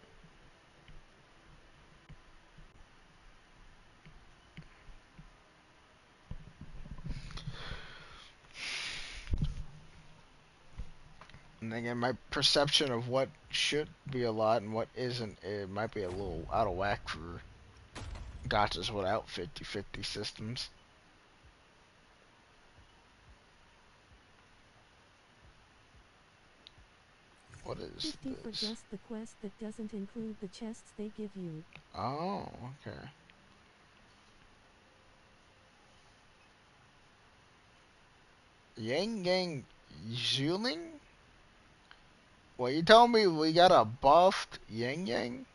And again, my perception of what should be a lot and what isn't, it might be a little out of whack for gotchas without 50-50 systems. What is 50 for this? just the quest that doesn't include the chests they give you. Oh, okay. Yang Yang Zuling? What, you telling me we got a buffed Yang Yang?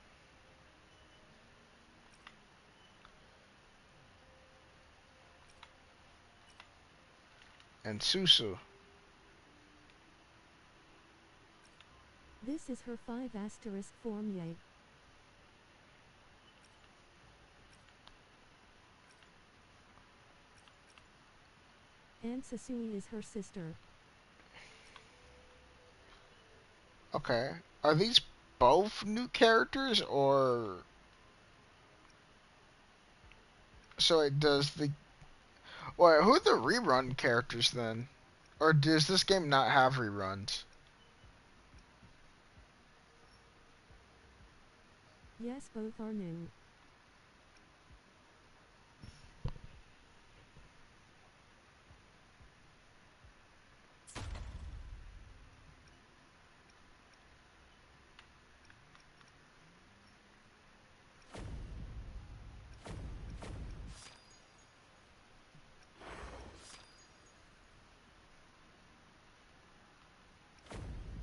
And Susu. This is her 5 asterisk form yay. And Sasui is her sister. Okay. Are these both new characters, or... So it does the... Wait, who are the rerun characters then? Or does this game not have reruns? Yes, both are new.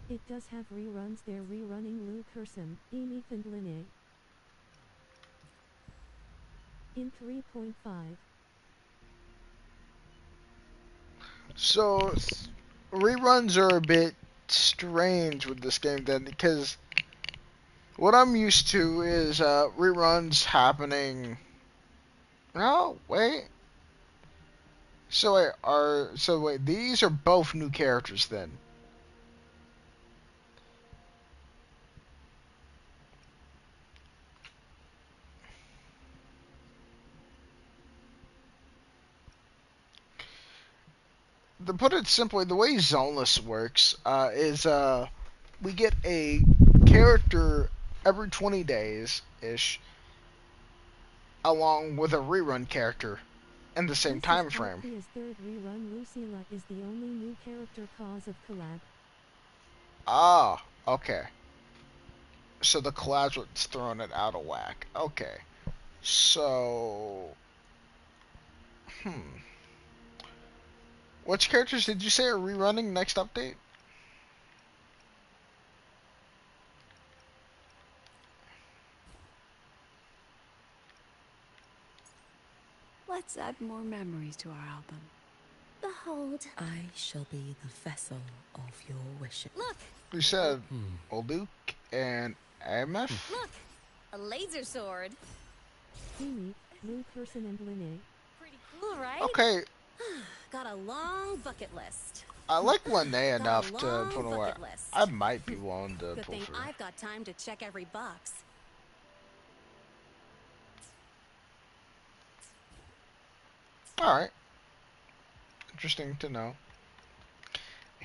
It does have reruns. They're rerunning Luke Herson, Enith and Linnae. In 3.5. So, reruns are a bit strange with this game then, because what I'm used to is reruns happening... No, wait. So wait, these are both new characters then. To put it simply, the way Zenless works is we get a character every 20 days ish, along with a rerun character in the same This is time frame. Althea's third rerun. Lucilla is the only new character cause of collab. Ah, okay. So the collab's what's throwing it out of whack. Okay. So, which characters did you say are rerunning next update? Let's add more memories to our album. Behold. I shall be the vessel of your wishes. Look! You said Luke and MF? Look! A laser sword. Enith, Luke Herson and Linnae. Pretty cool, right? Okay, Got a long bucket list. I like Linnae Got enough a to long put away. bucket list. I might be willing to Good pull thing through. I've got time to check every box. Alright. Interesting to know.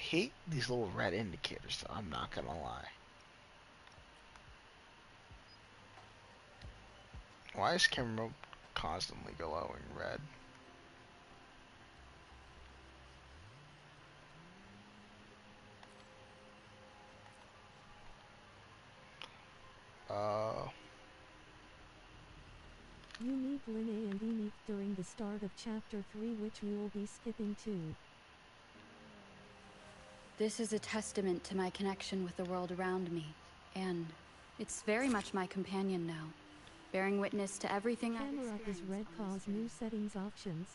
hate these little red indicators, though. I'm not gonna lie. Why is camera constantly glowing red? You meet Linne and Enoch during the start of Chapter 3, which we will be skipping to. This is a testament to my connection with the world around me, and it's very much my companion now, bearing witness to everything I've Camera is experienced red on cause this new journey. settings options.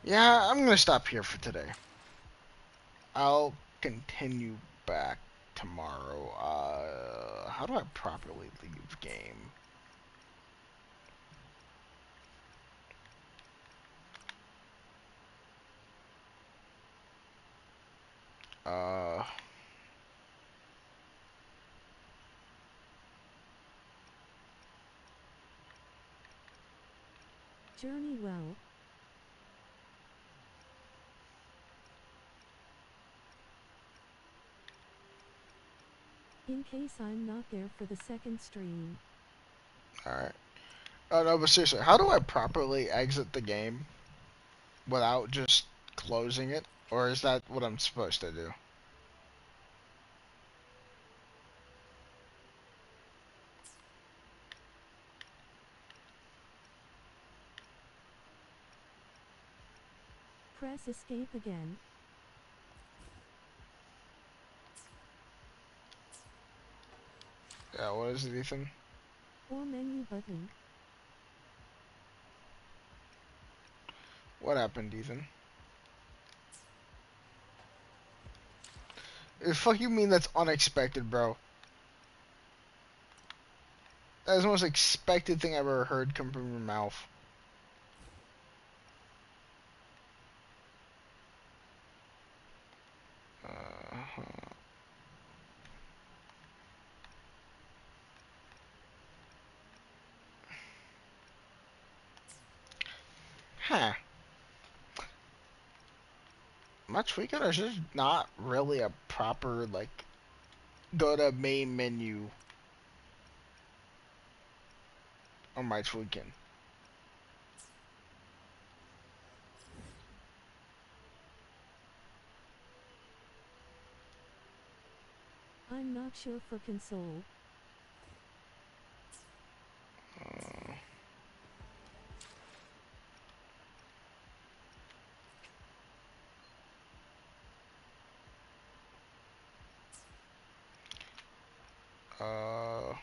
Yeah, I'm gonna stop here for today. I'll continue back tomorrow. How do I properly leave game? Journey well. In case I'm not there for the second stream. Alright. Oh, no, but seriously, how do I properly exit the game without just closing it? Or is that what I'm supposed to do? Press escape again. Yeah, what is it, Ethan? Or menu button. What happened, Ethan? The fuck you mean that's unexpected, bro? That is the most expected thing I've ever heard come from your mouth. Huh. Am I tweaking, or is this not really a proper, like, go to main menu on my tweaking? I'm not sure for console. Uh...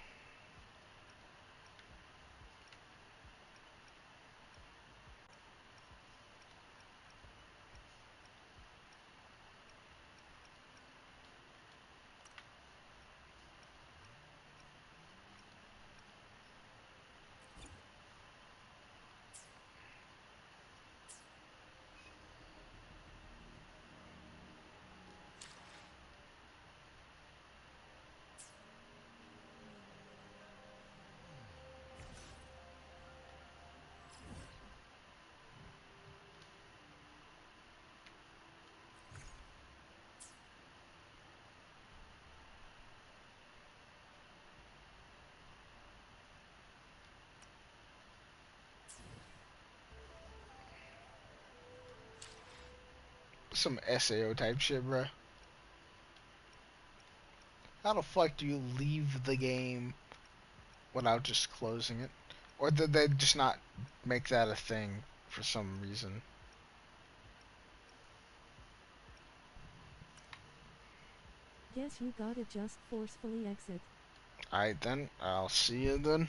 Some SAO type shit, bro. How the fuck do you leave the game without just closing it? Or did they just not make that a thing for some reason? Guess you gotta just forcefully exit. Alright then, I'll see you then.